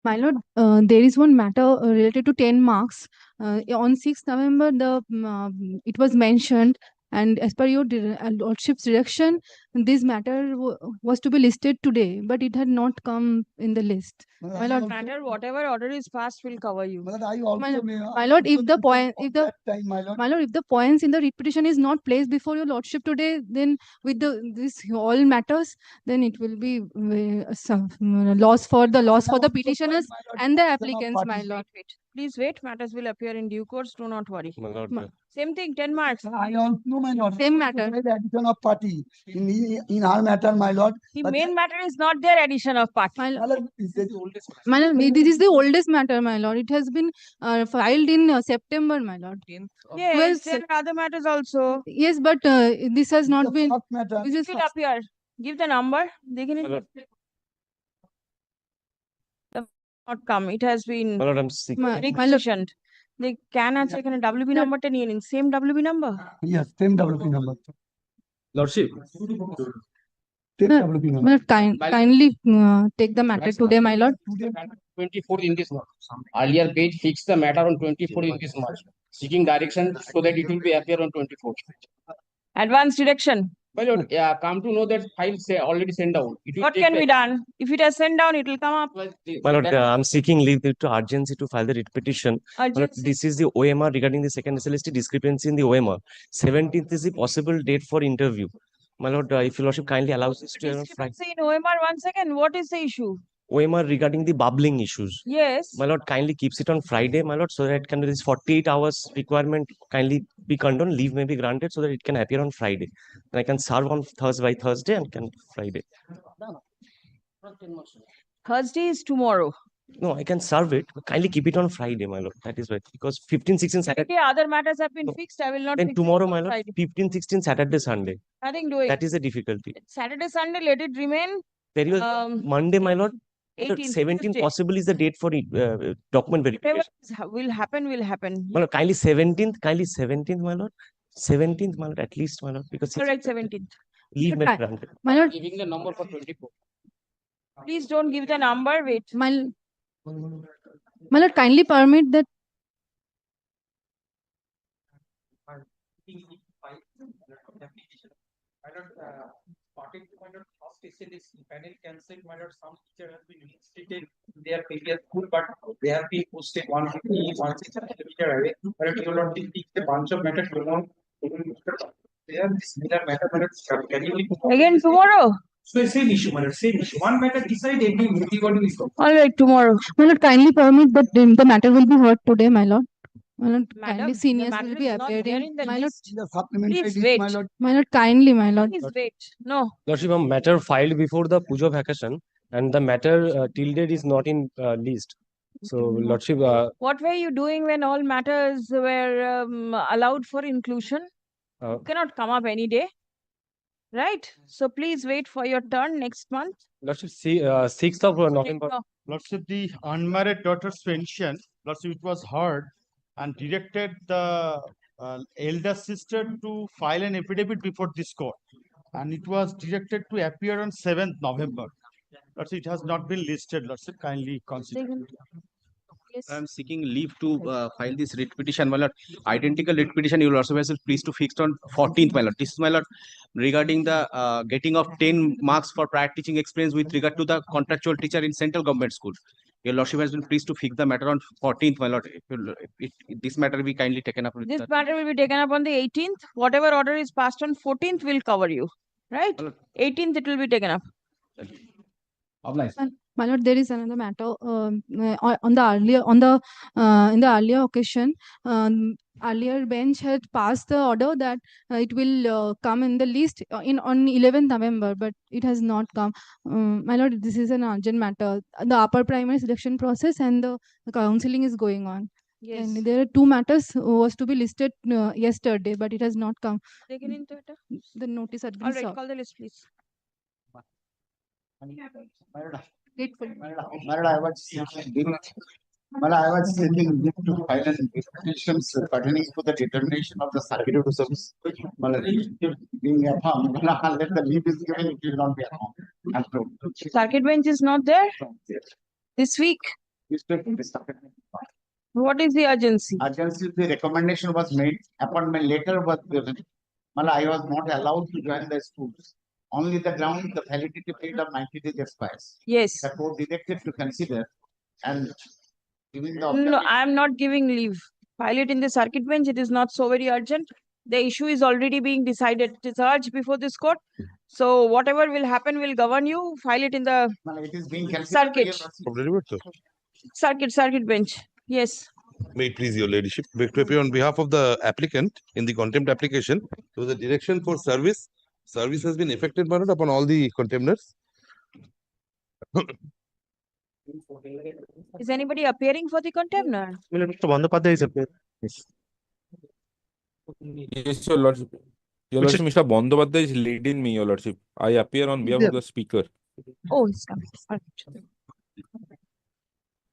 My lord, there is one matter related to 10 marks. On 6th November, it was mentioned, and as per your lordship's direction, this matter was to be listed today, but it had not come in the list. My lord, Matter whatever order is passed will cover you. my lord, if the point, my lord, if the points in the repetition is not placed before your lordship today, then with this all matters, then it will be loss for the petitioners and the applicants, my lord. Wait. Please wait. Matters will appear in due course. Do not worry. My lord, Same thing, 10 marks. I also know, my lord. Same matter. Addition of party in our matter, my lord. The main matter is not their addition of party. My lord, My lord, this is the oldest. my lord, this is the oldest matter, my lord. It has been filed in September, my lord. Yes, there are other matters also. Yes, but this has not been. First matter. This is It will appear. Give the number. They can my lord, not come. It has been my lord, I'm sick. my lord, requisitioned. They can check in a WB number 10 in same WB number. Yes, same WP number. Lordship, Same No. WP number. my lord, kindly take the matter today, my lord. 24th in this month. Earlier page fixed the matter on 24th in this month. Seeking direction so that it will be appear on 24th. Advance direction. My lord, yeah, come to know that file say already sent out. It will What take can the- be done? If it has sent down, it will come up. My lord, I'm seeking leave to urgency to file the writ petition. My lord, Urgency. this is the OMR regarding the second SLST discrepancy in the OMR. 17th is the possible date for interview. My lord, if your lordship kindly allows us to Discrepancy in OMR, 1 second. What is the issue? OMR regarding the bubbling issues. Yes. My lord, kindly keeps it on Friday, my lord, so that can this 48 hours requirement kindly be condoned, leave may be granted so that it can appear on Friday. And I can serve on Thursday and can Friday. Thursday is tomorrow. No, I can serve it, but kindly keep it on Friday, my lord. That is right. Because 15, 16, Saturday. Okay, other matters have been No. fixed. I will not Then fix it tomorrow, on my lord, Friday. 15, 16, Saturday, Sunday. Nothing doing. That is the difficulty. Saturday, Sunday, let it remain. There is Monday, my lord. 18th, 17 Tuesday. possible is the date for document Whatever verification. will happen, will happen. My lord, kindly 17th, my lord. 17th, my lord, at least, my lord, because Correct, 17th. leave may be granted. My lord, Giving the number for 24. Please don't give the number. Wait. my lord, kindly permit that. Party to my first SLSC panel cancelled. My some teacher has been reinstated in their previous school, but they have been posted 150, 160 kilometer away. But you will not take a bunch of matter to know. There is similar matter, Again tomorrow. So same issue, matter, same issue. One matter decided, everybody is go. All right, tomorrow. My lord, kindly permit that the matter will be heard today, my lord. My lord, Madam, kindly the seniors matter will be is not there appearing. in the My lord, list. The supplementary Please list, wait. my lord. my lord, kindly, my lord. Please wait. No. Lordship, a matter filed before the Pujo vacation and the matter till date is not in list. So, Lordship, What were you doing when all matters were allowed for inclusion? You cannot come up any day. Right? So please wait for your turn next month. Lordship, 6th of November. No. Lordship, the unmarried daughter's pension, Lordship, it was heard and directed the elder sister to file an affidavit before this court. And it was directed to appear on 7th November. Lordship, it has not been listed. Lordship, kindly consider. Yes. I am seeking leave to file this writ petition, my lord. Identical writ petition, you will also be pleased to fix on 14th, my lord. This is, my lord, regarding the getting of 10 marks for prior teaching experience with regard to the contractual teacher in central government school. Your lordship has been pleased to fix the matter on 14th, my lord. This matter will be kindly taken up with This that. matter will be taken up on the 18th. Whatever order is passed on 14th will cover you. Right? 18th it will be taken up. My lord, there is another matter. On the earlier in the earlier occasion, earlier bench had passed the order that it will come in the list on 11th November, but it has not come. My lord, this is an urgent matter. The upper primary selection process and the counseling is going on. Yes. And there are two matters was to be listed yesterday, but it has not come. Taken into it. The notice had been All right, served. call the list, please. Grateful. I was seeking leave to file an petitions pertaining to the determination of the circuit of service. Being affirmed, unless the leave is given, it will not be affirmed. Circuit bench is not there this week. newspaper discovered. What is the urgency? Urgency, the recommendation was made, appointment letter was given. Well, I was not allowed to join the schools. Only the ground, the validity period of 90 days expires. Yes. The court directed to consider and giving the No, observation. I am not giving leave. File it in the circuit bench. It is not so very urgent. The issue is already being decided. It is urged before this court. So whatever will happen will govern you. File it in the Well, it is being considered. circuit bench. Yes. May it please your ladyship, beg to appear on behalf of the applicant in the contempt application. There was a direction for service. Service has been effected, my lord, upon all the contemners. Is anybody appearing for the contemner? Mr. Bandyopadhyay is appearing. Yes. Yes, your lordship. Your lordship, Mr. Bandyopadhyay is leading me, your lordship. I appear on behalf of the speaker. Oh, he's coming.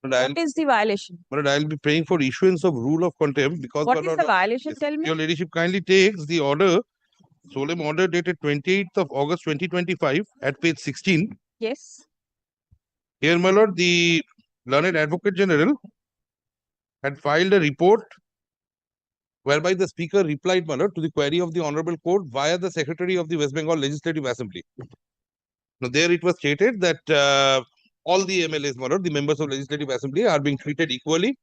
What is the violation? But I'll be praying for issuance of rule of contempt because What is the violation? yes, Tell me. your ladyship kindly takes the order, solemn order dated 28th of August 2025 at page 16. Yes. Here, my lord, the learned Advocate General had filed a report whereby the speaker replied, my lord, to the query of the Honorable Court via the Secretary of the West Bengal Legislative Assembly. Now, there it was stated that all the MLAs, my lord, the members of Legislative Assembly are being treated equally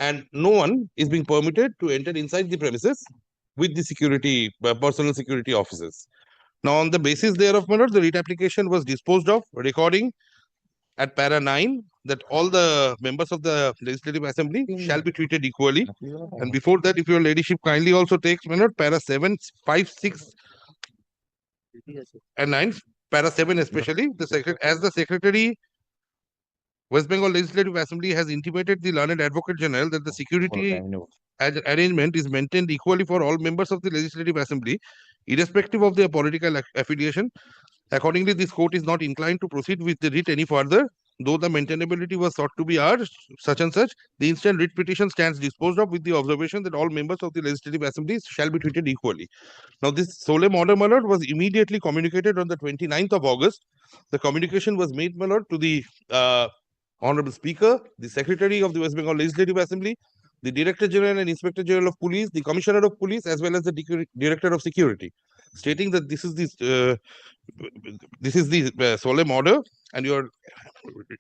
and no one is being permitted to enter inside the premises with the security, personal security officers. Now, on the basis thereof, my lord, the writ application was disposed of, recording at para 9 that all the members of the Legislative Assembly shall be treated equally. And before that, if your ladyship kindly also takes, my lord, para 7, 5, 6 and 9, para 7 especially, as the Secretary West Bengal Legislative Assembly has intimated the learned Advocate General that the security arrangement is maintained equally for all members of the Legislative Assembly, irrespective of their political affiliation. Accordingly, this court is not inclined to proceed with the writ any further, though the maintainability was sought to be urged, such and such. The instant writ petition stands disposed of with the observation that all members of the Legislative Assembly shall be treated equally. Now, this solemn order, my lord, was immediately communicated on the 29th of August. The communication was made, my lord, to the Honorable Speaker, the Secretary of the West Bengal Legislative Assembly, the Director General and Inspector General of Police, the Commissioner of Police, as well as the Director of Security, stating that this is the solemn order and you are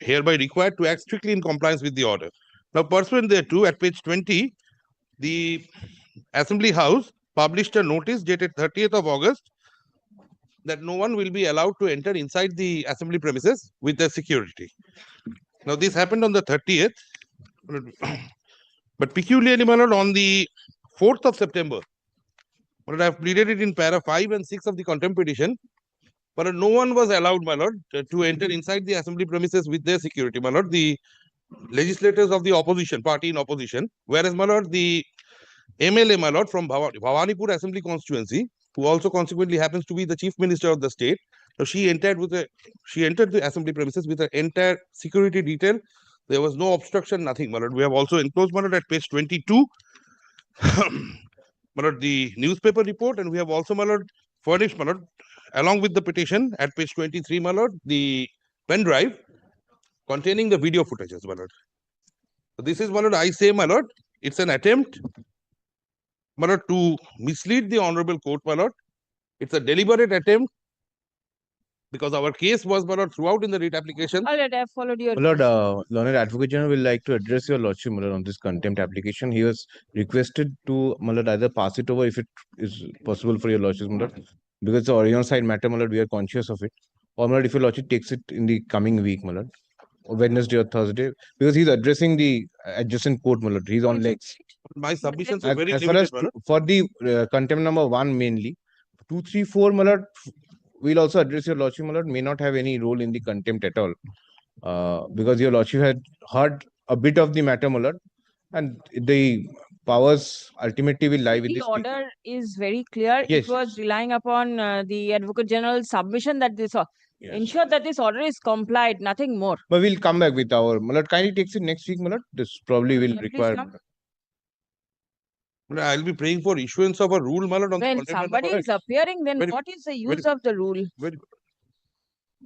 hereby required to act strictly in compliance with the order. Now, pursuant thereto, at page 20, the Assembly House published a notice dated 30th of August that no one will be allowed to enter inside the assembly premises with the security. Now, this happened on the 30th, but peculiarly, my lord, on the 4th of September, but I have pleaded it in para 5 and 6 of the contempt petition, but no one was allowed, my lord, to enter inside the assembly premises with their security, my lord, the legislators of the opposition, party in opposition, whereas, my lord, the MLA, my lord, from Bhawanipur Assembly constituency, who also consequently happens to be the Chief Minister of the state, so she entered the assembly premises with an entire security detail. There was no obstruction, nothing, my lord. We have also enclosed, my lord, at page 22, my lord, the newspaper report, and we have also, my lord, furnished, my lord, along with the petition at page 23, my lord, the pen drive containing the video footages, my lord. So this is, my lord, I say, my lord, it's an attempt, my lord, to mislead the Honorable Court, my lord. It's a deliberate attempt because our case was, my lord, throughout in the writ application. All right, I have followed your. My lord, Learned Advocate General will like to address your lordship, my lord, on this contempt application. He was requested to, my lord, either pass it over if it is possible for your lordship, my lord, because it's an Orion side matter, my lord, we are conscious of it. Or, my lord, if your lordship takes it in the coming week, my lord, or Wednesday or Thursday, because he's addressing the adjacent court, my lord. He's on legs. My submissions are very As far limited, as my lord. for the contempt number 1 mainly, 2, 3, 4, my lord, we'll also address your lordship, my lord, may not have any role in the contempt at all. Because your lordship had heard a bit of the matter, my lord, and the powers ultimately will lie with The the speaker. order is very clear. Yes, It was relying upon the Advocate General's submission that this Yes. ensure that this order is complied, nothing more. But we'll come back with our, my lord, kindly takes it next week, my lord. This probably will Yeah, please require. come. I'll be praying for issuance of a rule, my lord, on the When contempt somebody number. is appearing, then Very- what is the very- use of the rule? Very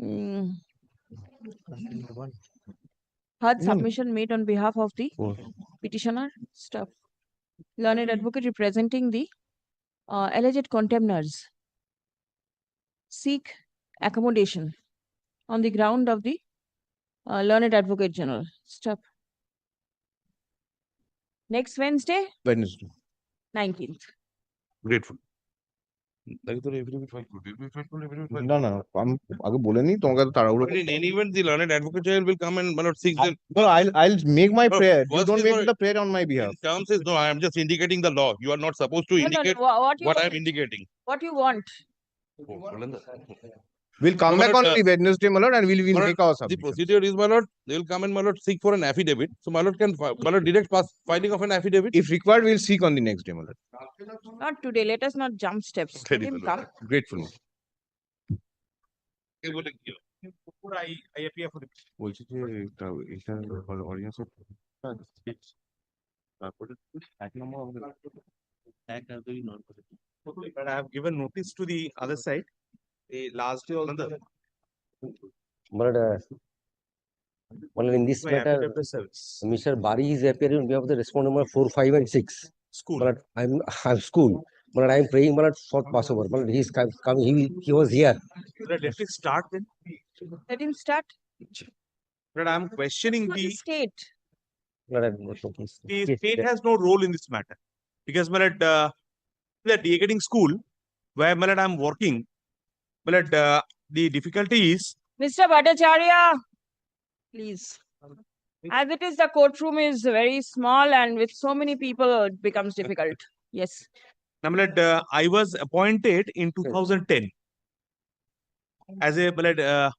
Mm. Heard submission made on behalf of the petitioner. Stop. Learned advocate representing the alleged contemners seek accommodation on the ground of the learned advocate general. Stop. Next Wednesday, Wednesday. 19th. Grateful. না না আমি আগে বলে নি তোমাকে তো তাড়াহুড়ো But in any event, the learned advocate general will come and seek the. No, I'll make my No, prayer. You first don't is make for- the prayer on my behalf. In terms is no, I am just indicating the law. You are not supposed to No, no, indicate no, what you what I want? am indicating. What you want? We'll come No, back but, on the Wednesday, my lord, and we'll my lord, make our The submission. procedure is, my lord, they will come and my lord seek for an affidavit. So my lord can, my lord direct pass filing of an affidavit. If required, we'll seek on the next day, my lord. Not today. Let us not jump steps. Let Very him well. come. Grateful. I appear for the. বলছি যে এটা audience তারপরে এক নম্বর আমাদের But I have given notice to the other side. The last day also. Well, in this My matter, affidavit of service. Mr. Bari is appearing on behalf of the respondent number 4, 5, and 6. School. But I'm school. But I'm praying for Passover. But he's coming. He was here. Let me start then. Let him start. But I am questioning For the the state. the state has no role in this matter because the de-getting school where I'm working, the difficulty is Mr. Bhattacharya, please. As it is, the courtroom is very small and with so many people, it becomes difficult. Yes. I was appointed in 2010 as a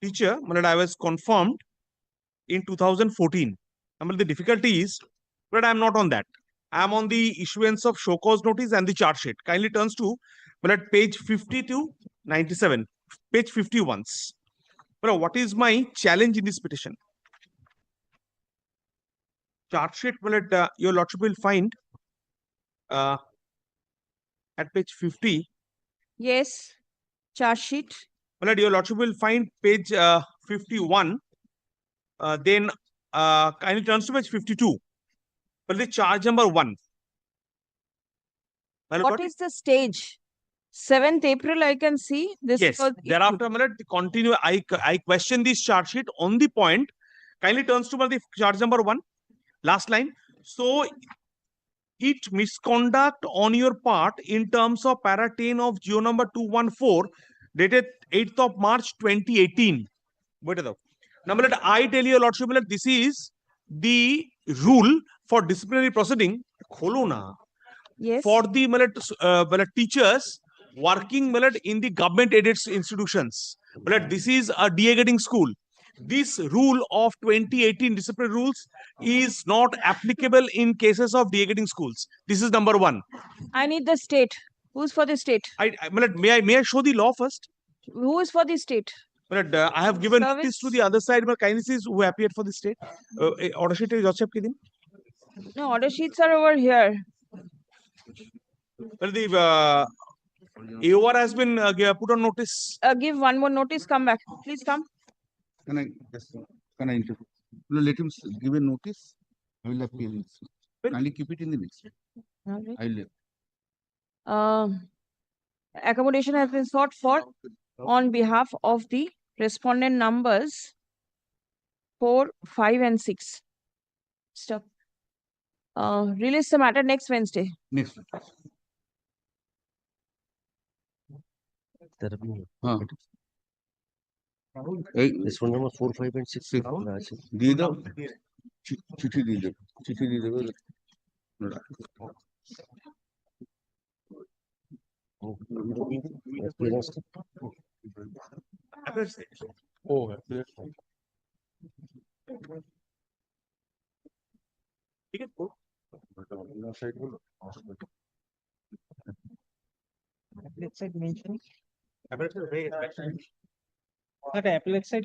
teacher. I was confirmed in 2014. The difficulty is but I'm not on that. I'm on the issuance of show cause notice and the charge sheet. Kindly turns to page 50 to 97, page 51. But what is my challenge in this petition? Charge sheet, your lordship will find at page 50. Yes. Charge sheet. Your lordship will find page 51. Then kindly turns to page 52. But the charge number 1. What is the stage? 7th April, I can see this. Yes. Thereafter, continue. I question this charge sheet on the point. Kindly turns to the charge number 1, last line. So, it misconduct on your part in terms of para 10 of GO number 214 dated 8th of March 2018. Wait a minute. Now, I tell you, lordship, this is the rule for disciplinary proceeding. Kholona. Yes. For the teachers working in the government aided institutions. This is a de-getting school. This rule of 2018 disciplinary rules is not applicable in cases of de-getting schools. This is number 1. I need the state. Who's for the state? May I show the law first? Who is for the state? I have given Service. this to the other side, but kindly see who appeared for the state. Order sheet is No, order sheets are over here. Well, the AOR has been put on notice. Give one more notice. Come back. Please come. Can I interview? No, let him give a notice. I will appeal it. Kindly keep it in the list. All right. I will. Accommodation has been sought for on behalf of the respondent numbers 4, 5, and 6. Stop. Release the matter next Wednesday. Next. This one number 4, 5, and 6. দিয়ে দাও চিঠি দিয়ে দেবে চিঠি দিয়ে দেবে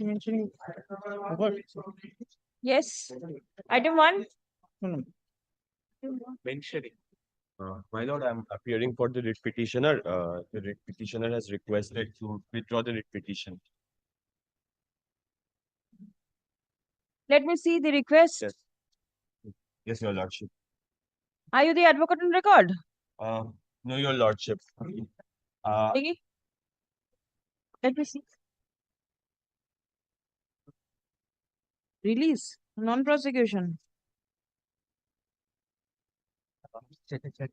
Mentioning. Yes. Item 1. Mentioning. My lord, I'm appearing for the writ petitioner. The writ petitioner has requested to withdraw the writ petition. Let me see the request. Yes. Yes, your lordship. Are you the advocate on record? No, your lordship. Diggy? Let me see. Release, non-prosecution.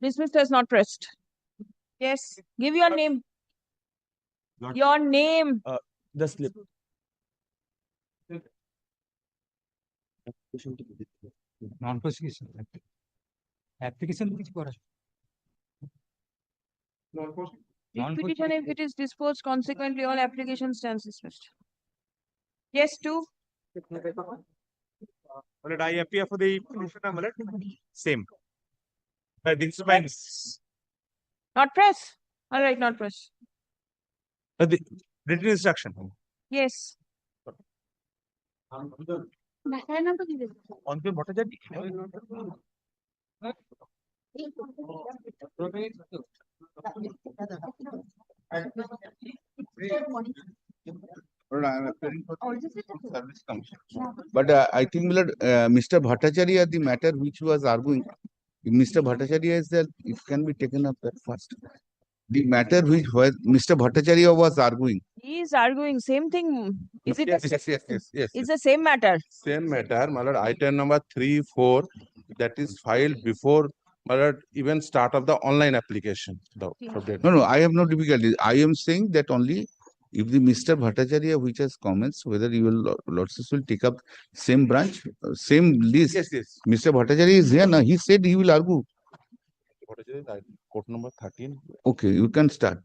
Dismissed as not pressed. Yes, give your name. Your name. The slip. Non-prosecution. Application which for Petition, if it is disposed, consequently all application stands dismissed. Yes, two. But I appear for the petitioner, same. This is my Not press. All right, not press. the written instruction. Yes. On the Bhattacharya. I am appearing for service commission. But I think Mr. Bhattacharya, the matter which was arguing, if Mr. Bhattacharya is there, it can be taken up at first. The matter which Mr. Bhattacharya was arguing. He is arguing same thing. Is it? Yes, the yes, yes, yes, yes. It's the same matter. Same matter, my lord, item number 3, 4, that is filed before, my lord, even start of the online application. No, I have no difficulty. I am saying that only if the Mr. Bhattacharya which has comments, whether you will lordship will take up same branch, same list. Yes, yes. Mr. Bhattacharya is here now. He said he will argue. Court number 13. Okay, you can start.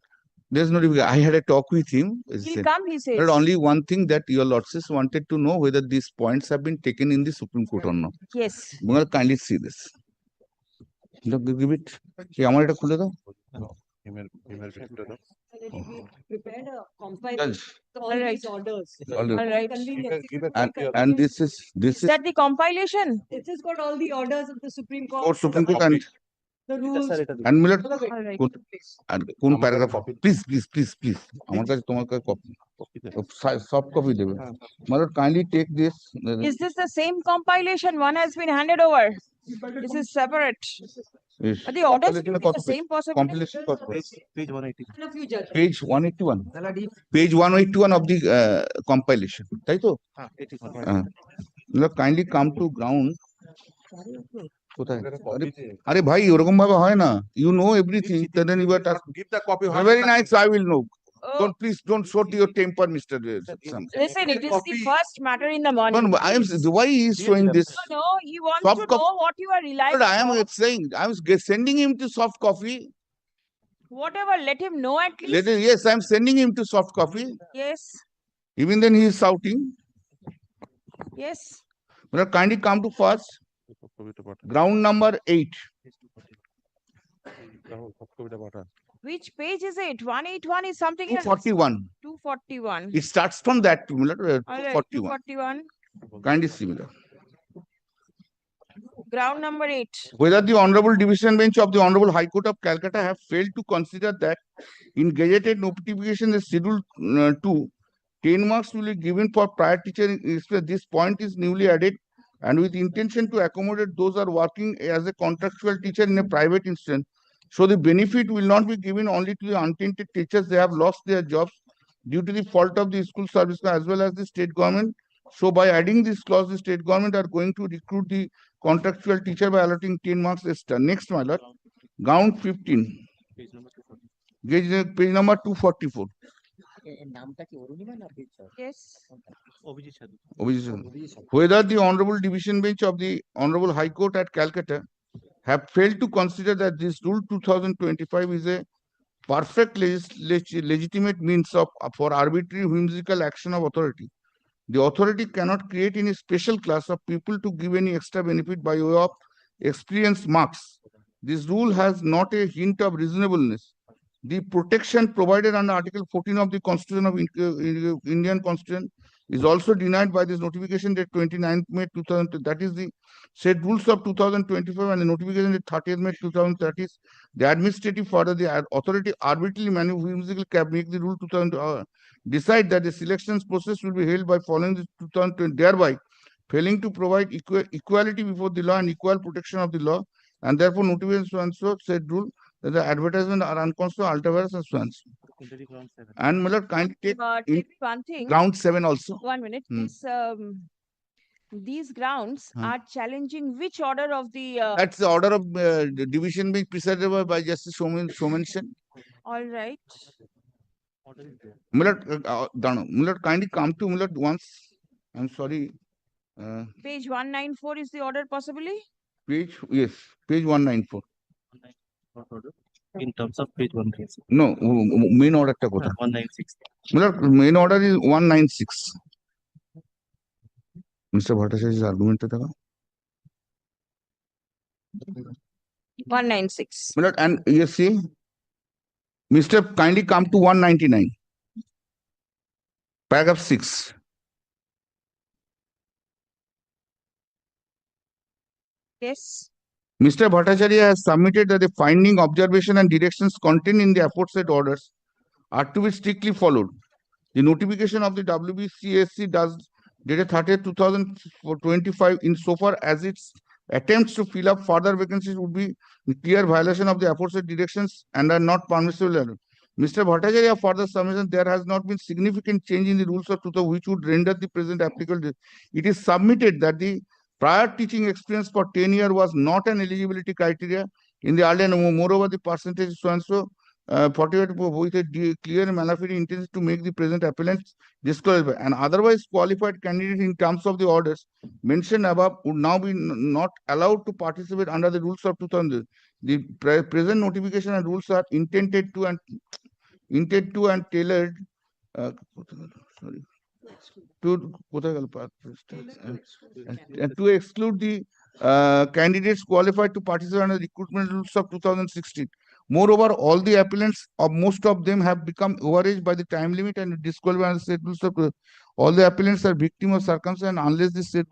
There's no difficulty. I had a talk with him. He'll come, he says. But only one thing that your lordship wanted to know whether these points have been taken in the Supreme Court or not. Yes. Well, kindly see this. Look, give it. Email Prepared a compile Judge. all these orders. All right. Convenient. And this is Is that the compilation? It has got all the orders of the Supreme Court. Or Supreme Court and The rules. and Miller. All right. কোন paragraph please আমার কাছে তোমার কাছে copy soft copy দেবে মানে kindly take this Is this the same compilation? One has been handed over. This is separate. But the orders will be the same possibility. compilation Page 180. And a few judges. page 181 page 181 of the compilation তাই তো kindly come to ground কোথায় আরে ভাই ওরকম ভাবে হয় না you know everything then you are Give the copy. very nice I will know don't please don't show to your temper Mr. Listen, it is the first matter in the morning. No, I am why he is showing this No, he wants Soft to copy. know what you are relying but I am on. saying I was sending him to soft coffee Whatever, let him know at least. yes I am sending him to soft coffee Yes, even then he is shouting yes. but kindly come to first ground number 8 Which page is it? 181 is something else. 241 241. it starts from that All right, 241 241. kindly similar Ground number 8. whether the Honorable Division Bench of the Honorable High Court of Calcutta have failed to consider that in gazetted notification the schedule 2 10 marks will be given for prior teacher. This point is newly added and with intention to accommodate those who are working as a contractual teacher in a private instance. So the benefit will not be given only to the untainted teachers. They have lost their jobs due to the fault of the school service as well as the state government. So by adding this clause, the state government are going to recruit the contractual teacher by allotting 10 marks extra. Next, my lord, ground 15. Page number 244. Yes. Whether the Honorable Division Bench of the Honorable High Court at Calcutta have failed to consider that this Rule 2025 is a perfect legitimate means for arbitrary whimsical action of authority. The authority cannot create any special class of people to give any extra benefit by way of experience marks. This rule has not a hint of reasonableness. The protection provided under Article 14 of the Constitution of Indian Constitution is also denied by this notification date 29th May 2000. That is the said rules of 2025 and the notification date 30th May 2030. The administrative further the authority arbitrarily whimsically can make the rule 2000 decide that the selections process will be held by following the 2020 thereby failing to provide equality before the law and equal protection of the law, and therefore notification so and so said rule that the advertisement are unconscionable, ultra-vires and so and so. And my lord, kindly take in Take one thing. ground 7 also. 1 minute. Hmm. These grounds Huh. are challenging which order of the That's the order of the division being presided by Justice Soman Sen. all right. Millard, kindly come to Millard once. I'm sorry. Page 194 is the order possibly? Page, yes, page 194. In terms of page 136. No, main order. 196. Millard, main order is 196. Mr. Bhattacharya's argument. 196. Millard, and you see, Mr. kindly come to 199. Paragraph 6. Yes. Mr. Bhattacharya has submitted that the finding, observation, and directions contained in the aforesaid orders are to be strictly followed. The notification of the WBSSC does dated 30th 2025 insofar as its attempts to fill up further vacancies would be in clear violation of the aforesaid directions and are not permissible. Mr. Bhattacharya further submission, there has not been significant change in the rules of 2000 which would render the present applicable. It is submitted that the prior teaching experience for 10 years was not an eligibility criteria in the earlier. Moreover, the percentage so and so 48 with a clear malafide intention to make the present appellants disqualified, and otherwise qualified candidates in terms of the orders mentioned above would now be not allowed to participate under the rules of 2000. The present notification and rules are intended to and tailored sorry to exclude the candidates qualified to participate under the recruitment rules of 2016. Moreover, all the appellants, most of them have become overaged by the time limit and disqualified under said rules of. All the appellants are victim of circumstance unless the said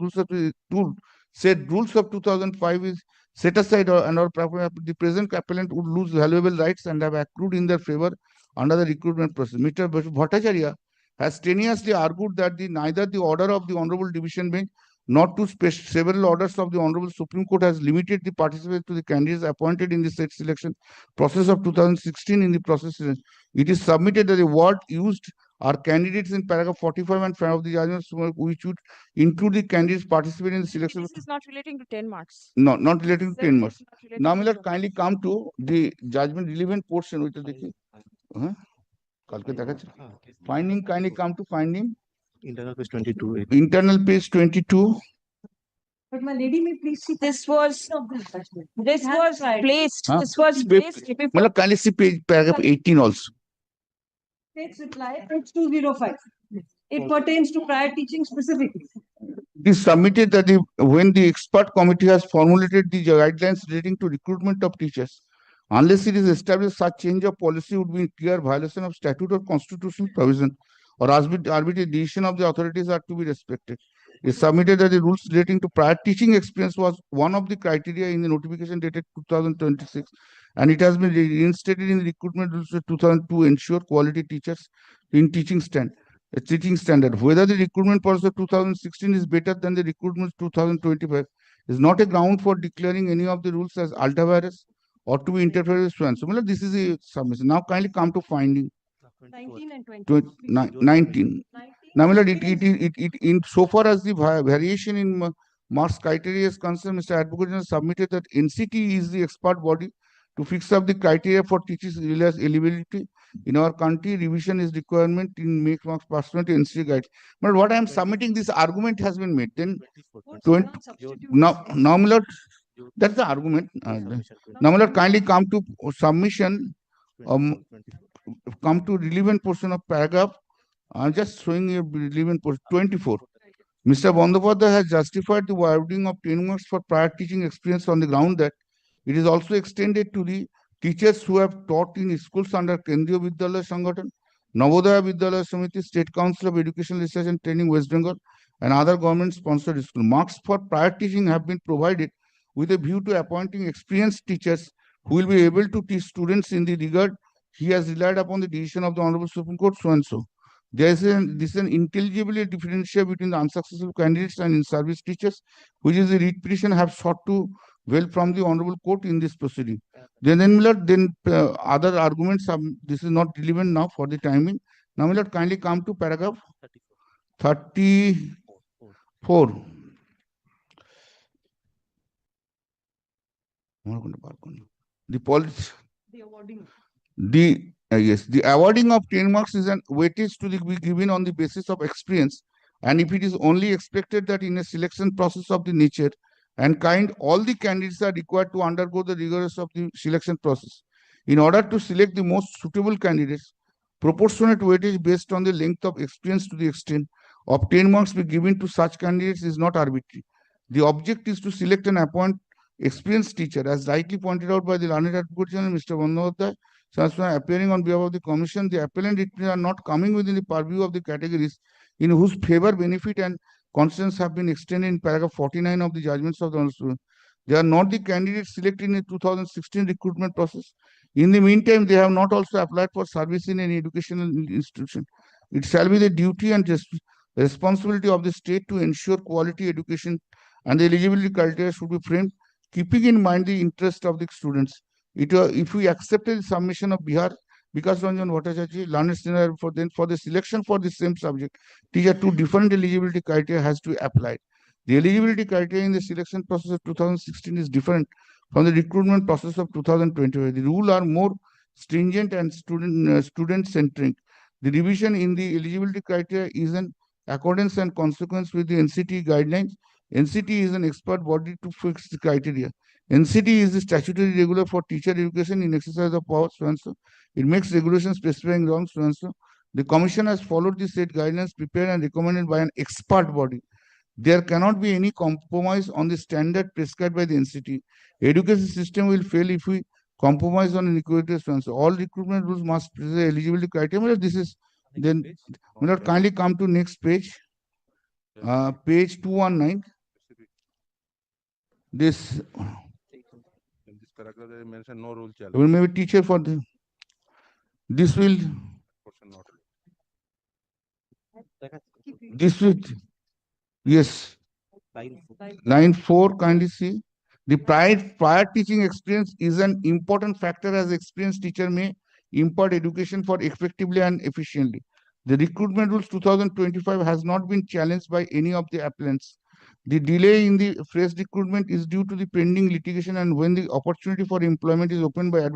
rules of 2005 is set aside and or the present appellant would lose valuable rights and have accrued in their favor under the recruitment process. Mr. Bhattacharya has strenuously argued that neither the order of the Honorable Division Bench nor to several orders of the Honorable Supreme Court has limited the participation to the candidates appointed in the said selection process of 2016 in the process. It is submitted that the word used are candidates in paragraph 45 and 5 of the judgment which would include the candidates participating in the selection. This is not relating to 10 marks. No, not relating to 10 marks. Now, Miller, kindly come to the judgment relevant portion which is the finding, kindly come to finding. Internal page 22. Internal page 22. But my lady, may please see this was placed. Huh? This was placed before. Mala, kindly see page paragraph 18 also. State's reply, page 205. It pertains to prior teaching specifically. It is submitted that when the expert committee has formulated the guidelines relating to recruitment of teachers, unless it is established such change of policy would be in clear violation of statute or constitutional provision, or arbitrary decision of the authorities are to be respected. It is submitted that the rules relating to prior teaching experience was one of the criteria in the notification dated 2026, and it has been reinstated in the recruitment rules of 2002 to ensure quality teachers in teaching standard. Whether the recruitment policy of 2016 is better than the recruitment 2025 is not a ground for declaring any of the rules as ultra-vires or to be interpreted as one. So, this is a submission. Now, kindly come to finding. 19 and 20. 19. Now, in so far as the variation in marks criteria is concerned, Mr. Advocate General submitted that NCT is the expert body to fix up the criteria for teachers' eligibility. In our country, revision is requirement in make marks pursuant to NCT guide. But what I am submitting, this argument has been made. Then, now, my lord, that's the argument. Now, my lord, kindly come to submission. Come to relevant portion of paragraph. I'm just showing you relevant portion 24. Mr. Bandopadhyay has justified the awarding of 10 marks for prior teaching experience on the ground that it is also extended to the teachers who have taught in schools under Kendriya Vidyalaya Sangathan, Navodaya Vidyalaya Samiti, State Council of Education Research and Training, West Bengal, and other government-sponsored schools. Marks for prior teaching have been provided with a view to appointing experienced teachers who will be able to teach students in the regard he has relied upon the decision of the Honorable Supreme Court, so and so. This is an intelligible differentiation between the unsuccessful candidates and in-service teachers, which is the writ petition have sought to well from the Honorable Court in this proceeding. Then other arguments, this is not relevant now for the timing. Now, my lord, kindly come to paragraph 34. The policy. The awarding of 10 marks is an weightage to be given on the basis of experience, and if it is only expected that in a selection process of the nature and kind, all the candidates are required to undergo the rigorous of the selection process. In order to select the most suitable candidates, proportionate weightage based on the length of experience to the extent of 10 marks be given to such candidates is not arbitrary. The object is to select and appoint experienced teacher, as rightly pointed out by the learned advocate general, Mr. Bandyopadhyay. Since appearing on behalf of the commission, the appellant are not coming within the purview of the categories in whose favor, benefit, and consents have been extended in paragraph 49 of the judgments of the Honorable. They are not the candidates selected in the 2016 recruitment process. In the meantime, they have not also applied for service in any educational institution. It shall be the duty and responsibility of the state to ensure quality education, and the eligibility criteria should be framed keeping in mind the interest of the students. If we accepted the submission of Vikas Ranjan Bhattacharya, learned senior, for the selection for the same subject, teacher, two different eligibility criteria has to be applied. The eligibility criteria in the selection process of 2016 is different from the recruitment process of 2025. The rules are more stringent and student-centric. The revision in the eligibility criteria is in accordance and consequence with the NCT guidelines. NCT is an expert body to fix the criteria. NCT is the statutory regulator for teacher education in exercise of powers, so and so. It makes regulations specifying wrongs, so and so. The commission has followed the state guidelines prepared and recommended by an expert body. There cannot be any compromise on the standard prescribed by the NCT. Education system will fail if we compromise on inequality, so and so. All recruitment rules must present eligibility criteria. This is then. Will not kindly come to next page. Page 219. This paragraph they mention no rule challenge. Will maybe teacher for the this will yes. Line 4, kindly see. The prior teaching experience is an important factor, as experienced teacher may impart education for effectively and efficiently. The recruitment rules 2025 has not been challenged by any of the applicants. The delay in the fresh recruitment is due to the pending litigation, and when the opportunity for employment is open by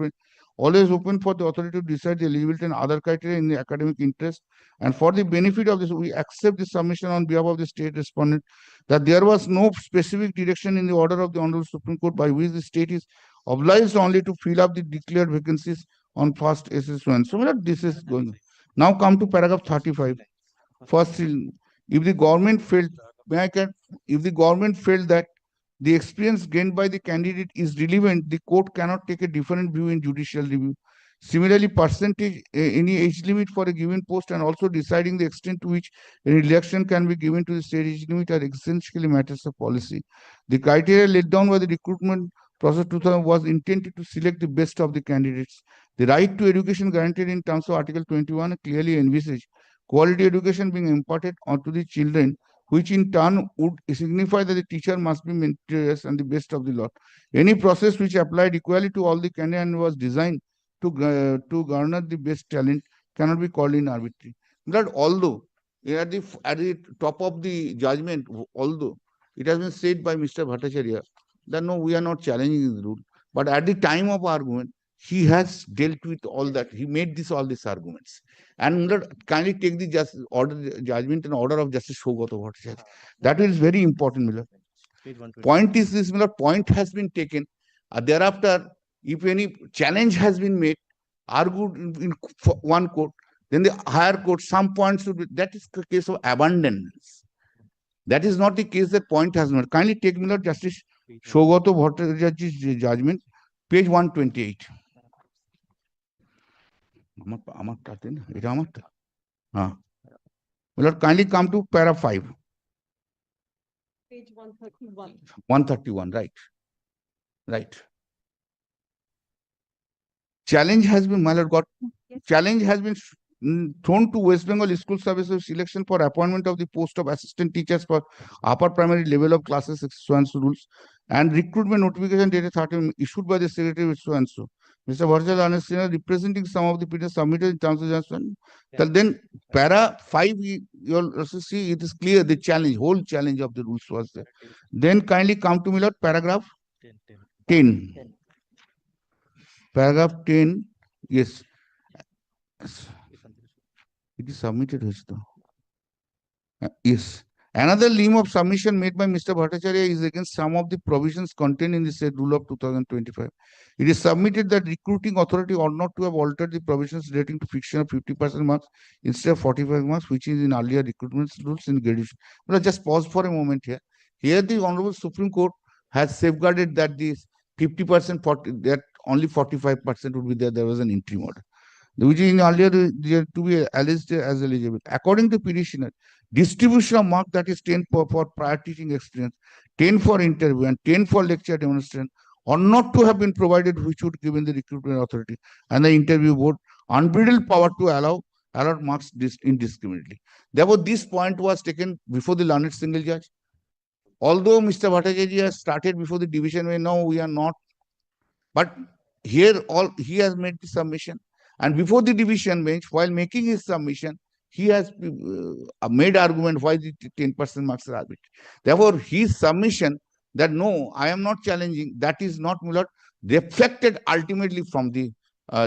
always open for the authority to decide the eligibility and other criteria in the academic interest. And for the benefit of this, we accept the submission on behalf of the state respondent that there was no specific direction in the order of the Honorable Supreme Court by which the state is obliged only to fill up the declared vacancies on first SS1. So this is going. Now come to paragraph 35. First, if the government felt if the government felt that the experience gained by the candidate is relevant, the court cannot take a different view in judicial review. Similarly, percentage, any age limit for a given post, and also deciding the extent to which a reduction can be given to the state age limit are essentially matters of policy. The criteria laid down by the recruitment process 2000 was intended to select the best of the candidates. The right to education guaranteed in terms of Article 21 clearly envisage quality education being imparted onto the children, which in turn would signify that the teacher must be meritorious and the best of the lot. Any process which applied equally to all the candidates and was designed to garner the best talent cannot be called in arbitrary. But although at the top of the judgment, although it has been said by Mr. Bhattacharya that no, we are not challenging the rule, but at the time of argument, he has dealt with all that. He made all these arguments. And kindly take the judgment in order of Justice Sahayak Bhattacharya. That is very important, Miller. Point is this, Miller, point has been taken. Thereafter, if any challenge has been made, argued in one court, then the higher court, some points should be, that is the case of abandonance. That is not the case that point has not. Kindly take, Miller, Justice Sahayak Bhattacharya's judgment, page 128. Kindly come to para 5. Page 131. 131, right. Right. Challenge has been, my lord, challenge has been thrown to West Bengal School Service of Selection for appointment of the post of assistant teachers for upper primary level of classes so and so rules, and recruitment notification dated 13 issued by the secretary so and so. Mr. Bhattacharya representing some of the petitions submitted in terms of judgment. Then para 5, you'll also see it is clear the challenge, whole challenge of the rules was there. Then kindly come to me, Lord, paragraph 10. Paragraph 10, yes. It is submitted. Yes. Another limb of submission made by Mr. Bhattacharya is against some of the provisions contained in the said rule of 2025. It is submitted that recruiting authority ought not to have altered the provisions relating to fixation of 50% marks instead of 45 marks, which is in earlier recruitment rules in graduation. But just pause for a moment here. Here, the Honorable Supreme Court has safeguarded that this 50%, that only 45% would be there. There was an interim order, which is in earlier to be alleged as eligible. According to petitioner, distribution of mark, that is 10 for prior teaching experience, 10 for interview, and 10 for lecture demonstration, or not to have been provided, which would give in the recruitment authority and the interview board unbridled power to allot marks indiscriminately. Therefore, this point was taken before the learned single judge. Although Mr. Bhattacharya started before the division, we know we are not, but here he has made the submission. And before the division bench, while making his submission, he has made argument why the 10% marks are arbitrary. Therefore, his submission that no, I am not challenging, that is not reflected ultimately from the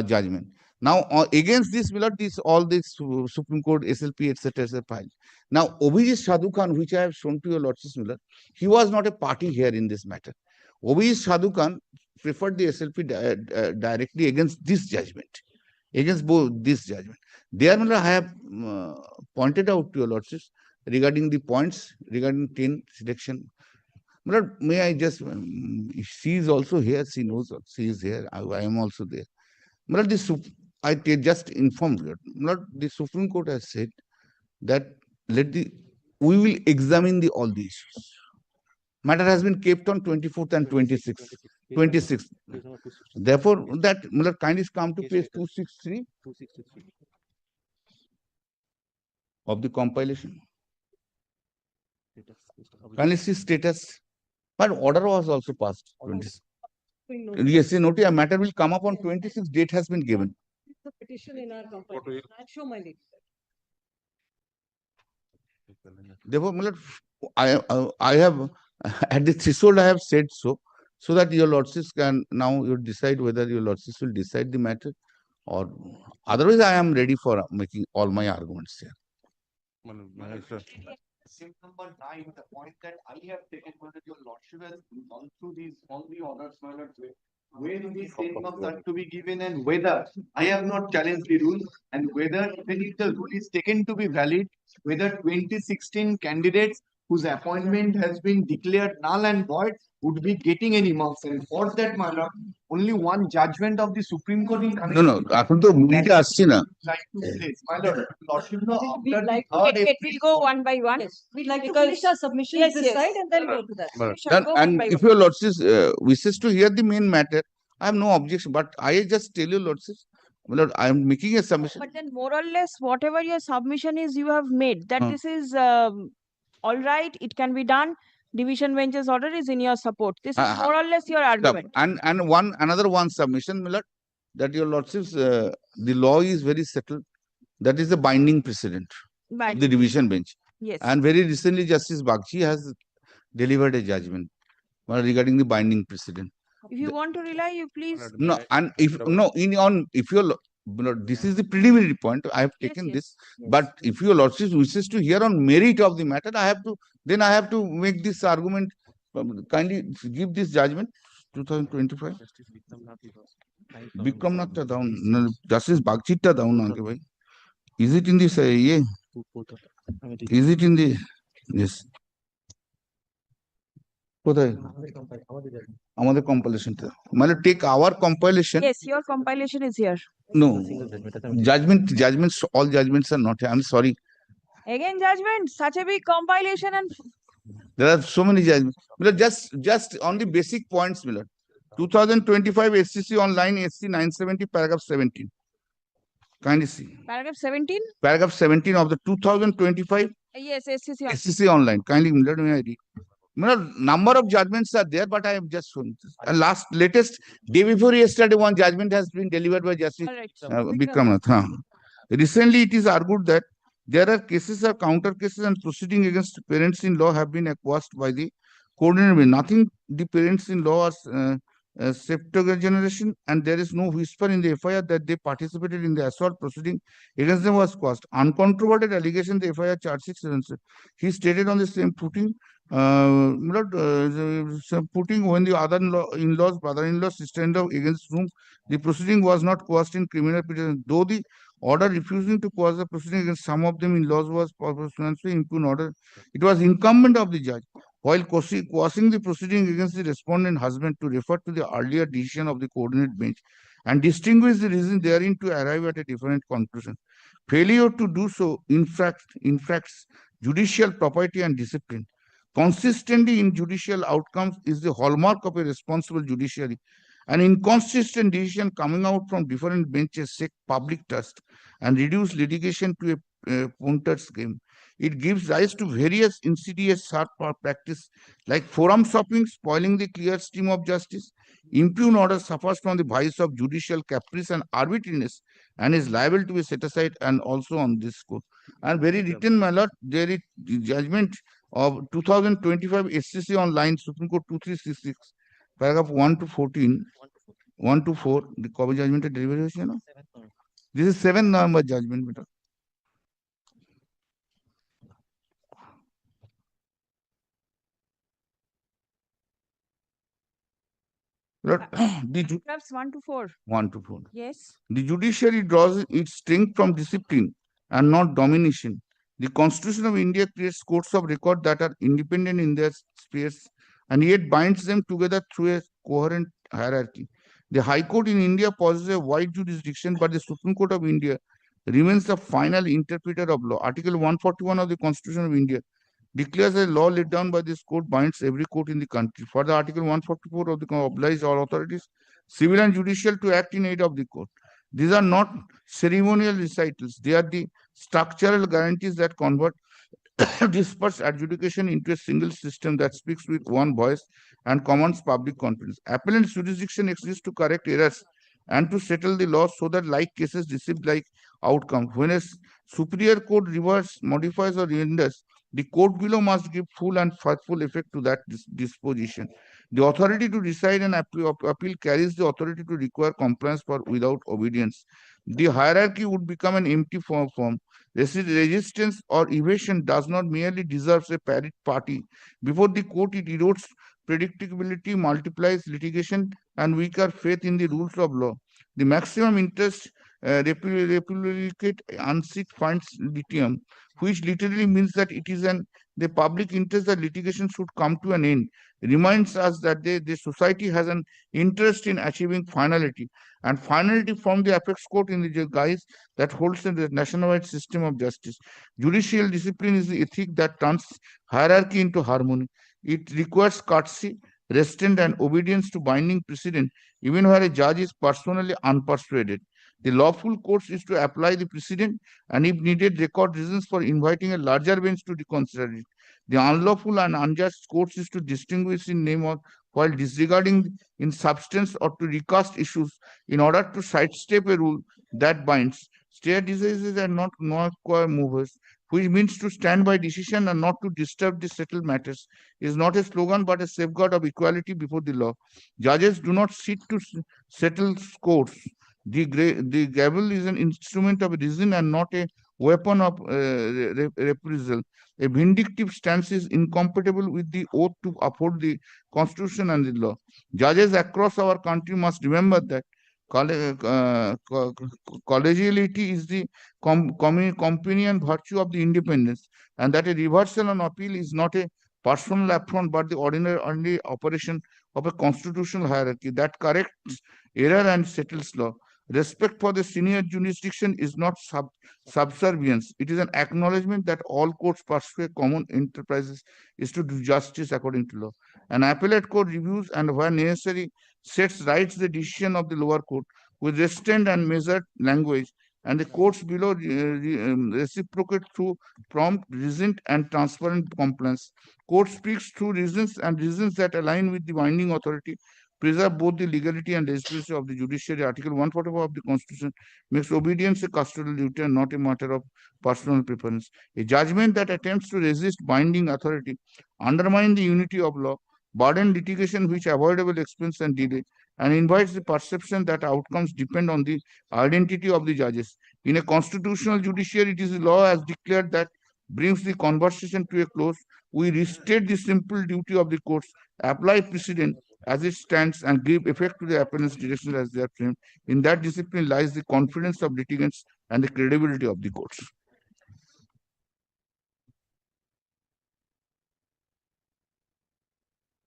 judgment. Now, against this, all this Supreme Court, SLP, etc. filed. Now, WB Sadhu Khan, which I have shown to your Lordship, he was not a party here in this matter. WB Sadhu Khan preferred the SLP directly against this judgment. Against both this judgment. There, I have pointed out to your Lordship regarding the points regarding 10 selection. May I just, she is also here, she knows, she is here, I am also there. I just informed you, the Supreme Court has said that we will examine all the issues. Matter has been kept on 24th and 26th. Therefore, that kindly come to page 263 of the compilation. Kindly see status. But order was also passed. Yes, notice a matter will come up on 26th, date has been given. The petition in our compilation. I'll show my name. Therefore, I have, at the threshold, I have said so that your Lordships can now you decide whether your Lordships will decide the matter, or otherwise I am ready for making all my arguments here. Sim number 9, the point that I have taken was that your Lordship has gone through these all the orders, where these 10 marks are to be given and whether I have not challenged the rule, and whether even if the rule is taken to be valid, whether 2016 candidates whose appointment has been declared null and void would be getting any marks. And for that matter, only one judgment of the Supreme Court in No, এখন তো মিনিটে আসছি না। like to place. My lord, Lordship, We'd like We'll go one by one. Yes, we'd like to finish our submission this side and then go to that. We shall go one And by if one. your Lordships wishes to hear the main matter, I have no objection, but I just tell you, Lordships, I am making a submission. But then more or less, whatever your submission is, you have made, that this is all right, it can be done. Division bench's order is in your support. This is more or less your argument. And another one submission, Millard, that your Lordships, the law is very settled. That is the binding precedent of the division bench. Yes. And very recently, Justice Bagchi has delivered a judgment regarding the binding precedent. If you want to rely, you please. No, and if you're this is the preliminary point. I have taken this, but if your Lordship wishes to hear on merit of the matter, I have to make this argument. Kindly give this judgment 2025. Bikram Nath down, Justice Bagchi down. Is it in this? Is it in the? Yes. কোথায় আমাদের compilation টা মানে take our compilation. Yes, your compilation is here. No, judgments, all judgments are not here. I'm sorry. Again, judgment, such a big compilation, and There are so many judgments. Just on the basic points, Miller. 2025 SSC on line SC 970, paragraph 17. Kindly see. Paragraph 17? Paragraph 17 of the 2025 Yes, SSC. SSC online. Kindly let me read. Number of judgments are there, but I have just shown this. And latest day before yesterday, one judgment has been delivered by Justice Vikramath. Recently, it is argued that there are cases or counter cases and proceeding against parents-in-law have been quashed by the coordinated bench. Nothing the parents-in-law are septuagenarian, and there is no whisper in the FIR that they participated in the assault proceeding against them was quashed. Uncontroverted allegation the FIR charge sheet. He stated on the same footing, putting when the other in-laws, brother-in-law, sister-in-law against whom the proceeding was not quashed in criminal petition, though the order refusing to quash the proceeding against some of them in-laws was purposefully impugned order. It was incumbent of the judge, while quashing the proceeding against the respondent husband, to refer to the earlier decision of the coordinate bench and distinguish the reason therein to arrive at a different conclusion. Failure to do so infracts judicial propriety and discipline. Consistency in judicial outcomes is the hallmark of a responsible judiciary. An inconsistent decision coming out from different benches shake public trust and reduce litigation to a punter's game. It gives rise to various insidious sharp practice like forum shopping, spoiling the clear stream of justice. Impugn order suffers from the vice of judicial caprice and arbitrariness and is liable to be set aside and also on this score. And very written, my lord, there is the judgment of 2025 SSC on line Supreme Court 2366, paragraph 1 to 14, 1 to 4, the Kobe judgment delivery. This is 7 November judgment. Paragraphs 1 to 4. 1 to 4. Yes. The judiciary draws its strength from discipline and not domination. The Constitution of India creates courts of record that are independent in their spheres and yet binds them together through a coherent hierarchy. The High Court in India possesses a wide jurisdiction, but the Supreme Court of India remains the final interpreter of law. Article 141 of the Constitution of India declares a law laid down by this court binds every court in the country. Further, Article 144 of the obliges all authorities, civil and judicial, to act in aid of the court. These are not ceremonial recitals. They are the structural guarantees that convert dispersed adjudication into a single system that speaks with one voice and commands public confidence. Appellate jurisdiction exists to correct errors and to settle the law so that like cases receive like outcome. When a superior court reverses, modifies, or renders, the court below must give full and faithful effect to that disposition. The authority to decide an appeal carries the authority to require compliance for without obedience. The hierarchy would become an empty form. Resistance or evasion does not merely deserve a party. Before the court, it erodes predictability, multiplies litigation, and weaker faith in the rules of law. The maximum interest replicate unseat finds litium, which literally means that it is the public interest that litigation should come to an end, reminds us that the society has an interest in achieving finality, and finality from the apex court in the guise that holds the nationwide system of justice. Judicial discipline is the ethic that turns hierarchy into harmony. It requires courtesy, restraint, and obedience to binding precedent, even where a judge is personally unpersuaded. The lawful course is to apply the precedent and, if needed, record reasons for inviting a larger bench to reconsider it. The unlawful and unjust course is to distinguish in name of while disregarding in substance or to recast issues in order to sidestep a rule that binds. Stare decisions are not movers, which means to stand by decision and not to disturb the settled matters, is not a slogan but a safeguard of equality before the law. Judges do not sit to settle scores. The gavel is an instrument of reason and not a weapon of reprisal. A vindictive stance is incompatible with the oath to uphold the Constitution and the law. Judges across our country must remember that collegiality is the companion virtue of the independence, and that a reversal on appeal is not a personal affront but the ordinary operation of a constitutional hierarchy that corrects error and settles law. Respect for the senior jurisdiction is not subservience. It is an acknowledgement that all courts pursue common enterprises is to do justice according to law. An appellate court reviews and, where necessary, sets rights the decision of the lower court with restrained and measured language. and the courts below reciprocate through prompt, recent, and transparent compliance. Court speaks through reasons and reasons that align with the binding authority, preserve both the legality and legitimacy of the judiciary. Article 144 of the Constitution makes obedience a custodial duty and not a matter of personal preference. A judgment that attempts to resist binding authority, undermine the unity of law, burden litigation which avoidable expense and delay, and invites the perception that outcomes depend on the identity of the judges. In a constitutional judiciary, it is the law as declared that brings the conversation to a close. We restate the simple duty of the courts, apply precedent as it stands, and give effect to the appellant's directions as they are framed. In that discipline lies the confidence of litigants and the credibility of the courts.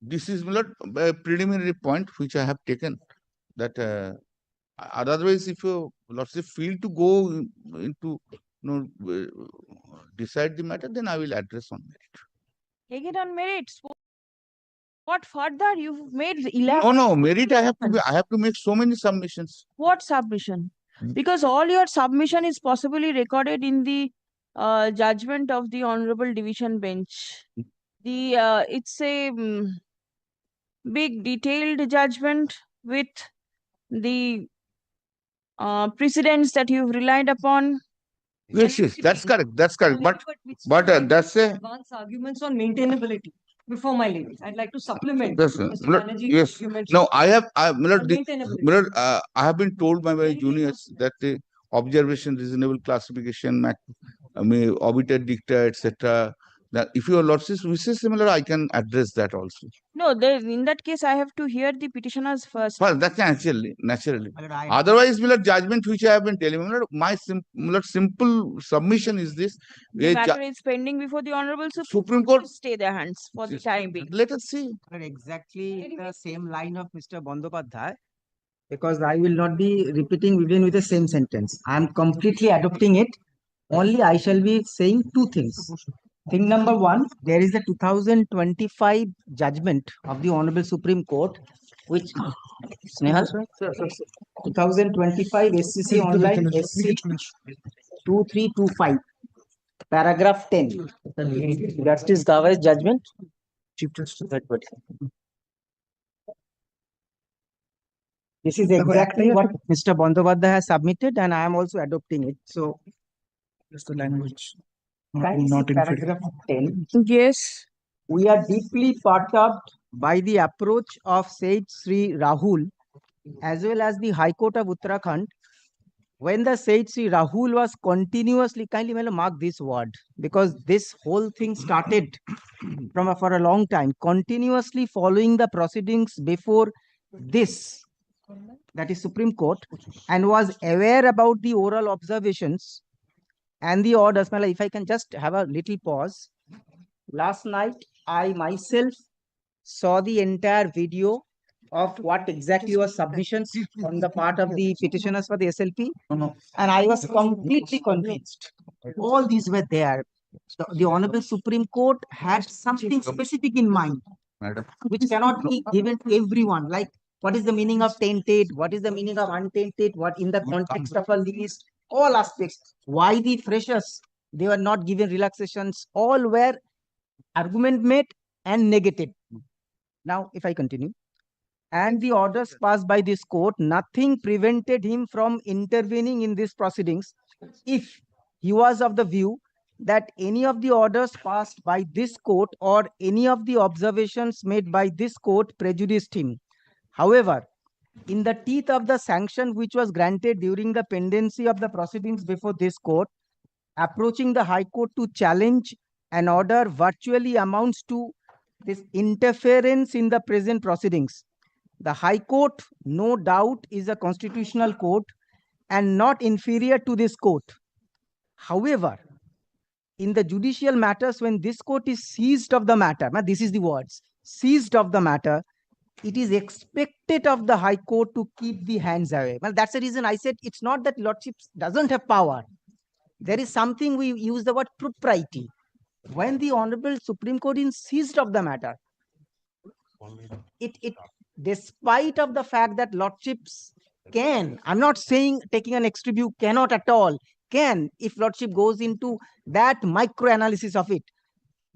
This is a preliminary point which I have taken, that otherwise if you lordship feel to go into decide the matter, then I will address on merit. Take it on merits. What further? You've made 11. Oh no, merit I have to make so many submissions. What submission? Because all your submission is possibly recorded in the judgment of the Honorable Division Bench. It's a big detailed judgment with the precedents that you've relied upon. Yes, that's correct. That's correct. But that's a advance arguments on maintainability. Before my ladies, I'd like to supplement. Yes, Mr. Banerjee, yes. you mentioned No, I have maintainability. I have been told by my juniors that the observation, reasonable classification, obited dicta, etc. That if your lordship wishes similar, I can address that also. No, in that case, I have to hear the petitioners first. Well, that's naturally. Otherwise, judgment which I have been telling you, my simple submission is this. The matter is pending before the Honorable Supreme Court. Stay their hands for the time being. Let us see. Exactly the same line of Mr. Bandopadhyay, because I will not be repeating even with the same sentence. I am completely adopting it. Only I shall be saying two things. Thing number one, there is a 2025 judgment of the Honorable Supreme Court, which Snehal, 2025 SSC online SC 2325, paragraph 10. Justice Gava's judgment. This is exactly what Mr. Bandopadhyay has submitted, and I am also adopting it. So, just the language. Not in paragraph 10. Yes. We are deeply perturbed by the approach of Sage Sri Rahul as well as the High Court of Uttarakhand when the Sage Sri Rahul was continuously, kindly mark this word, because this whole thing started for a long time, continuously following the proceedings before this, that is Supreme Court, and was aware about the oral observations and the orders. If I can just have a little pause. Last night, I myself saw the entire video of what exactly was submissions on the part of the petitioners for the SLP. And I was completely convinced. All these were there. The Honorable Supreme Court had something specific in mind, which cannot be given to everyone. Like, what is the meaning of tainted? What is the meaning of untainted? What in the context of a list? All aspects. Why the freshers, they were not given relaxations. All were argument made and negated. Now, if I continue. And the orders passed by this court, nothing prevented him from intervening in these proceedings if he was of the view that any of the orders passed by this court or any of the observations made by this court prejudiced him. However, in the teeth of the sanction which was granted during the pendency of the proceedings before this court, approaching the High Court to challenge an order virtually amounts to this interference in the present proceedings. The High Court, no doubt, is a constitutional court and not inferior to this court. However, in the judicial matters, when this court is seized of the matter, this is the words, seized of the matter, it is expected of the High Court to keep the hands away. Well, that's the reason I said it's not that Lordship doesn't have power. There is something, we use the word propriety. When the Honorable Supreme Court is seized of the matter, it despite of the fact that Lordships Can, I'm not saying taking an extreme view, cannot at all, can, if lordship goes into that micro analysis of it.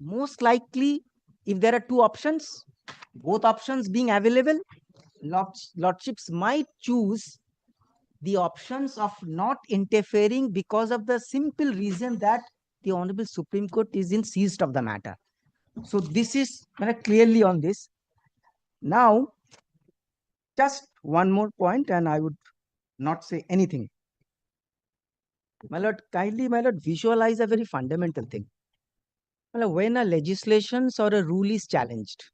Most likely, if there are two options, both options being available, lordships might choose the options of not interfering because of the simple reason that the Honorable Supreme Court is in seized of the matter. So this is clearly on this. Now, just one more point, and I would not say anything. My lord, kindly, my lord, visualize a very fundamental thing. My lord, when a legislation or a rule is challenged,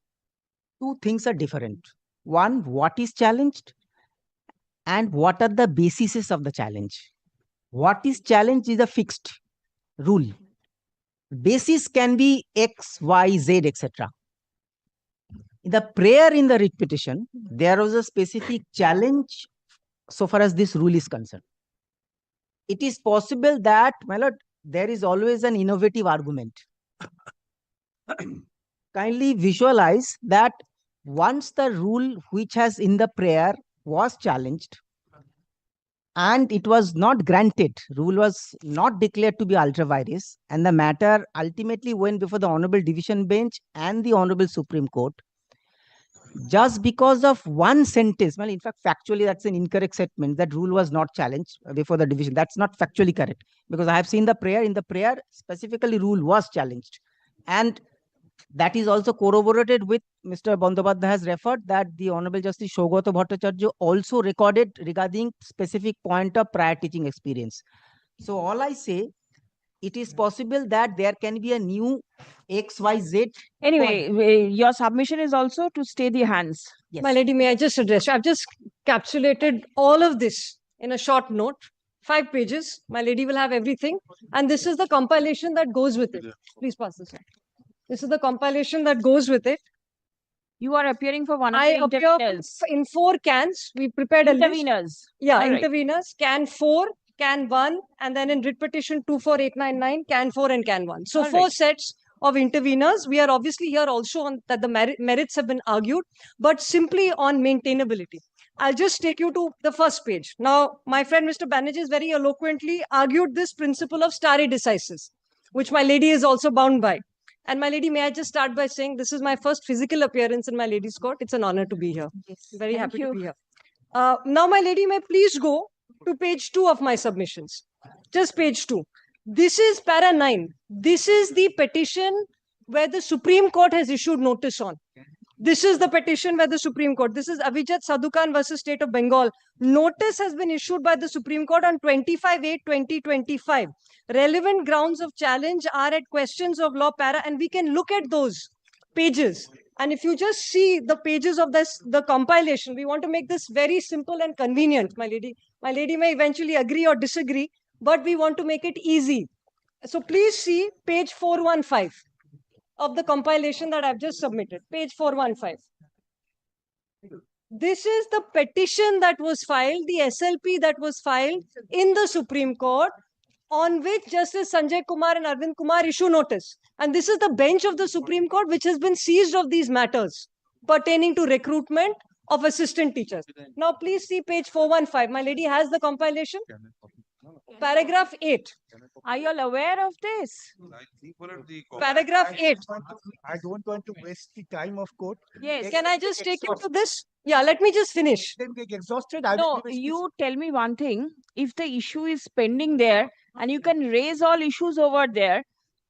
two things are different. One, what is challenged, and what are the bases of the challenge. What is challenged is a fixed rule. Basis can be X, Y, Z, etc. In the prayer in the writ petition, there was a specific challenge so far as this rule is concerned. It is possible that, my lord, there is always an innovative argument. Kindly visualize that once the rule which has in the prayer was challenged and it was not granted, rule was not declared to be ultra vires, and the matter ultimately went before the Honorable Division Bench and the Honorable Supreme Court, just because of one sentence, well, in fact, factually, that's an incorrect statement. That rule was not challenged before the division. That's not factually correct, because I have seen the prayer. In the prayer, specifically, rule was challenged. And that is also corroborated with Mr. Bandyopadhyay has referred that the Honorable Justice Saugata Bhattacharya also recorded regarding specific point of prior teaching experience. So all I say, it is possible that there can be a new XYZ. Anyway, your submission is also to stay the hands. Yes. My lady, may I just address you? I've just capsulated all of this in a short note, 5 pages. My lady will have everything. And this is the compilation that goes with it. Please pass this on. This is the compilation that goes with it. You are appearing for one of I the appear interveners. in 4 cans. We prepared a list. Interveners. Yeah, All right. interveners. Can 4, can 1, and then in writ petition 24899, can 4 and can 1. So All 4 right. sets of interveners. We are obviously here also on that the merits have been argued, but simply on maintainability. I'll just take you to the first page. Now, my friend Mr. Banerjee has very eloquently argued this principle of stare decisis, which my lady is also bound by. And my lady, may I just start by saying this is my first physical appearance in my ladies' court. It's an honor to be here. Very happy to be here. Now, my lady, may please go to page 2 of my submissions. Just page 2. This is para 9. This is the petition where the Supreme Court has issued notice on. This is the petition where the Supreme Court. This is Avijat Sadhukan versus State of Bengal. Notice has been issued by the Supreme Court on 25/8/2025. Relevant grounds of challenge are at questions of law para, and we can look at those pages. And if you just see the pages of this, the compilation, we want to make this very simple and convenient, my lady. My lady may eventually agree or disagree, but we want to make it easy. So please see page 415 of the compilation that I've just submitted, page 415. This is the petition that was filed, the SLP that was filed in the Supreme Court, on which Justice Sanjay Kumar and Arvind Kumar issue notice. And this is the bench of the Supreme Court which has been seized of these matters pertaining to recruitment of assistant teachers. Now, please see page 415. My lady has the compilation. Paragraph 8. Are you all aware of this? Paragraph 8. I don't want to waste the time of court. Yes. Can I just take you to this? Yeah, let me just finish. Then get exhausted. No, you tell me one thing. If the issue is pending there and you can raise all issues over there,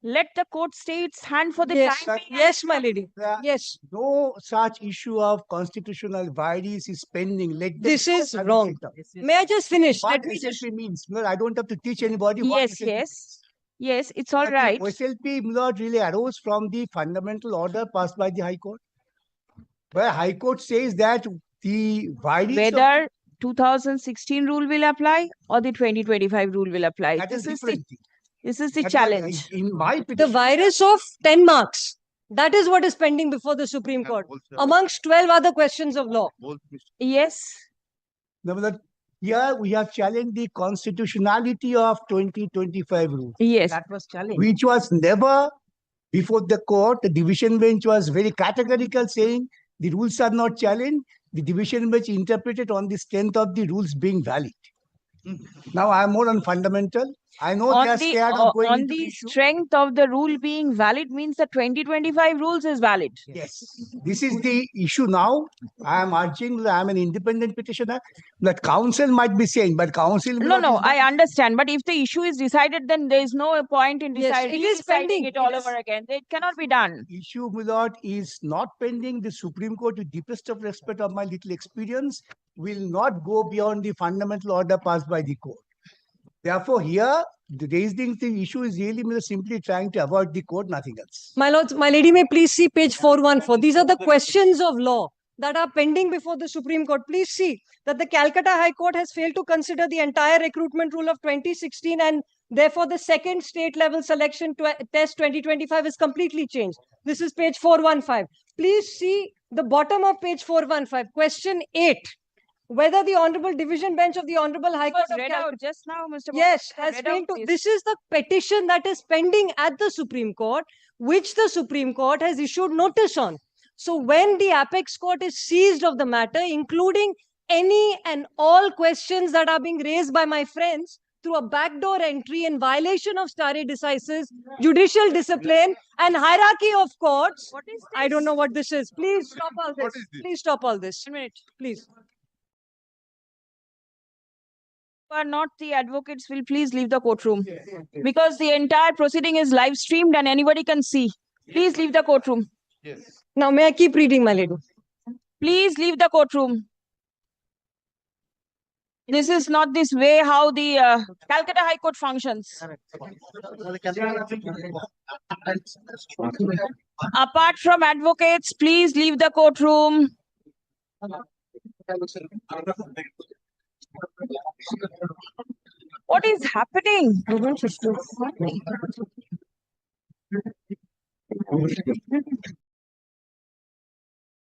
let the court stay its hand for the Yes, time being. yes, my lady. Yes. No such issue of constitutional violence is pending. Let them This go is and wrong. sit down. May I just finish? What Let me just... SLP means? No, I don't have to teach anybody what Yes, SLP yes. Yes, it's all But right. SLP not really arose from the fundamental order passed by the High Court, where High Court says that the violence Whether 2016 rule will apply or the 2025 rule will apply. that is This different. is the That was- challenge. In my The petition, virus of 10 marks. That is what is pending before the Supreme Court, amongst 12 other questions of law. Yes. here we have challenged the constitutionality of 2025 rule, Yes. That was challenged. which was never before the court. The division bench was very categorical, saying the rules are not challenged. the division bench interpreted on the strength of the rules being valid. Now I am more on fundamental. I know they are scared of going on into the issue. strength of the rule being valid means the 2025 rules is valid. Yes, this is the issue now. I am urging, I am an independent petitioner. That council might be saying, but council. No, I understand. But if the issue is decided, then there is no point in deciding it is pending. it all over again. It cannot be done. Issue, my lord, is not pending. The Supreme Court, with deepest of respect of my little experience, will not go beyond the fundamental order passed by the court. Therefore, here, raising the issue is really simply trying to avoid the court, nothing else. My lords, my lady may please see page 414. These are the questions of law that are pending before the Supreme Court. Please see that the Calcutta High Court has failed to consider the entire recruitment rule of 2016, and therefore the second state level selection test 2025 is completely changed. This is page 415. Please see the bottom of page 415. Question 8. Whether the Honorable Division Bench of the Honorable High Court of read Calcutta, out just now, Mr. yes, Bhatt, has read failed out to. this. This is the petition that is pending at the Supreme Court, which the Supreme Court has issued notice on. So when the apex court is seized of the matter, including any and all questions that are being raised by my friends through a backdoor entry in violation of stare decisis, judicial discipline, and hierarchy of courts, What is this? I don't know what this is. Please stop all this. Please stop all this. 1 minute. Please. Who are not the advocates will please leave the courtroom because the entire proceeding is live streamed and anybody can see. Please leave the courtroom. Yes. Now, may I keep reading, my lady? Please leave the courtroom. This is not this way how the Calcutta High Court functions. Apart from advocates, please leave the courtroom. What is happening?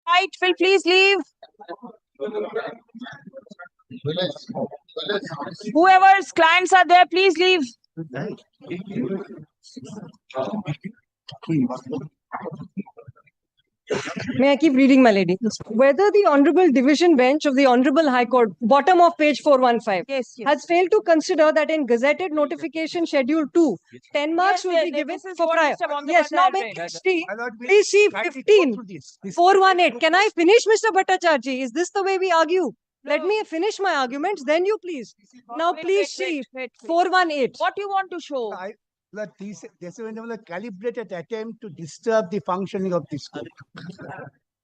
Right, will please leave. Whoever's clients are there, please leave. May I keep reading, my lady? Whether the Honorable Division Bench of the Honorable High Court, bottom of page 415, yes. has failed to consider that in Gazetted Notification Schedule 2, 10 marks will be given for prior. Yes, now may please see 15, 418. Can I finish, Mr. Bhattacharjee? Is this the way we argue? Let me finish my arguments, then you please. Now please see 418. What you want to show? That this is a calibrated attempt to disturb the functioning of this court.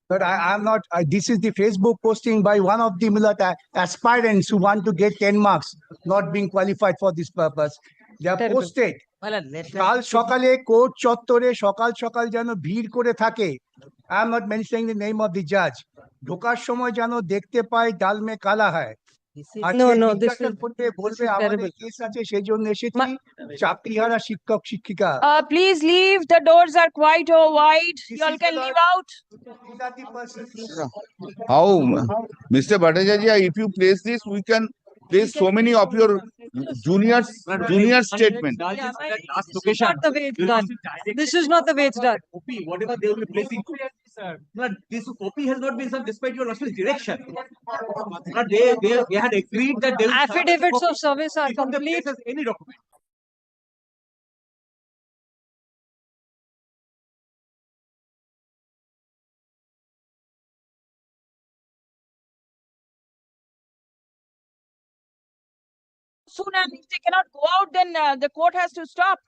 But I am not, this is the Facebook posting by one of the aspirants who want to get 10 marks, not being qualified for this purpose. They are posted. কাল সকালে court চত্বরে সকাল সকাল যেন ভিড় করে থাকে। I am not mentioning the name of the judge. ঢোকার সময় যেন দেখতে পাই ডাল মে কালা হয়। No, this is বলবে আমাদের কেস আছে সেই জন্য এসেছি চাকরিহারা শিক্ষক শিক্ষিকা। Please leave. The doors are quite wide. You all can leave out. How, Mr. Bhattacharya, if you place this, we can place so many of your junior statement. This is not the way it's done. This is not the way it's done. Whatever they will be placing. But this copy has not been done despite your lordship's direction. But they had agreed that they will affidavits of service are complete. Any document. Soon, and if they cannot go out, then the court has to stop.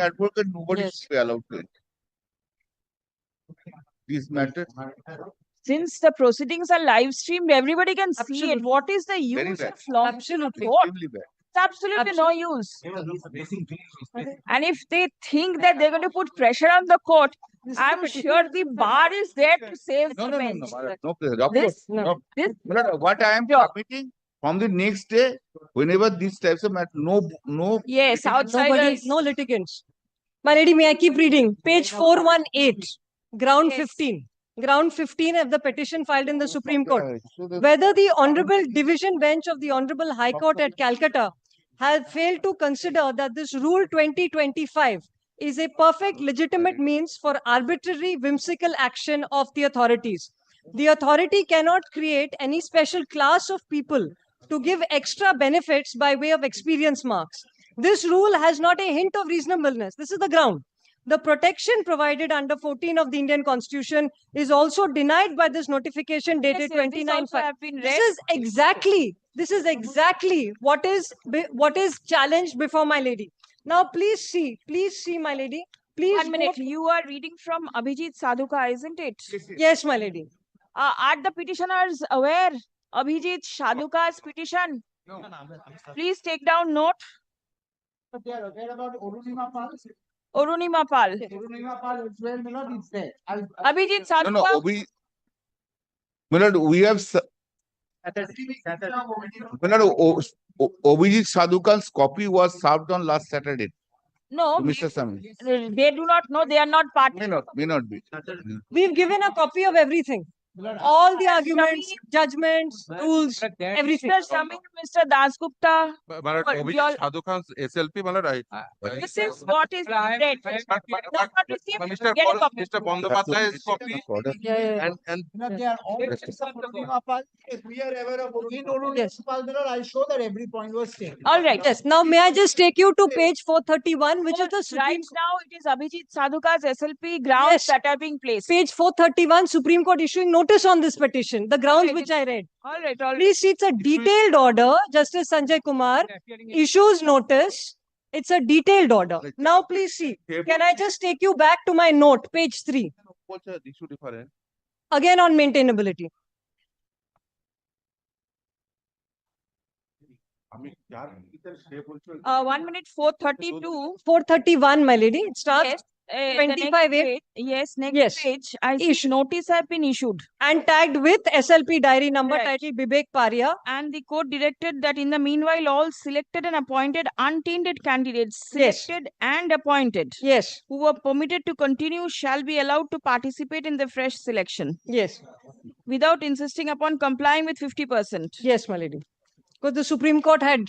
Advocate, nobody is allowed to enter. These matters. Since the proceedings are live streamed, everybody can see it. What is the use of long court? It's absolutely no use. And if they think that they're going to put pressure on the court, I'm sure the bar is there to save the bench. No. What I am submitting from the next day, whenever these types of matter, no. Yes, Nobody, outsiders. no litigants. My lady, may I keep reading? Page 418, ground Yes. 15. Ground 15 of the petition filed in the Supreme Court. Right. So the- Whether the Honorable Division Bench of the Honorable High Court at Calcutta has failed to consider that this Rule 2025 is a perfect legitimate means for arbitrary whimsical action of the authorities. The authority cannot create any special class of people to give extra benefits by way of experience marks. This rule has not a hint of reasonableness. This is the ground. The protection provided under 14 of the Indian Constitution is also denied by this notification dated Yes, this 29. also have been read. This is exactly what is challenged before my lady. Now please see, my lady. Please 1 minute. vote- You are reading from Abhijit Sadhuka, isn't it? Yes, my lady. Are the petitioners aware Abhijit Sadhuka's petition? Please take down note. But they are aware about Orunima Pal. Orunima Pal. Orunima Pal as well, my lord, is there. Abhijit Sadhuka. No, my lord, we have, my lord, Abhijit Sadhukan's copy was served on last Saturday No, to Mr. Sami. they do not know. They are not party. May not be. We've given a copy of everything. All the arguments, judgments, rules, everything. Mr. Samir, Mr. Dasgupta. Malad, But Abhijit your- Sadhukan's SLP, Malad, This is what is read. Not received. Mr. Get a copy. Mr. Bandopadaya's copy and They are all Orunima Pal. If we are aware of Orunima Pal, my lord, I show that every point was taken. All right. Yes. Now, may I just take you to page 431, which is the Supreme Right now, it is Abhijit Sadhuka's SLP grounds Yes. that are being placed. Page 431, Supreme Court issuing notice on this petition, the grounds which I read. All right. All right. Please see, it's a detailed order. Justice Sanjay Kumar issues notice. It's a detailed order. Now, please see. Can I just take you back to my note, page 3, again on maintainability. 1 minute, 432. 431, my lady. It starts Yes. The 25 next A. page, yes, next Yes. page. I see notice have been issued. And tagged with SLP diary number Right. titled Bibek Paria. And the court directed that in the meanwhile, all selected and appointed untainted candidates, Yes. selected and appointed, Yes. who were permitted to continue shall be allowed to participate in the fresh selection Yes. without insisting upon complying with 50%. Yes, my lady. Because the Supreme Court had,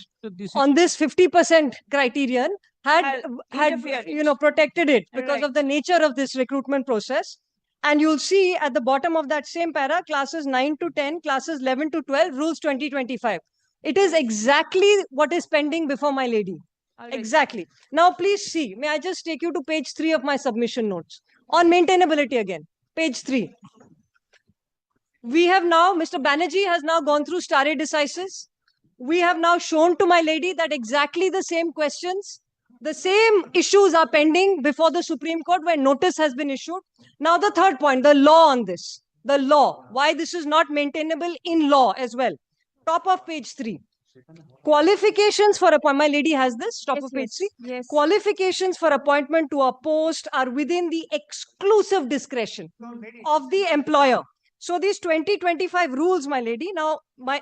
on this 50% criterion, had interfered. protected it because Right. of the nature of this recruitment process. And you'll see at the bottom of that same para, classes 9 to 10, classes 11 to 12, rules 2025. It is exactly what is pending before my lady. All right. Exactly. Now, please see. May I just take you to page 3 of my submission notes on maintainability again. Page 3. We have now, Mr. Banerjee has now gone through stare decisis. We have now shown to my lady that exactly the same questions, the same issues are pending before the Supreme Court where notice has been issued. Now, the third point, the law on this, the law, why this is not maintainable in law as well. Top of page 3. Qualifications for appointment. My lady has this, top of page 3. Yes. Qualifications for appointment to a post are within the exclusive discretion of the employer. So these 2025 rules, my lady, now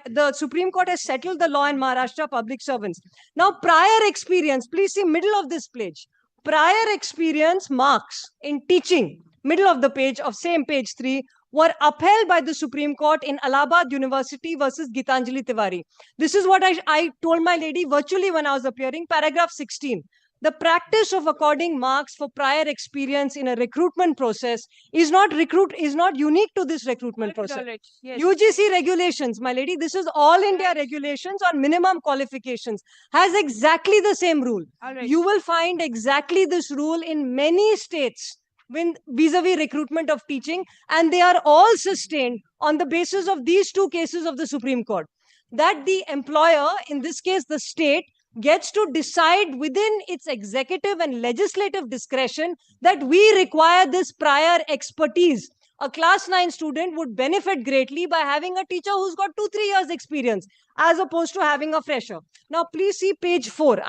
the Supreme Court has settled the law in Maharashtra public servants. Now, prior experience, please see middle of this page. Prior experience marks in teaching, middle of the page of same page 3, were upheld by the Supreme Court in Allahabad University versus Gitanjali Tiwari. This is what I told my lady virtually when I was appearing, paragraph 16. The practice of according marks for prior experience in a recruitment process is not unique to this recruitment process. All right. Yes. UGC regulations, my lady, this is all India regulations on minimum qualifications, has exactly the same rule. All right. You will find exactly this rule in many states vis-a-vis recruitment of teaching, and they are all sustained on the basis of these two cases of the Supreme Court. That the employer, in this case the state, gets to decide within its executive and legislative discretion that we require this prior expertise. A class 9 student would benefit greatly by having a teacher who's got 2-3 years experience as opposed to having a fresher. Now, please see page 4.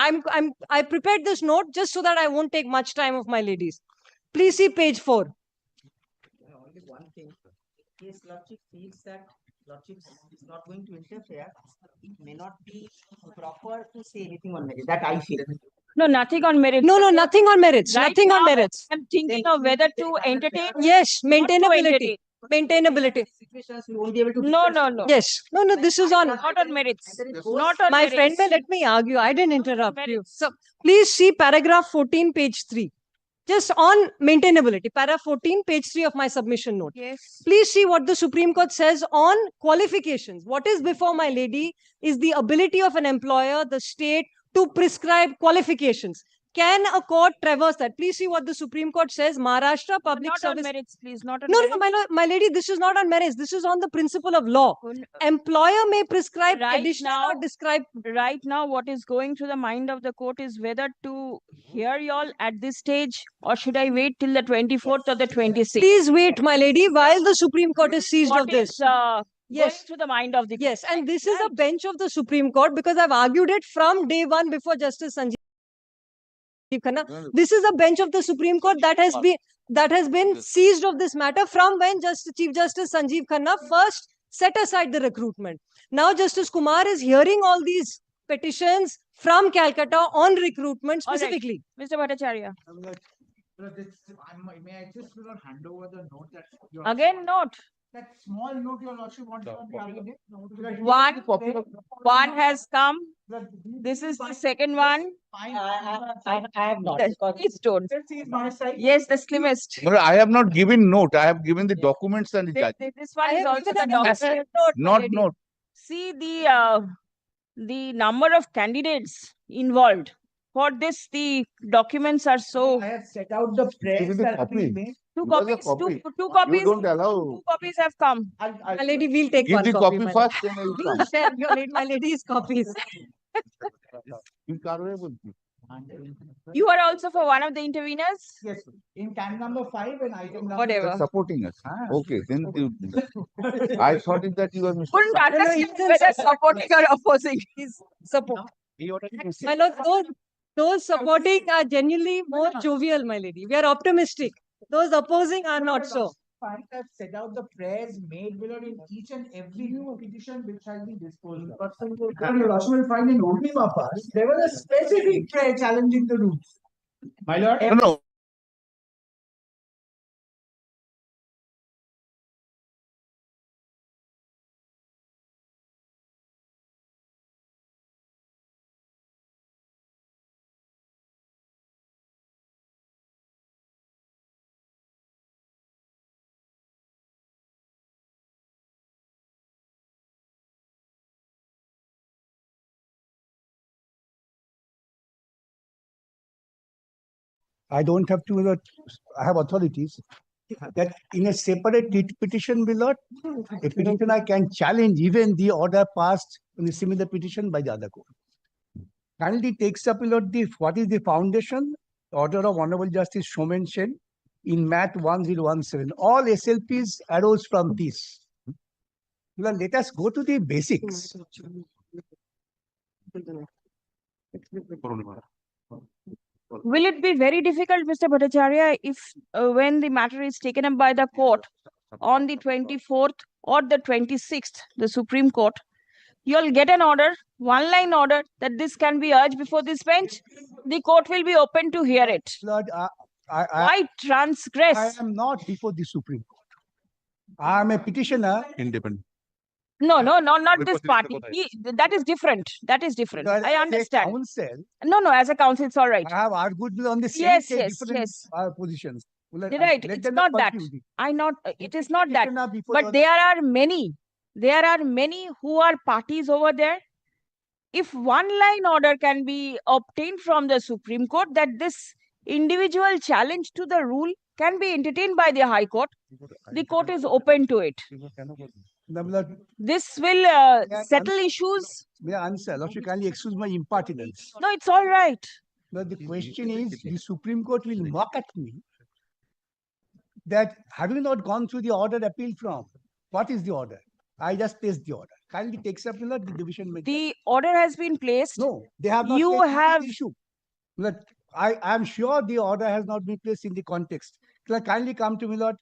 I prepared this note just so that I won't take much time of my ladies. Please see page 4. Only one thing. His lordship feels that Lordship is not going to interfere. It may not be proper to say anything on merit. That I feel. No, nothing on merits. No, no, nothing on merits. Right Nothing on now, merits. I'm thinking of whether to entertain. Yes, not to maintainability. entertain. Maintainability. You won't be able to. No, no, no. Yes. No, no, this is on. Not on merits. Not on My merits. friend, may let me argue. I didn't interrupt you. So please see paragraph 14, page 3. Just on maintainability, paragraph 14, page 3 of my submission note. Yes. Please see what the Supreme Court says on qualifications. What is before my lady is the ability of an employer, the state, to prescribe qualifications. Can a court traverse that? Please see what the Supreme Court says. Maharashtra Public Not Service. on merits, please. Not on No, merits. no, my lady, this is not on merits. This is on the principle of law. Employer may prescribe Right additional now, or describe. Right now, what is going through the mind of the court is whether to hear y'all at this stage or should I wait till the 24th or the 26th? Please wait, my lady, while the Supreme Court is seized What of this. is, Yes. going through the mind of the court? Yes, and this is a bench of the Supreme Court because I've argued it from day one before Justice Sanjeev Khanna. This is a bench of the Supreme Court that has been seized of this matter from when Chief Justice Sanjeev Khanna first set aside the recruitment. Now Justice Kumar is hearing all these petitions from Calcutta on recruitment All right. specifically. Mr. Bhattacharya. May I just hand over the note that Again, note. that small note your lordship wants on the argument? One has come. This is the second one. I have not. Please don't. Yes, the slimmest. No, I have not given note. I have given the documents and the judge. This one is also the document. Not note. See the number of candidates involved. For this, the documents are so. I have set out the press Give me the that copy. we made. Two Give us a copies. copy. Two copies. You don't allow. Two copies have come. My lady, we'll take Give one the copy. copy my first, lady. then I will We'll come. share my lady's copies. You are also for one of the interveners? Yes, sir. In can number 5 and item number. Whatever. Supporting us. Okay, then I thought it that you were Mr. Couldn't understand whether supporting or opposing. He's support. My lord, those supporting are genuinely more jovial, my lady. We are optimistic. Those opposing are not so. I have set out the prayers made below in each and every new petition which has been disposed of. And you also will find in only Mapas, there was a specific prayer challenging the rules. My lord. No. I don't have to, I have authorities that in a separate petition below, a petitioner can challenge even the order passed in a similar petition by the other court. Kindly takes up below what is the foundation, order of Honorable Justice Shomen Sen in Math 1017. All SLPs arose from this. Well, let us go to the basics. Will it be very difficult, Mr. Bhattacharya, if when the matter is taken up by the court on the 24th or the 26th, the Supreme Court, you'll get an order, one-line order that this can be urged before this bench? The court will be open to hear it. Lord, Why transgress? I am not before the Supreme Court. I am a petitioner. Independent. No, not this Because party. it's That is different. That is different. I understand. Counsel, No, as a council, it's all right. I have argued on the same Yes, different yes. positions. Well, Right. let It's them not that. confuse it. It is not that. Petitioner before But the- there are many who are parties over there. If one line order can be obtained from the Supreme Court that this individual challenge to the rule can be entertained by the High Court, the court is open to it. This will settle issues. May I answer? Lord, you kindly excuse my impertinence. No, it's all right. But the question is, the Supreme Court will mock at me that having not gone through the order appealed from, what is the order? I just placed the order. Kindly takes up the division. The order has been placed. No, they have not. You placed it in the have- issue. But I am sure the order has not been placed in the context. Kindly come to me, Lord.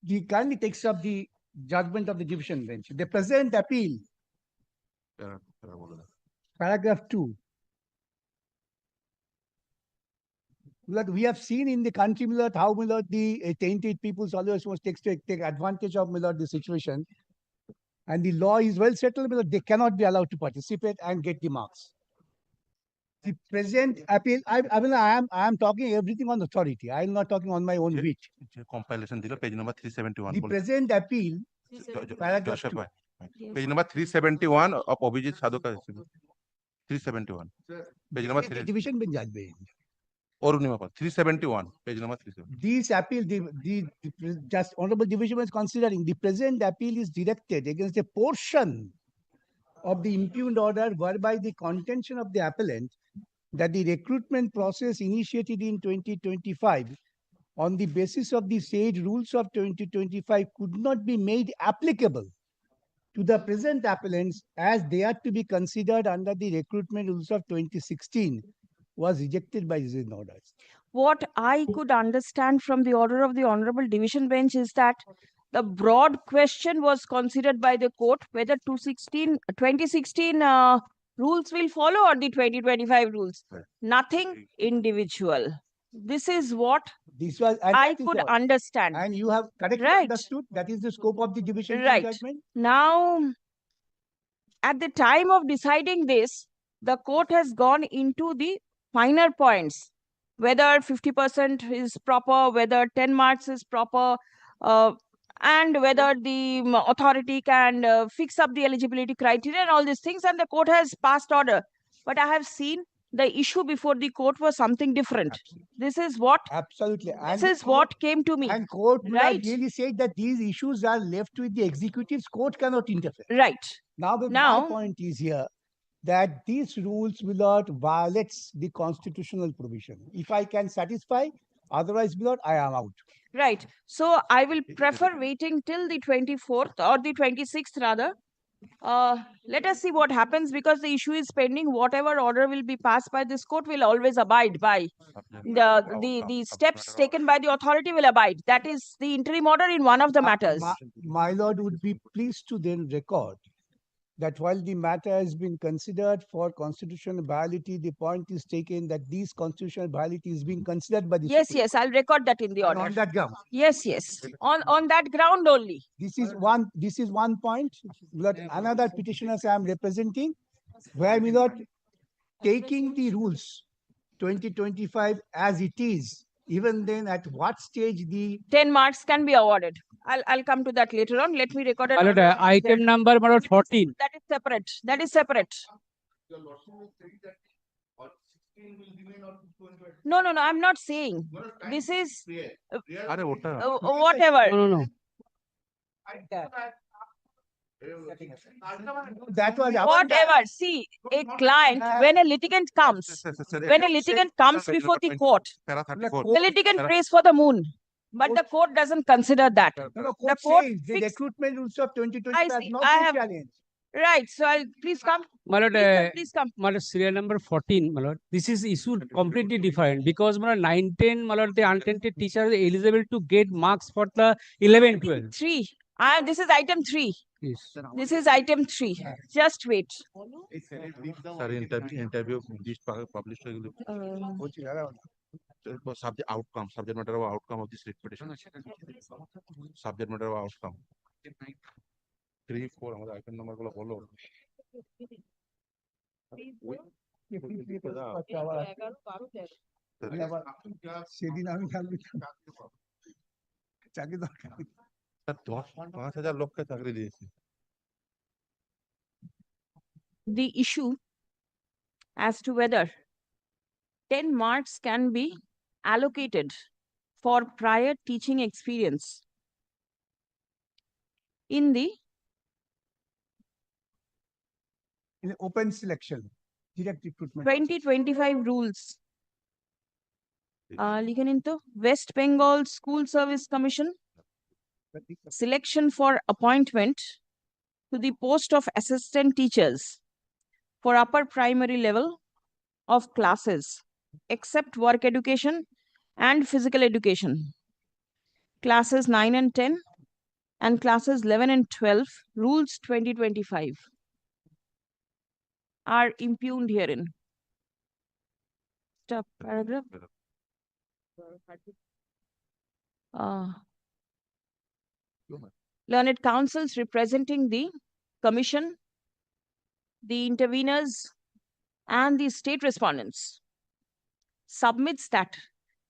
The kindly takes up the judgment of the division bench. The present appeal, paragraph 2. We have seen in the country, how the tainted peoples always must take advantage of the situation. And the law is well settled, they cannot be allowed to participate and get the marks. The present appeal, I am talking everything on authority. I am not talking on my own wit. Compilation page number 371. The present appeal, paragraph 2. Page number 371 of Abhijit Sadhaka. 371. Page number 3. Division bench judge. Orunima 371. Page number 371. This appeal, the just honorable division is considering the present appeal is directed against a portion of the impugned order whereby the contention of the appellant that the recruitment process initiated in 2025 on the basis of the said rules of 2025 could not be made applicable to the present appellants as they are to be considered under the recruitment rules of 2016 was rejected by these orders. What I could understand from the order of the Honorable Division Bench is that the broad question was considered by the court whether 2016 rules will follow or the 2025 rules. Right. Nothing individual. This is what This was I could understand. And you have correctly Right. understood that is the scope of the division Right. judgment. Now, at the time of deciding this, the court has gone into the finer points, whether 50% is proper, whether 10 marks is proper, and whether the authority can fix up the eligibility criteria and all these things, and the court has passed order. But I have seen the issue before the court was something different. This is what Absolutely. this is what came to me. And court Right. really said that these issues are left with the executives. Court cannot interfere. Right. Now, my Now- point is here that these rules will not violate the constitutional provision. If I can satisfy, otherwise, I am out. Right. So I will prefer waiting till the 24th or the 26th rather. Let us see what happens because the issue is pending. Whatever order will be passed by this court will always abide by. The steps taken by the authority will abide. That is the interim order in one of the matters. My lord would be pleased to then record that while the matter has been considered for constitutional validity, the point is taken that this constitutional validity is being considered by the Yes, Supreme yes, I'll record that in the Court. order. On that ground. Yes, yes. On that ground only. This is one point. But another petitioners I am representing, where we not taking the rules 2025 as it is, even then at what stage the 10 marks can be awarded. I'll come to that later on. Let me record it. Item number 14. That is separate. That is separate. No, I'm not saying. This is whatever. No. that was Whatever. See, a client, when a litigant comes before the court, the litigant prays for the moon. But the court doesn't consider that. the The court court says the fixed- recruitment rules of 2025 I has see. not I been have- challenged. Right. So I'll please come. Please come. Serial number 14, my lord. This is issued completely different because 9, 10, my lord, the untainted teacher is eligible to get marks for the 11, 12. 3. This is item 3. Yes. This is item 3. Just wait. Sir, interview published subject matter of outcome of this petition. Subject matter of outcome. 3, 4 আমাদের item number গুলো বলো। সেদিন আমি চাকরি দরকার 5,000 লোককে চাকরি দিয়েছি। The issue as to whether 10 marks can be allocated for prior teaching experience in the open selection, direct recruitment. 2025 rules. লিখে নিন তো West Bengal School Service Commission selection for appointment to the post of assistant teachers for upper primary level of classes except work education and physical education. Classes 9 and 10 and classes 11 and 12, rules 2025 are impugned herein. Stop paragraph. Learned counsels representing the commission, the interveners, and the state respondents submits that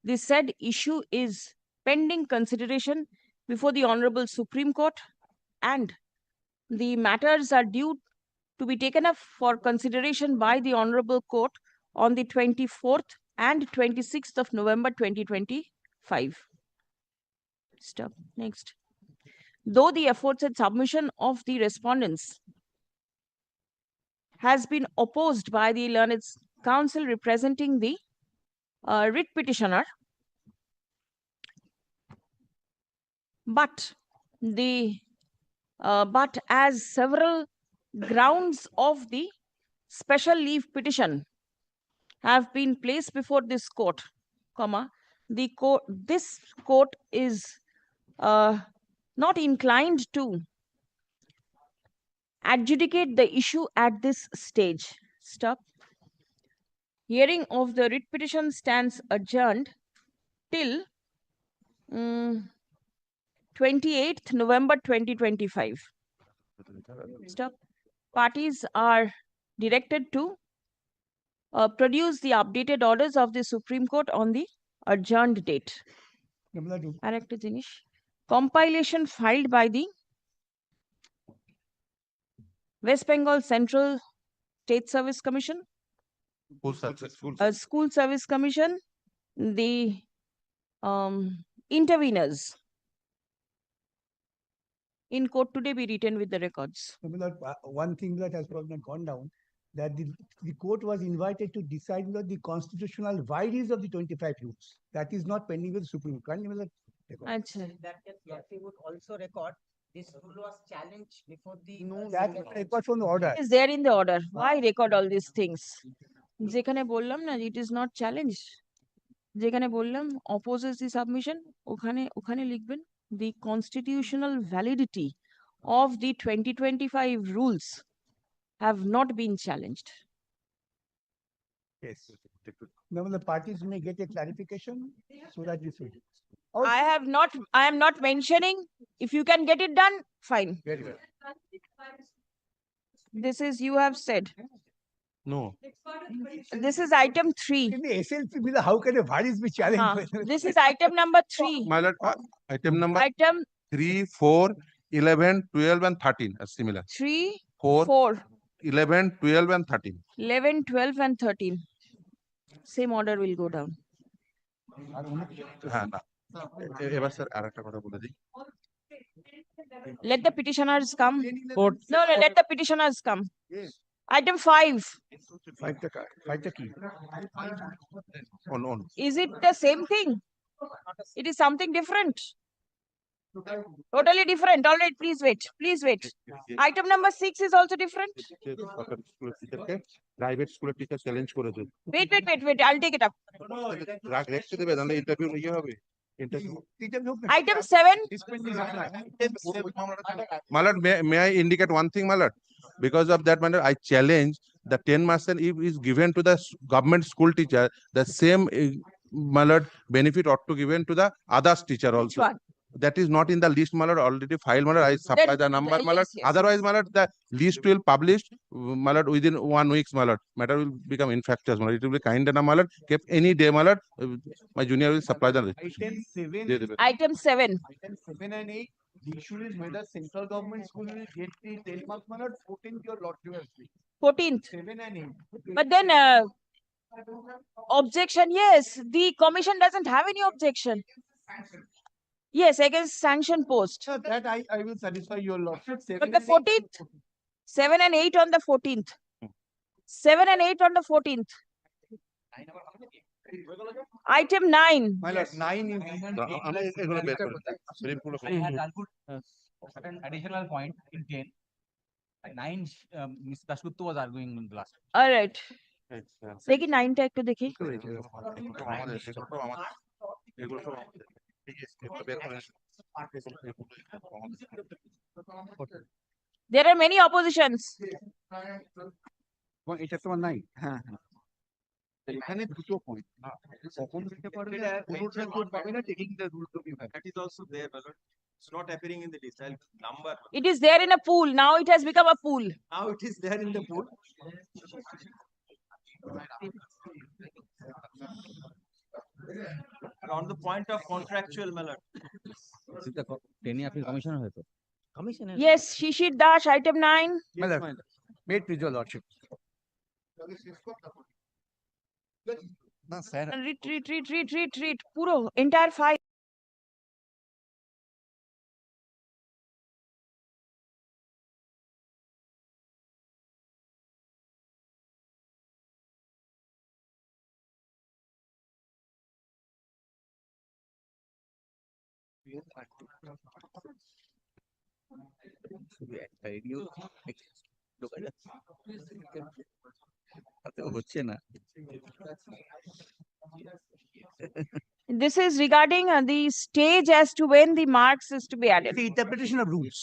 the said issue is pending consideration before the Honorable Supreme Court, and the matters are due to be taken up for consideration by the Honorable Court on the 24th and 26th of November 2025. Stop. Next. Though the aforesaid submission of the respondents has been opposed by the learned counsel representing the writ petitioner, but as several grounds of the special leave petition have been placed before this court, this court is not inclined to adjudicate the issue at this stage. Stop. Hearing of the writ petition stands adjourned till 28th November 2025. Stop. Parties are directed to produce the updated orders of the Supreme Court on the adjourned date. আরেকটা জিনিস, compilation filed by the West Bengal Central State Service Commission, School Service Commission, the interveners in court today be written with the records. One thing that has probably gone down, that the court was invited to decide the constitutional violations of the 25 rules. That is not pending with the Supreme Court. That we would also record this rule was challenged before the That record from the order. Is there in the order. Why record all these things? যেখানে বললাম না, it is not challenged. যেখানে বললাম opposes the submission, ওখানে লিখবেন the constitutional validity of the 2025 rules have not been challenged. Yes. Now the parties may get a clarification so that this will. I am not mentioning. If you can get it done, fine. Very well. This is, you have said. No. This is item 3. In the SLP, how can a varies be challenged? This is item number 3. My lord, item number Item 3, 4, 11, 12, and 13 are similar. 3, 4, 4, 11, 12, and 13. 11, 12, and 13. Same order will go down. হ্যাঁ, না। এবার sir আরেকটা কথা বলে দিই। Let the petitioners come. No, let the petitioners come. Item 5. 5 key. On. Is it the same thing? It is something different. Totally different. All right, please wait. Please wait. Item number 6 is also different. Private স্কুলের teacher challenge করেছে। Wait. I'll take it up. রেখে দেবে, তাহলে interview ইয়ে হবে। Item 7. My lord, may I indicate one thing, my lord? Because of that matter, I challenge the 10 marks, and if is given to the government school teacher, the same, my lord, benefit ought to given to the others teacher also. Which one? That is not in the list, my lord, already filed, my lord. I supply the number, my lord. Yes. Otherwise, my lord, the list will publish, my lord, within 1 week, my lord. Matter will become infectious, my lord. It will be kind enough, my lord. Kept any day, my lord, my junior will supply the. Item 7. Item 7 and 8. The issue is whether central government school will get the 10 marks, my lord. 14th, your lordship has been. 14th. 7 and 8. But then objection, yes. The commission doesn't have any objection. Yes, against sanction post. That I will satisfy your lordship. But the 14th. 7 and 8 on the 14th. 7 and 8 on the 14th. Item 9. My lord, 9 is. An additional point in 10. 9, Mr. Dasgupta was arguing in the last. All right. দেখি 9টা একটু দেখি। There are many oppositions. এটা তোমার নাই হ্যাঁ হ্যাঁ এখানে দুটো পয়েন্ট কখন দিতে পারবে পাবে না taking the rule to be That is also there, my lord. It's not appearing in the list. I'll number. It is there in a pool. Now it has become a pool. Now it is there in the pool. And on the point of contractual, my lord. Yes, Shishir Dash, item 9. Made with your lordship. Retreat. Puro, entire file. This is regarding the stage as to when the marks is to be added. The interpretation of rules.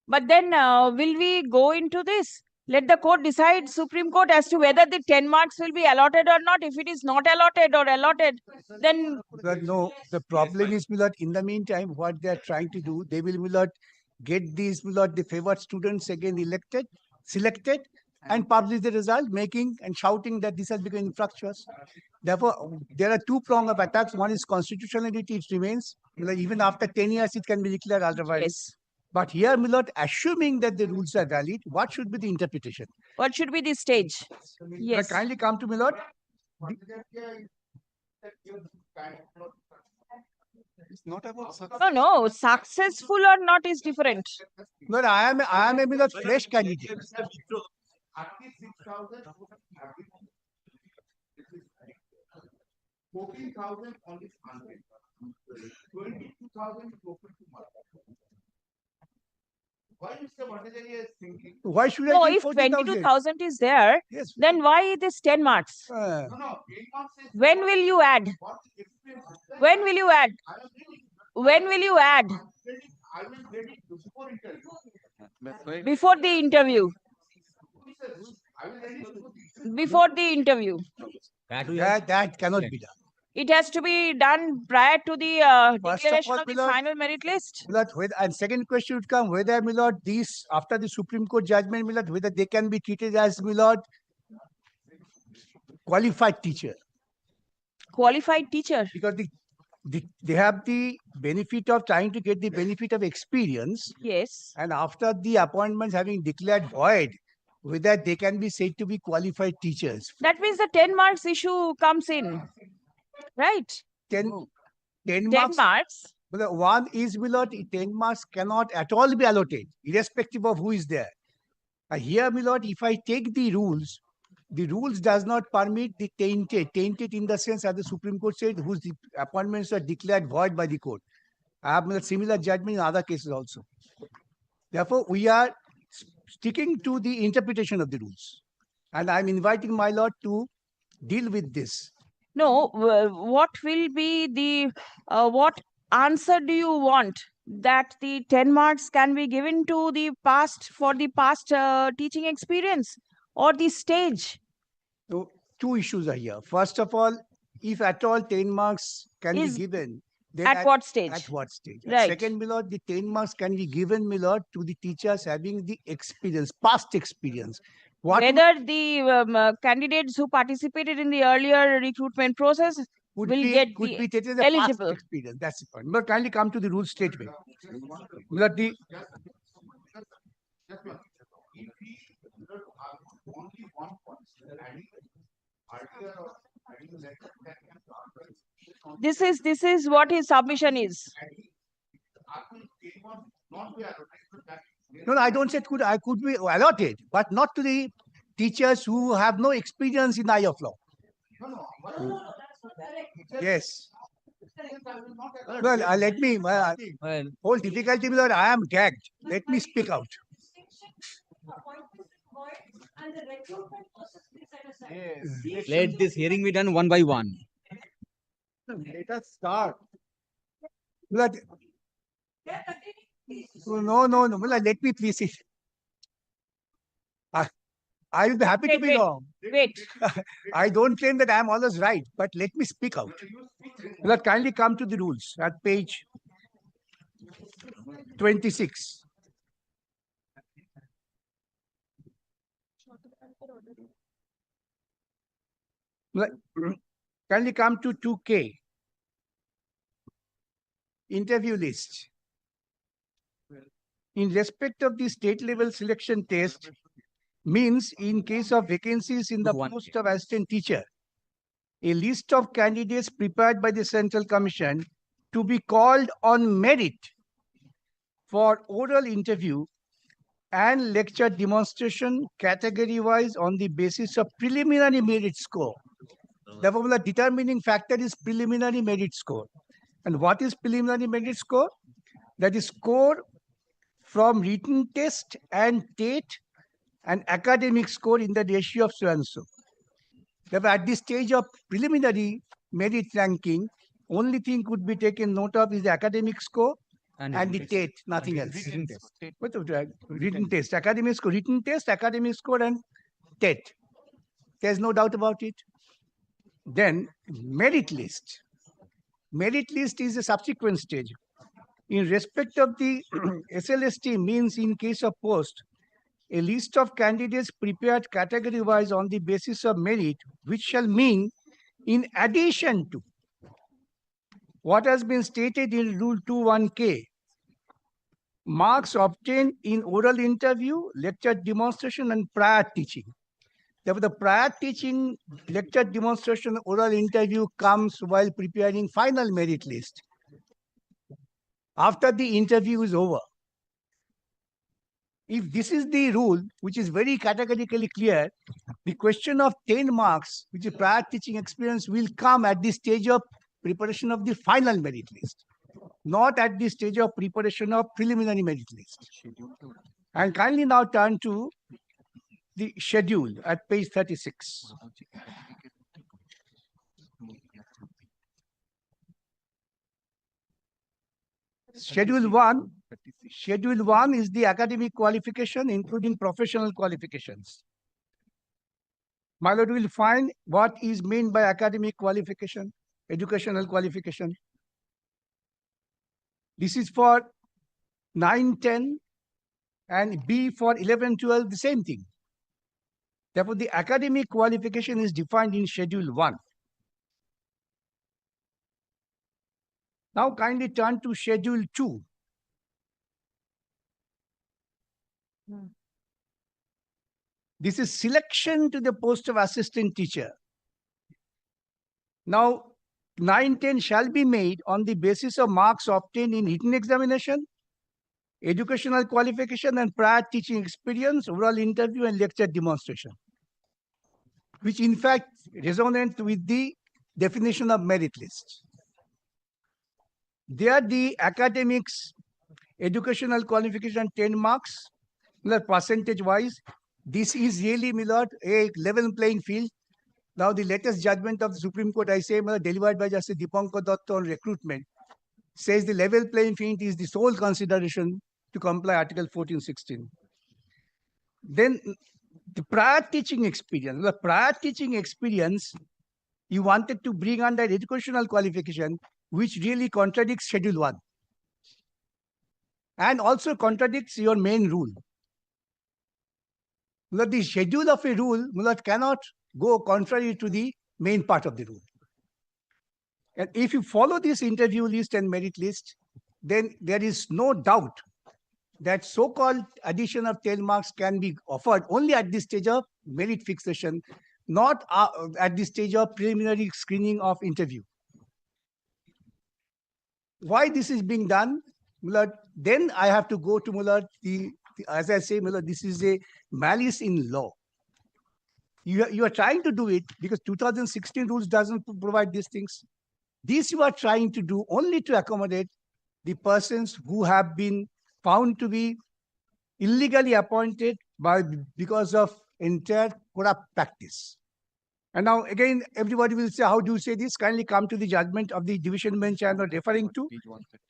But then will we go into this? Let the court decide, Supreme Court, as to whether the 10 marks will be allotted or not. If it is not allotted or allotted, then... But no, the problem is, Milord, in the meantime, what they are trying to do, they will, Milord, get these, Milord, the favored students again selected, and publish the result, making and shouting that this has become infructuous. Therefore, there are two prongs of attacks. One is constitutionality, it remains. Like even after 10 years, it can be declared otherwise. Yes. But here, Milord, assuming that the rules are valid, what should be the interpretation? What should be the stage? Yes. Kindly come to Milord. It's not about success. No, successful or not is different. But I am a Milord fresh candidate. 14,000 on this 100. 22,000 open to market. Why Mr. Bhattacharya is thinking? Why should No, I give if 22,000 is there, yes, then why this 10 marks? No, 10 marks is When will you add? When will you add? When will you add? I will get it before interview. Before the interview. I will get it Before the interview. That cannot be done. It has to be done prior to the declaration of the Milord, final merit list. Milord, and second question would come whether, Milord, these after the Supreme Court judgment, Milord, whether they can be treated as, Milord, qualified teacher. Qualified teacher. Because they have the benefit of trying to get the benefit of experience. Yes. And after the appointments having declared void, whether they can be said to be qualified teachers. That means the 10 marks issue comes in. Right? 10 marks. Well, one is, Milord, 10 marks cannot at all be allotted, irrespective of who is there. Here, Milord, if I take the rules does not permit the tainted in the sense as the Supreme Court said, whose appointments are declared void by the court. I have a similar judgment in other cases also. Therefore, we are sticking to the interpretation of the rules. And I'm inviting my Lord to deal with this. No, what will be the, what answer do you want? That the 10 marks can be given to the past, for the past teaching experience or the stage? So, two issues are here. First of all, if at all 10 marks can be given, then at what stage? At what stage? Right. Second, Milord, the 10 marks can be given, Milord, to the teachers having the experience, past experience. Whether the candidates who participated in the earlier recruitment process will get be taken as eligible. Past experience. That's the point. But kindly come to the rules statement. Milord, This is what his submission is. No, I don't say I could be allotted, but not to the teachers who have no experience in the eye of law. Yes. Well, let me, whole difficulty, Milord, I am gagged. Let me speak out. Let this hearing be done one by one. Let us start. Milord, No, no, no. Mullah, let me please it. I will be happy to be wrong. Wait. I don't claim that I am always right, but let me speak out. Mullah, kindly come to the rules at page 26. Kindly come to 2K. Interview list. In respect of the state level selection test, means in case of vacancies in the post of assistant teacher, a list of candidates prepared by the Central Commission to be called on merit for oral interview and lecture demonstration category wise on the basis of preliminary merit score. Therefore, the determining factor is preliminary merit score. And what is preliminary merit score? That is score from written test and TET and academic score in the ratio of so and so. Therefore, at this stage of preliminary merit ranking, only thing could be taken note of is the academic score and the TET, nothing else. What the written test, academic score, written test, academic score, and TET. There's no doubt about it. Then merit list. Merit list is a subsequent stage. In respect of the SLST, means in case of post, a list of candidates prepared category-wise on the basis of merit, which shall mean in addition to what has been stated in Rule 21K, marks obtained in oral interview, lecture demonstration, and prior teaching. Therefore, the prior teaching, lecture demonstration, oral interview comes while preparing final merit list. After the interview is over. If this is the rule, which is very categorically clear, the question of 10 marks, which is prior teaching experience, will come at the stage of preparation of the final merit list, not at the stage of preparation of preliminary merit list. And kindly now turn to the schedule at page 36. Schedule 1 is the academic qualification, including professional qualifications. My lord, will find what is meant by academic qualification, educational qualification. This is for 9, 10, and B for 11, 12, the same thing. Therefore, the academic qualification is defined in Schedule 1. Now kindly turn to Schedule 2. This is selection to the post of assistant teacher. Now, 9, 10 shall be made on the basis of marks obtained in written examination, educational qualification, and prior teaching experience, oral interview, and lecture demonstration, which in fact resonate with the definition of merit list. There the academics, educational qualification 10 marks, percentage wise. This is really, Millard, a level playing field. Now the latest judgment of the Supreme Court, I say, delivered by Justice Dipankar Datta on recruitment, says the level playing field is the sole consideration to comply Article 14-16. Then the prior teaching experience. The prior teaching experience, you wanted to bring under educational qualification, which really contradicts Schedule 1 and also contradicts your main rule. The schedule of a rule cannot go contrary to the main part of the rule. And if you follow this interview list and merit list, then there is no doubt that so-called addition of 10 marks can be offered only at this stage of merit fixation, not at this stage of preliminary screening of interview. Why this is being done? Then I have to go to as I say, this is a malice in law. You are trying to do it because 2016 rules doesn't provide these things. This you are trying to do only to accommodate the persons who have been found to be illegally appointed because of entire corrupt practice. And now again, everybody will say, how do you say this? Kindly come to the judgment of the division bench I am not referring to.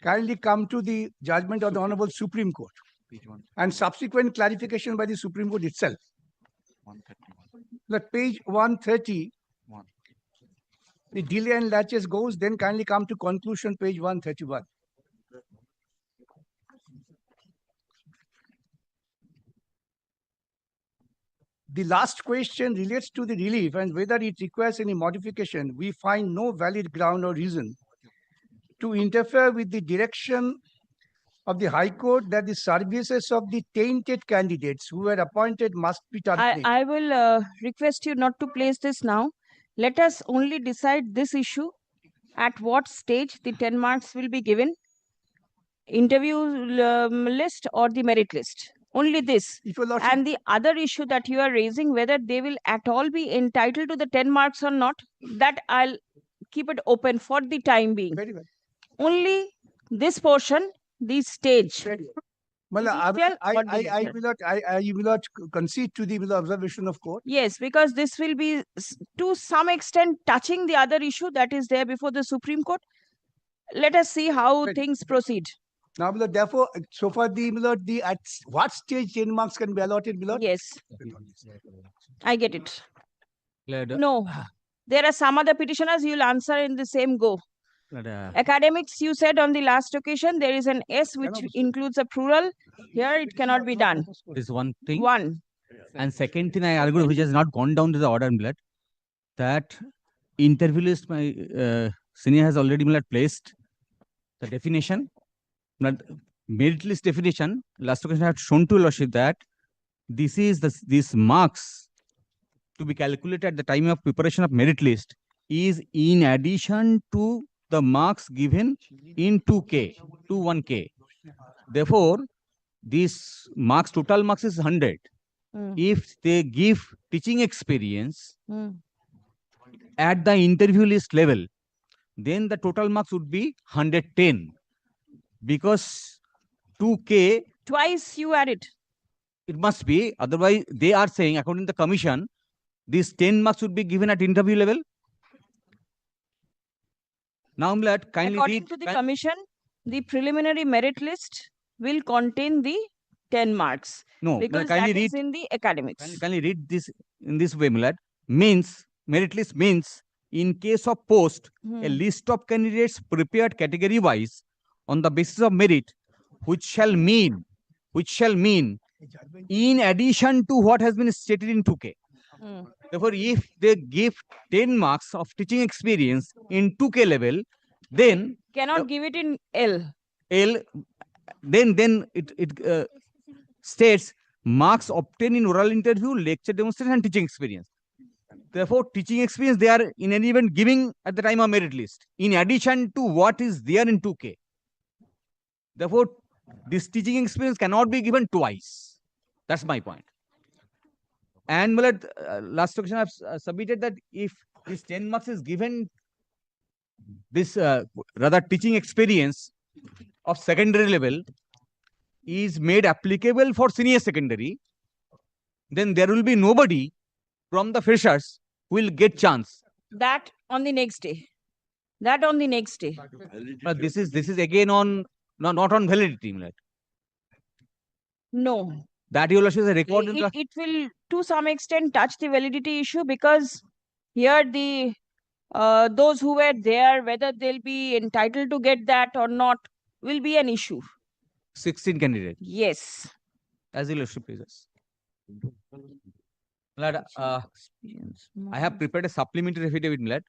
Kindly come to the judgment of the Honorable Supreme Court and subsequent clarification by the Supreme Court itself. That page 130, the delay and latches goes, then kindly come to conclusion, page 131. The last question relates to the relief and whether it requires any modification. We find no valid ground or reason to interfere with the direction of the High Court that the services of the tainted candidates who were appointed must be terminated. I will request you not to place this now. Let us only decide this issue. At what stage the 10 marks will be given? Interview list or the merit list? Only this. And the other issue that you are raising, whether they will at all be entitled to the 10 marks or not, that I'll keep it open for the time being. Very well. Only this portion, the stage. Well, I will not concede to the observation of court. Yes, because this will be to some extent touching the other issue that is there before the Supreme Court. Let us see how things proceed. Now, therefore, so far the at what stage 10 marks can be allotted, Milord? Yes, I get it. No, there are some other petitioners. You'll answer in the same go. Academics, you said on the last occasion there is an S which includes a plural. Here it cannot be done. This one thing. One. And second thing I argued, which has not gone down to the order, Milord, that interview list my senior has already placed the definition. Merit list definition. Last occasion I had shown to Lordship that this is these marks to be calculated at the time of preparation of merit list is in addition to the marks given in 2K, 1K. Therefore, these marks, total marks is 100. If they give teaching experience at the interview list level, then the total marks would be 110. Because 2K... Twice you added. It must be. Otherwise, they are saying, according to the commission, these 10 marks would be given at interview level. Now, kindly according read, to the commission, the preliminary merit list will contain the 10 marks. No, because kindly that is read, in the academics. Kindly read this in this way, Milad. Means, merit list means, in case of post, a list of candidates prepared category-wise on the basis of merit, which shall mean, in addition to what has been stated in 2K. Therefore, if they give 10 marks of teaching experience in 2K level, then cannot give it in L. Then it states marks obtained in oral interview, lecture demonstration, and teaching experience. Therefore, teaching experience they are in any event giving at the time of merit list, in addition to what is there in 2K. Therefore, this teaching experience cannot be given twice. That's my point. And last question I've submitted that if this 10 marks is given, this rather teaching experience of secondary level is made applicable for senior secondary, then there will be nobody from the freshers who will get chance. That on the next day. That on the next day. But this is again on not on validity. No. That you will show the record. It will to some extent touch the validity issue because here the those who were there, whether they'll be entitled to get that or not, will be an issue. 16 candidates. Yes. As the leadership pleases. I have prepared a supplementary affidavit, Milad,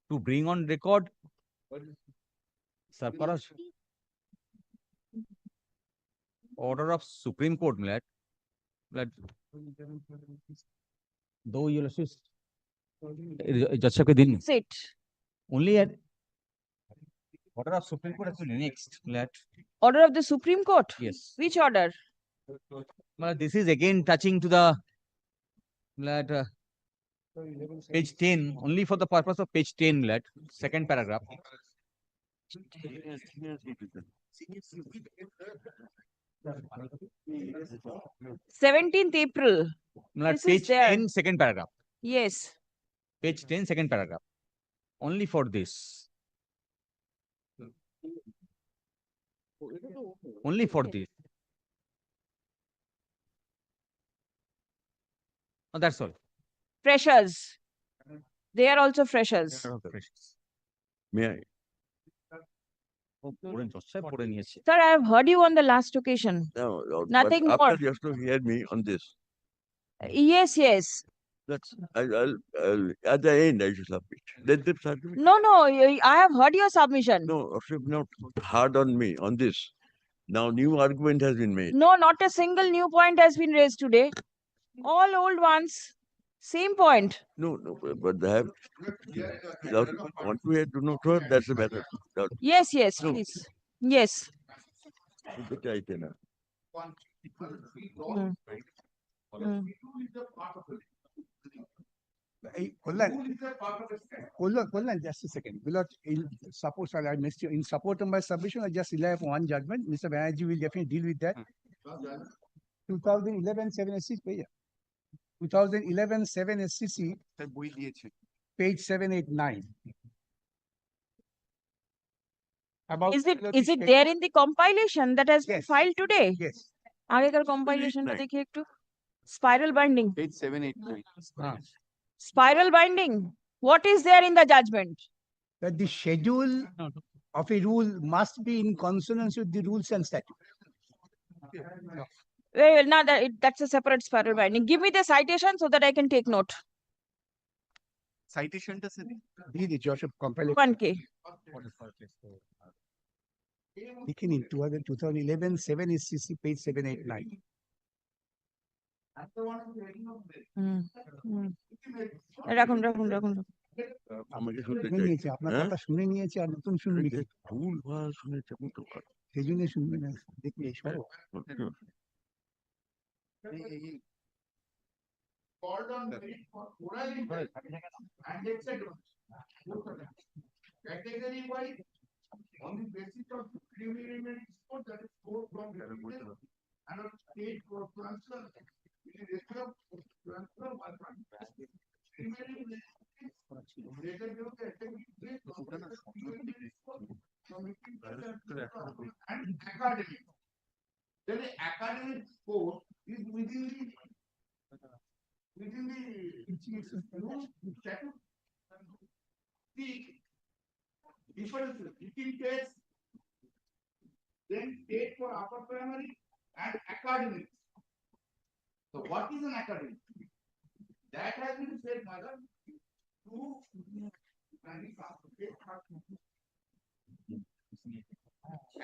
to bring on record. Sarkaraj, order of Supreme Court, Milad. Though you will Sit. Only at order of Supreme Court actually next. Order of the Supreme Court? Yes. Which order? This is again touching to the page 10, only for the purpose of page 10, second paragraph. 17th April. Page 10, second paragraph. Yes. page 10, second paragraph. Only for this. Only for this. Oh, that's all. Freshers. They are also freshers. May I? Sir, I have heard you on the last occasion. No, no, Nothing but more. after you have to hear me on this. Yes, yes. That's I'll at the end I should submit. Let them submit. No, no, I have heard your submission. No, not hard on me on this. Now new argument has been made. No, not a single new point has been raised today. All old ones. Same point. No, but they have want to hear, do not hear, that's the matter. Yes, yes, please. Yes. Kullan, just a second. Suppose I missed you. In support of my submission, I just rely upon one judgment. Mr. Banerjee will definitely deal with that. 2011 7 SCC. 2011 7 SCC. Page 789. Is it there in the compilation that has been filed today? Yes. Agekar compilation ta dekhiye ekটু. Spiral binding. Page 789. Spiral binding. What is there in the judgment? That the schedule of a rule must be in consonance with the rules and statutes. Well, now that's a separate spiral binding. Give me the citation so that I can take note. Citation does the Joshua compilation. 1K. Taken in 2011 7 SCC page 789. রাখুন রাখুন রাখুন আমাকে শুনতে শুনে চাই নিয়েছি, আপনার কথা শুনে নিয়েছি আর নতুন শুনবে কি? ভুল ভাল শুনেছি আমি তো সেই জন্য শুনবে না, দেখবি এই সব Called on merit for oral interview and etc. Category wise, on the basis of preliminary score that is scored from the and on state for transfer, it is ratio of transfer 1.5. Preliminary later give the academic and academic. Then the academic score is within the statute. The differences between tests, then state for upper primary and academic. So what is an academic? That has been said, madam, to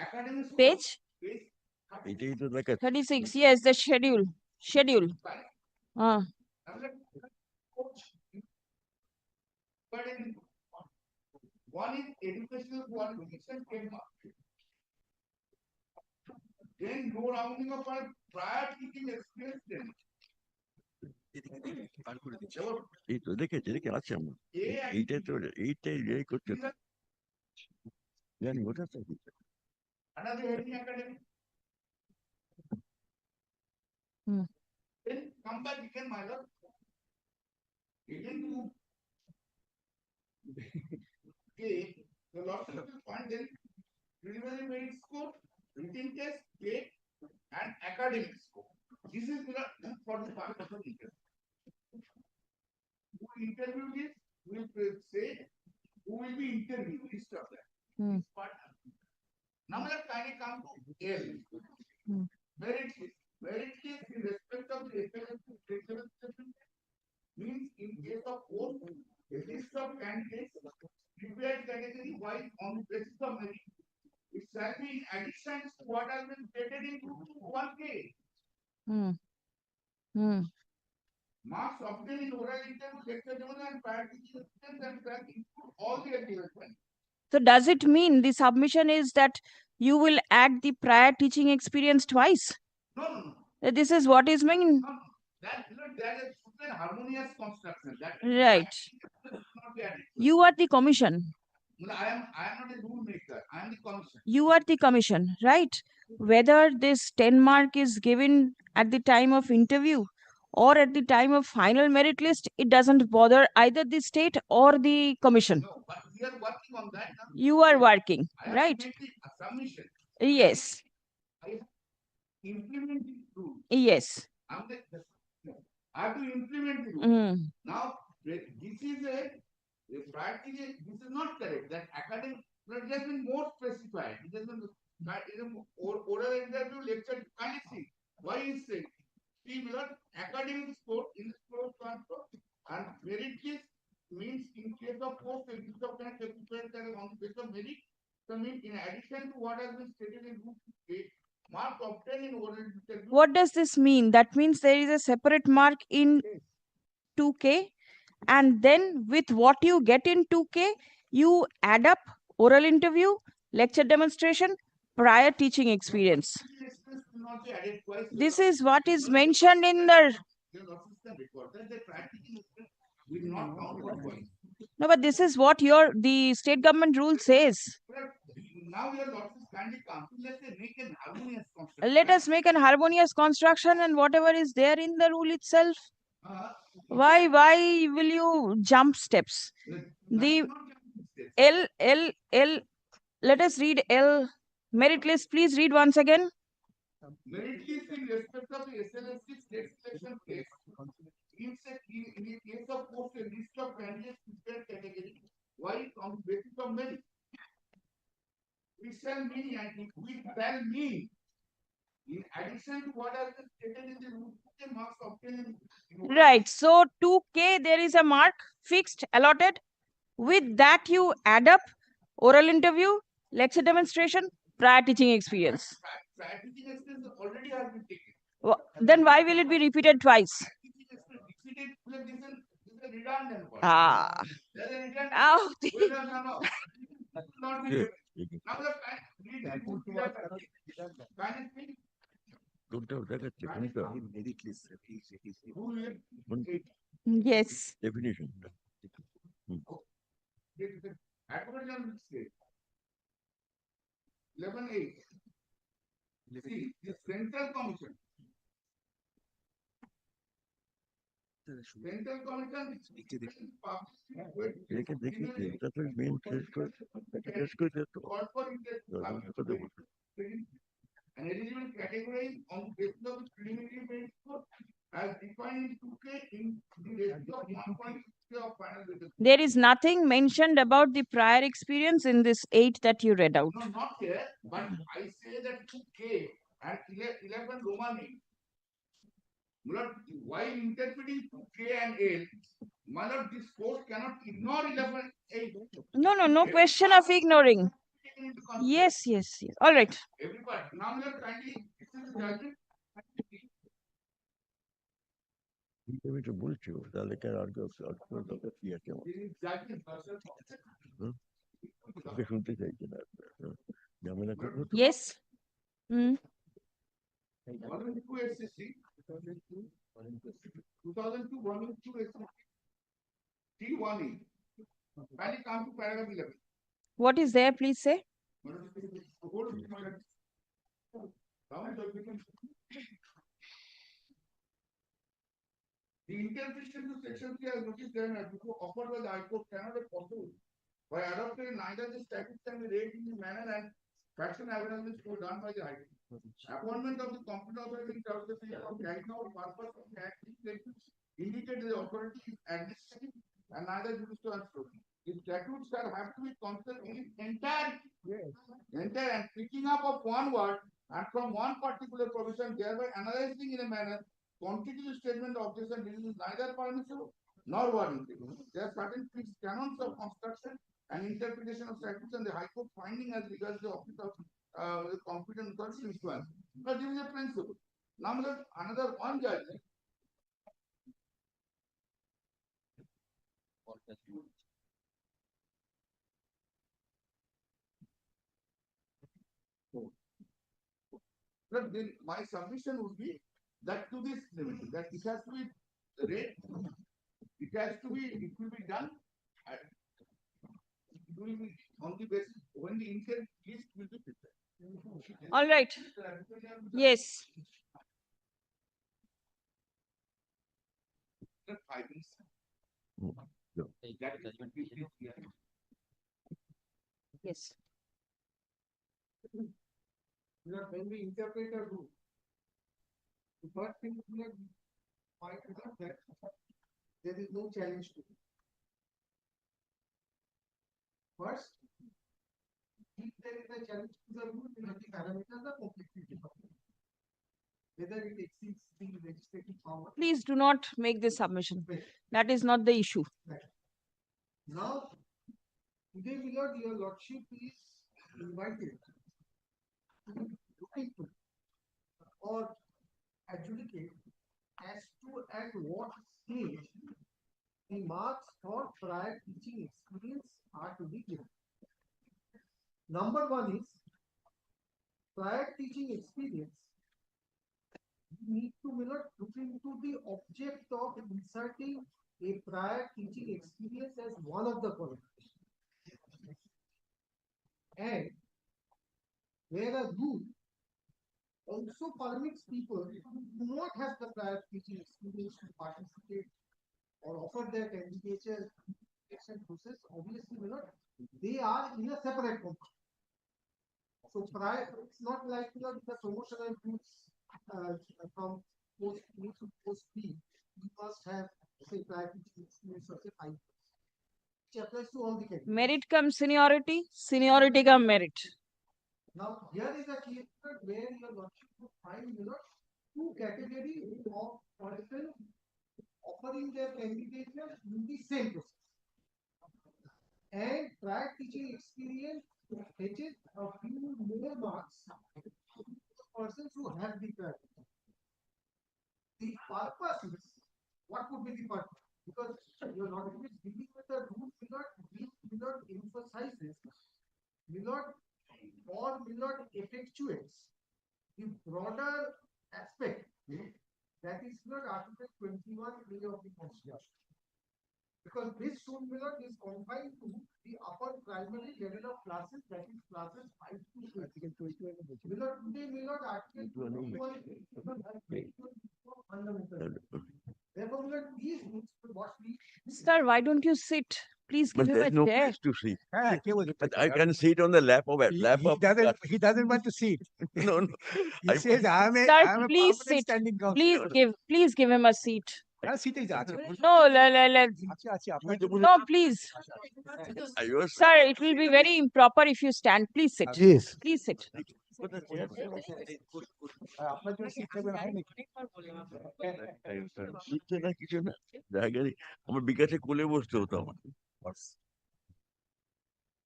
academic Page এটাই তো দেখা 36. Yes, the schedule. Schedule. But in one is educational qualification trademark. Then no rounding up for prior teaching experience. Then এই তো দেখেছি দেখে আছে আমার এইটাই তো এইটাই করতে জানি ওটা তো another heading academic. Then come back again, my lord. Again to the last point, then preliminary merit score, written test, gate, and academic score. This is for the part of the interview. Who interviewed this will say who will be interviewed, list of that. Now let's kind of come to L. Merit list in respect of the SLST means in case of both a list of candidates prepared category wise on the basis of merit. It shall be in addition to what has been stated in 1K. Marks obtained in oral interview, lecture given and prior teaching assistance and track include all the achievements. So does it mean the submission is that you will add the prior teaching experience twice? No. This is what is mean. That is a harmonious construction. Right. You are the commission. I am not a rule maker. I am the commission. You are the commission, right? Whether this 10 mark is given at the time of interview or at the time of final merit list, it doesn't bother either the state or the commission. No, but we are working on that now. You are working, I have right? made the submission. Yes, I have implemented the rule. yes. I have to implement the rule. Mm. Now, this is practically, this is not correct. That academic, but it has been more specified. It has been oral interview, lecture, kindly see. Why is it? See, without academic score in the score transfer and merit list means in case of post, in case of kind of on the basis of merit, so means in addition to what has been stated in Rule 8, mark obtained in oral interview. What does this mean? That means there is a separate mark in 2K, and then with what you get in 2K, you add up oral interview, lecture demonstration, prior teaching experience. This is what is mentioned in the... No, but this is what the state government rule says. Now your losses kindly come. Let's say make an harmonious construction. Let us make an harmonious construction, and whatever is there in the rule itself. Why will you jump steps? The let us read L merit list. Please read once again. Merit list in respect of the SLST state selection case. In the case of post, a list of candidates prepared category. Why on the basis of merit? We shall mean, and we shall mean, in addition to what has been stated in the rule, the marks obtained in Right. So 2K, there is a mark fixed, allotted. With that, you add up oral interview, lecture demonstration, prior teaching experience. prior teaching experience already has been taken. Then why will it be repeated twice? Repeated, this is a redundant one. Ah. There is a redundant. Oh, No. Not be given. Now the kind speak. Yes. Definition. Advocate General state. 11(8). See, the Central Commission. Central Commission an eligible category on the basis of the preliminary merit score as defined in 2K in the ratio of 1.6 of final result. There is nothing mentioned about the prior experience in this 8 that you read out. No, not here, but I say that 2K and 11 Romani. While interpreting 2K and 8, Malad, this course cannot ignore 11 8. No question of ignoring. Yes. All right. Everybody, now we are kindly, this is the judgment. Yes. 102 SSC, 2002, 102 SSC, T1E. Kindly come to paragraph 11. What is there, please say? The interpretation to section 3 as noticed there offered by the High Court cannot be possible by adopting neither the statutes can be read in the manner and fashion arrangements were done by the High Court. Appointment of the competent authority in terms of right now purpose of the act indicate the authority is administrative and neither judicial and social. The statutes shall have to be considered in entire and picking up of one word and from one particular provision, thereby analyzing in a manner constitutive statement of objection is neither permissible nor warranted. There are certain fixed canons of construction and interpretation of statutes and the High Court finding as regards the office of the competent authority influence. But this is a principle. Now another one judgment. But then my submission would be that to this limit, that it has to be read, it will be done, it will be on the basis when the intent list will be prepared. All right. Yes. Yes. When we interpret a rule, the first thing we find out that there is no challenge to it. First, if there is a challenge to the rule, then the parameters are completely different. Whether it exceeds the legislative power. Please do not make this submission. That is not the issue. Now, today, my lord, your lordship is invited to look into or adjudicate as to at what stage the marks for prior teaching experience are to be given. Number one is prior teaching experience. You need to look into the object of inserting a prior teaching experience as one of the qualifications. And where a rule also permits people who do not have the prior teaching experience to participate or offer their candidature process, obviously they are in a separate company. So prior, it's not like the promotional rules from post A to post B. You must have say prior teaching experience of say 5 years. Which applies to all the candidates. Merit comes seniority, seniority comes merit. Now, here is a case where your lordship would find two categories of person offering their candidature in the same process. And prior teaching experience fetches a few more marks to the persons who have the prior. The purpose is, what would be the purpose? Because your lordship is dealing with the rule, Millard emphasizes, Millard effectuates the broader aspect that is Article 21A of the Constitution. Because this rule is confined to the upper primary level of classes, that is classes 5 to 8. Millard Article 21 fundamental. Therefore, these rules what we. Sir, why don't you sit? Please give But him there's a no chair. place to sit. But I can sit on the lap of it. He doesn't want to sit. No, no. He says, I'm Sir, a please permanent sit. standing counsellor. Please give him a seat. Seat is No, no, please. Sir, it will be very improper if you stand. Please sit. Yes. Please sit. আমার বিকাশে কোলে বসতে হতো আমার।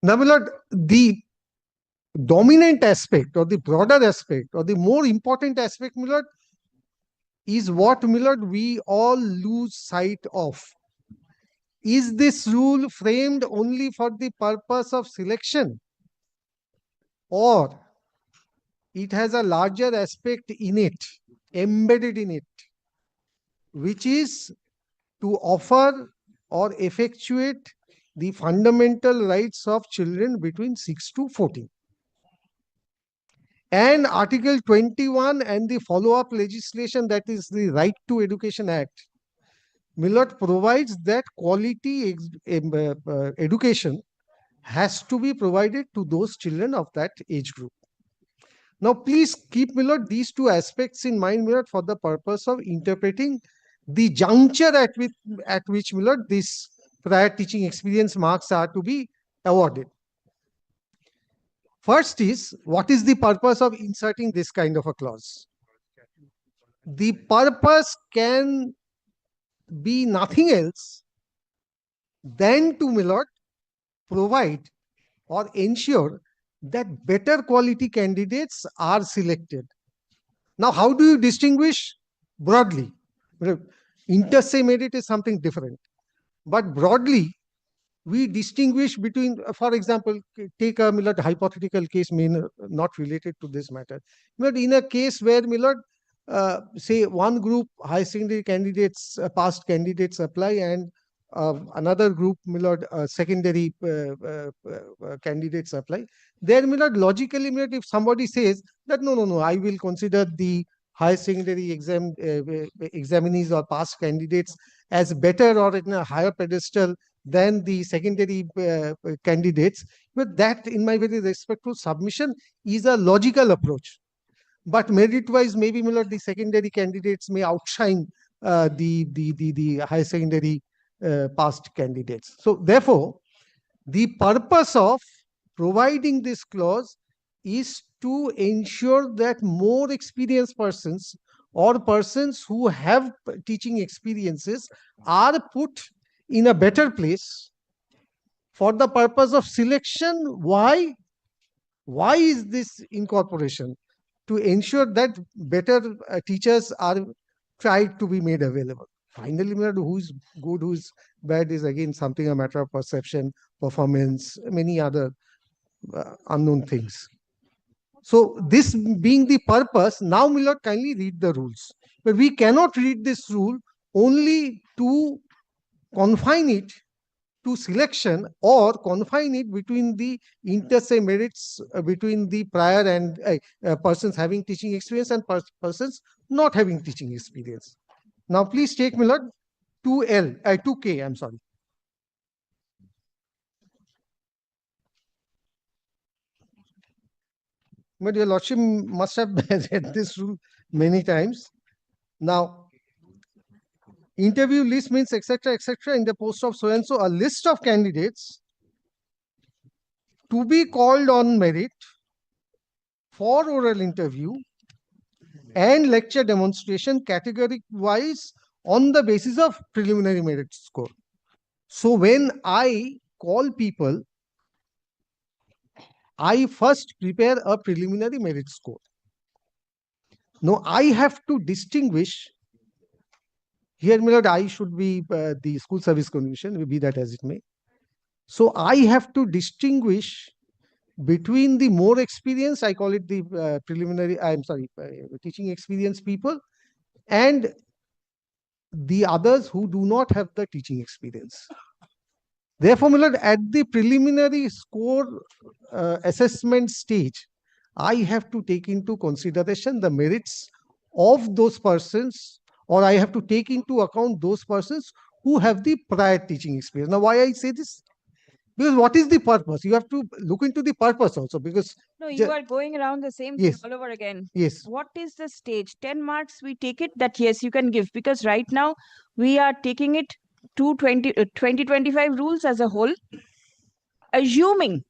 Now, my lord, the dominant aspect or the broader aspect or the more important aspect, my lord, is what, my lord, we all lose sight of. Is this rule framed only for the purpose of selection, or it has a larger aspect in it, embedded in it, which is to offer or effectuate the fundamental rights of children between 6 to 14. And Article 21 and the follow-up legislation, that is the Right to Education Act, Millard provides that quality education has to be provided to those children of that age group. Now, please keep, Millard, these two aspects in mind, Millard, for the purpose of interpreting the juncture at which, Millard, this prior teaching experience marks are to be awarded. First is, what is the purpose of inserting this kind of a clause? The purpose can be nothing else than to, Millard, provide or ensure that better quality candidates are selected. Now, how do you distinguish? Broadly, inter-se merit is something different. But broadly, we distinguish between, for example, take a Millard hypothetical case, not related to this matter. But in a case where, Millard, say one group high secondary candidates, past candidates apply, and another group, Millard, secondary candidates apply. There, Millard, logically, Millard, if somebody says that no, I will consider the higher secondary examinees or past candidates as better or in a higher pedestal than the secondary candidates. But that, in my very respectful submission, is a logical approach. But merit-wise, maybe the secondary candidates may outshine the higher secondary past candidates. So therefore, the purpose of providing this clause is to ensure that more experienced persons or persons who have teaching experiences are put in a better place for the purpose of selection. Why? Why is this incorporation? To ensure that better teachers are tried to be made available. Finally, who's good, who's bad is again something a matter of perception, performance, many other unknown things. So this being the purpose, now Milord, kindly read the rules. But we cannot read this rule only to confine it to selection or confine it between the inter-se merits between the prior and persons having teaching experience and persons not having teaching experience. Now please take Milord 2K, I'm sorry. But your lordship must have read this rule many times. Now, interview list means etc. in the post of so and so, a list of candidates to be called on merit for oral interview and lecture demonstration category wise on the basis of preliminary merit score. So when I call people, I first prepare a preliminary merit score. Now I have to distinguish. Here, Milord, I should be the School Service Commission, be that as it may. So I have to distinguish between the more experienced, I call it the teaching experienced people, and the others who do not have the teaching experience. Therefore, Milord, at the preliminary score assessment stage, I have to take into consideration the merits of those persons, or I have to take into account those persons who have the prior teaching experience. Now, why I say this? Because what is the purpose? You have to look into the purpose also, because no, you are going around the same thing all over again. Yes. What is the stage? 10 marks, we take it that yes, you can give, because right now we are taking it to 2025 rules as a whole, assuming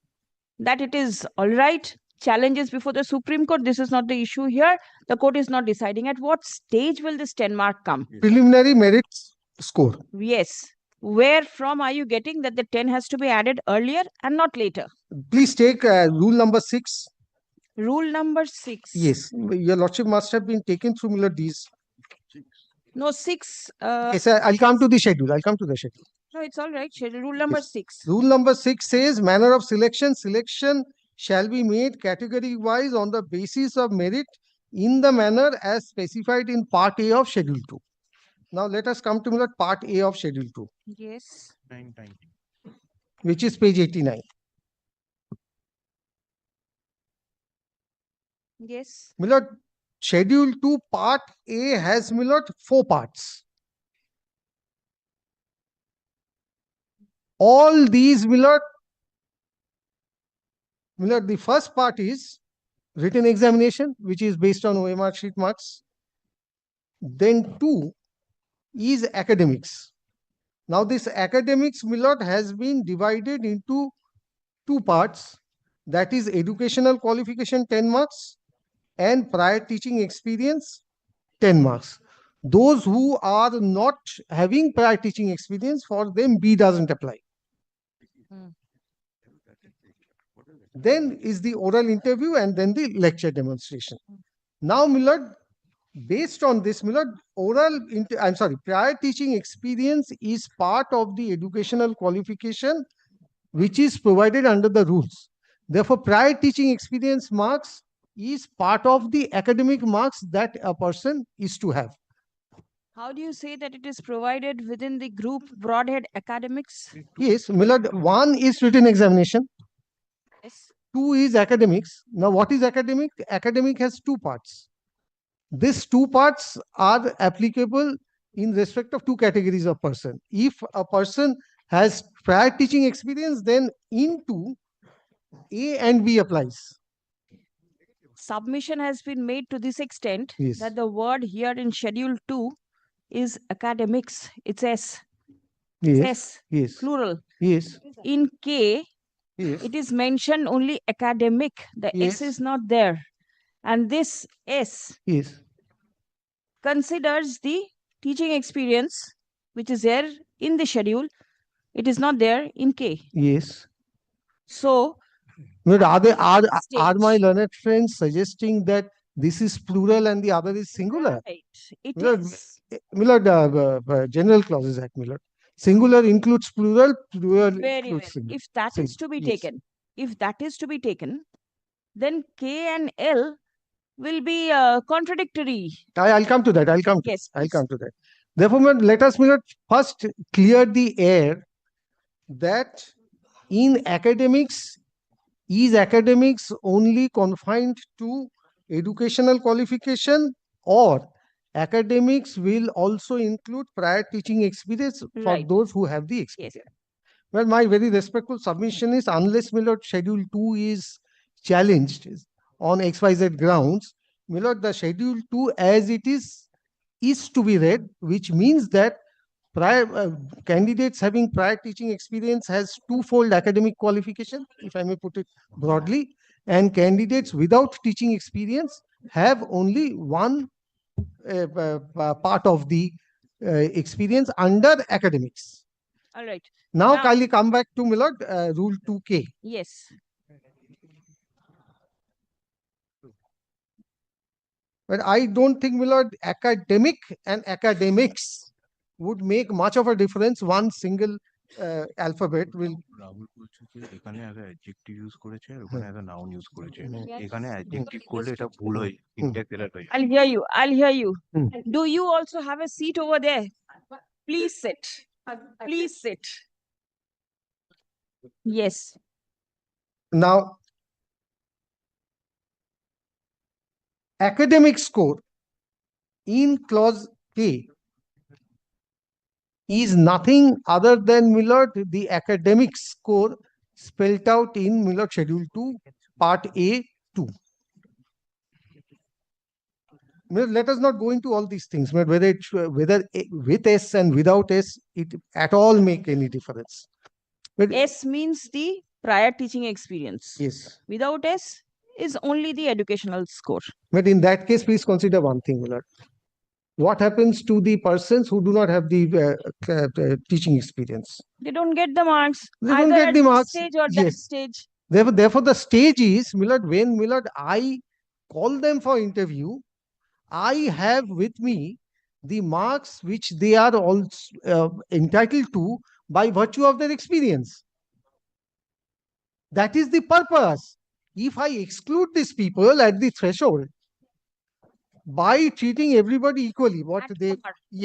that it is all right. Challenges before the Supreme Court. This is not the issue here. The court is not deciding. At what stage will this 10 mark come? Preliminary merit score. Yes. Where from are you getting that the 10 has to be added earlier and not later? Please take rule number 6. Rule number 6. Yes. Your lordship must have been taken through Milord these. No, 6. Yes, I'll come to the schedule. I'll come to the schedule. No, it's all right. Schedule rule number 6. Rule number 6 says manner of selection. Selection shall be made category wise on the basis of merit in the manner as specified in Part A of Schedule 2. Now let us come to Part A of Schedule 2. Yes. Which is page 89. Yes. Milord, Schedule 2 Part A has, Milord, 4 parts. All these, Milord, the first part is written examination, which is based on OMR sheet marks. Then 2 is academics. Now this academics, Milord, has been divided into 2 parts. That is educational qualification 10 marks and prior teaching experience 10 marks. Those who are not having prior teaching experience, for them B doesn't apply. Then is the oral interview and then the lecture demonstration. Now, Milord, based on this, Milord, prior teaching experience is part of the educational qualification which is provided under the rules. Therefore, prior teaching experience marks is part of the academic marks that a person is to have. How do you say that it is provided within the group broadhead academics? Yes, Milord, 1 is written examination. Yes. 2 is academics. Now, what is academic? Academic has 2 parts. These two parts are applicable in respect of two categories of person. If a person has prior teaching experience, then into A and B applies. Submission has been made to this extent Yes. that the word here in Schedule 2 is academics. It's S. It's Yes. S, Yes. plural. Yes. In K, Yes. it is mentioned only academic. The Yes. S is not there. And this S Yes. considers the teaching experience, which is there in the schedule. It is not there in K. Yes. So, But are they are stage. my learned friends suggesting that this is plural and the other is singular? Right. It Millard, is. Millard, general clauses act, Millard. Singular includes plural, plural Very well. includes singular. If that is to be Yes. taken, if that is to be taken, then K and L will be contradictory. I'll come to that. I'll come to Yes, I'll please. come to that. Therefore, let us Millard, first clear the air that in academics, is academics only confined to educational qualification, or academics will also include prior teaching experience for Right. those who have the experience? Yes. Well, my very respectful submission is, unless Millard Schedule 2 is challenged on XYZ grounds, Millard, the Schedule 2 as it is to be read, which means that prior candidates having prior teaching experience has twofold academic qualification, if I may put it broadly, and candidates without teaching experience have only one part of the experience under academics. All right. Now, kindly come back to Millard, Rule 2K. Yes. But I don't think, Millard, academic and academics would make much of a difference. One single alphabet will. Rahul বলছে যে এখানে আগে adjective use করেছে আর ওখানে আগে noun use করেছে এখানে adjective করলে এটা ভুল হয় ইনটেক্ট এরর হয় I'll hear you. I'll hear you. Do you also have a seat over there? Please sit. Please sit. Yes. Now, academic score in clause K is nothing other than, Millard, the academic score spelled out in Millard Schedule 2, Part A2. Let us not go into all these things, whether with S and without S, it at all make any difference. But S means the prior teaching experience. yes. Without S is only the educational score. But in that case, please consider one thing, Millard. What happens to the persons who do not have the teaching experience? They don't get the marks. They don't either get at the this marks. stage or that Yes. stage. Therefore, the stage is, Millard, when, Millard, I call them for interview, I have with me the marks which they are also entitled to by virtue of their experience. That is the purpose. If I exclude these people at the threshold by treating everybody equally,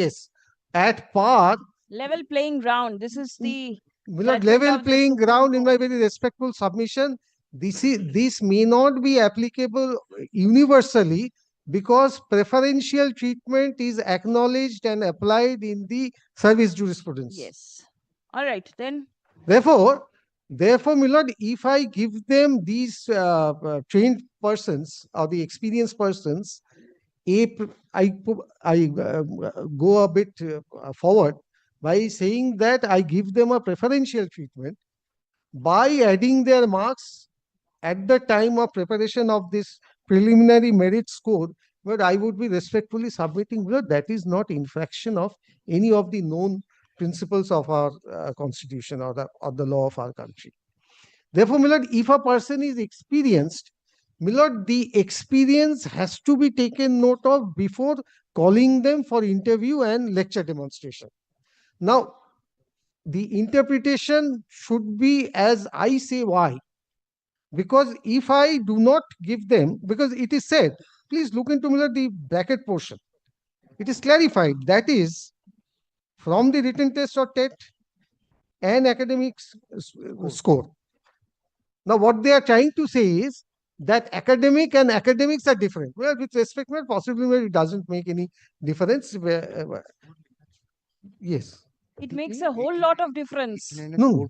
yes, at par, Level playing ground. This is the Millard, judgment level of the playing Supreme ground, in Court. my very respectful submission, this may not be applicable universally, because preferential treatment is acknowledged and applied in the service jurisprudence. Yes. All right, then. Therefore, Millard, if I give them these trained persons or the experienced persons, I go a bit forward by saying that I give them a preferential treatment by adding their marks at the time of preparation of this preliminary merit score, but I would be respectfully submitting that that is not infraction of any of the known principles of our constitution or the law of our country. Therefore, Millard, if a person is experienced, Millard, the experience has to be taken note of before calling them for interview and lecture demonstration. Now, the interpretation should be as I say. Why? Because if I do not give them, because it is said, please look into, Millard, the bracket portion. It is clarified, that is, from the written test or TET and academic score. Now, what they are trying to say is that academic and academics are different. Well, with respect, well, possibly well, it doesn't make any difference. Yes. It makes a whole lot of difference. No.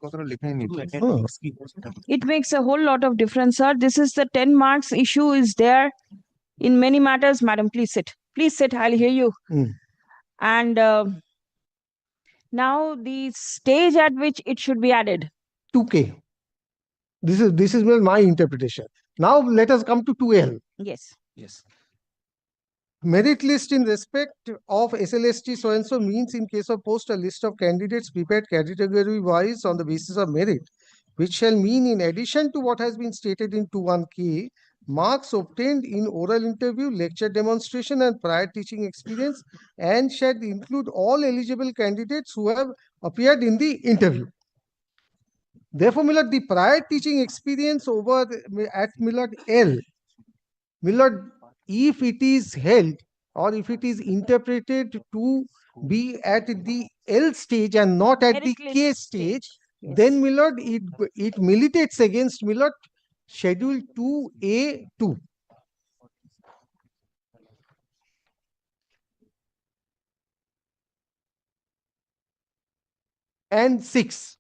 It makes a whole lot of difference, sir. This is the 10 marks issue is there in many matters. Madam, please sit. Please sit. I'll hear you. And now the stage at which it should be added. 2K. This is well my interpretation. Now let us come to 2L. Yes. Yes. Merit list in respect of SLST so and so means in case of post a list of candidates prepared category wise on the basis of merit, which shall mean in addition to what has been stated in 21K, marks obtained in oral interview, lecture demonstration and prior teaching experience, and shall include all eligible candidates who have appeared in the interview. Therefore, Millard, the prior teaching experience over at Millard L, Millard, if it is held or if it is interpreted to be at the L stage and not at the K stage, then Millard, it militates against Millard Schedule 2A2. And 6.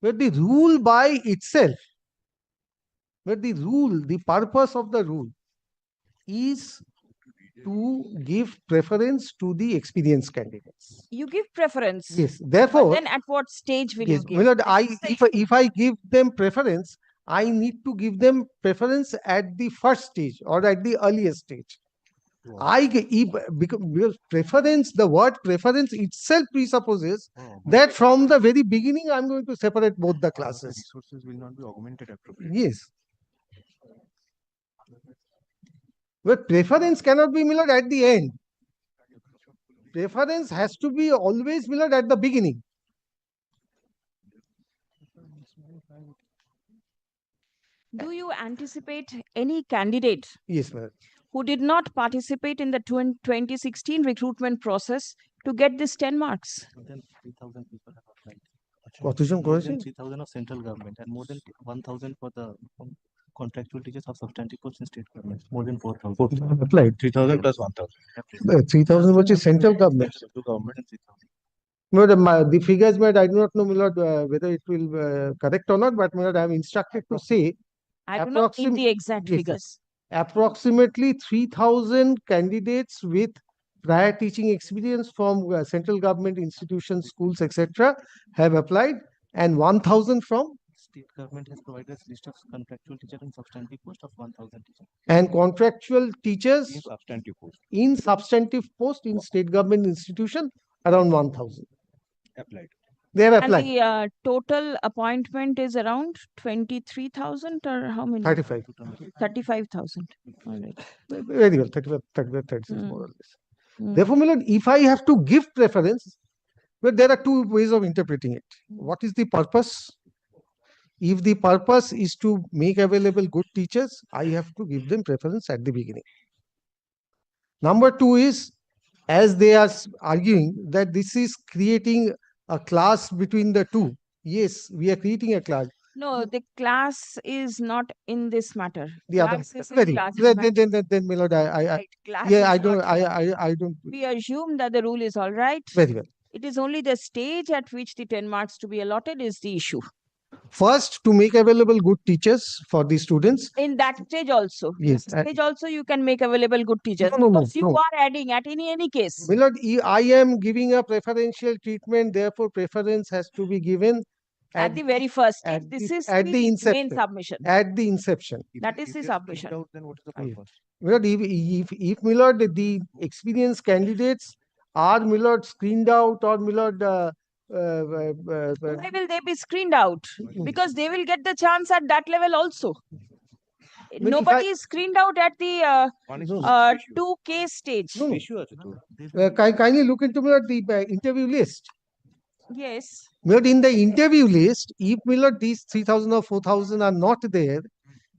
But the rule by itself, the purpose of the rule is to give preference to the experienced candidates. You give preference. Yes. Therefore, but then at what stage will yes, you give? Millard, if I give them preference, I need to give them preference at the first stage or at the earliest stage. Because preference, the word preference itself presupposes that from the very beginning I'm going to separate both the classes. Resources will not be augmented appropriately. Yes. But preference cannot be Millard at the end. Preference has to be always Millard at the beginning. Do you anticipate any candidate Yes, ma'am. who did not participate in the 2016 recruitment process to get this 10 marks? More than 3,000 people have applied. কতজন More করেছে? than 3,000 of central government and more than 1,000 for the contractual teachers of substantive posts in state government. More than 4,000. Applied. 3,000 plus 1,000. 3,000 which is central government. To government and 3,000. No, the figures, but I do not know, Millard, whether it will correct or not, but Millard, I am instructed to say I do not need the exact figures. Approximately 3,000 candidates with prior teaching experience from central government institutions, schools, etc. have applied, and 1,000 from State government has provided a list of contractual teacher and substantive post of 1,000 teachers. and contractual teachers In substantive post. in substantive post in state government institution around 1,000. Applied. They have And applied. the total appointment is around 23,000 or how many? 35. 35,000. All right. Very well, 35, 36 more or less. Mm. Therefore, Millard, if I have to give preference, well, there are two ways of interpreting it. What is the purpose? If the purpose is to make available good teachers, I have to give them preference at the beginning. Number two is, as they are arguing that this is creating a class between the two. Yes, we are creating a class. No, the class is not in this matter. The other, Class is in very, class is then Millard, Right, class yeah, is I don't, not- I don't. We assume that the rule is all right. Very well. It is only the stage at which the 10 marks to be allotted is the issue. First, to make available good teachers for the students. In that stage also. Yes. That stage also you can make available good teachers. No, because you no. are adding at any case. Millard, I am giving a preferential treatment, therefore preference has to be given At the very first stage. at This the- is at the the inception. main submission. At the inception. That is the submission. Then what is the purpose? Millard, if Millard, the experienced candidates are Millard screened out or Millard Why will they be screened out? Because they will get the chance at that level also. if Nobody I- is screened out at the 2K stage. kindly look into Millard, the interview list. Yes. Millard, in the interview list, if Millard, these 3,000 or 4,000 are not there,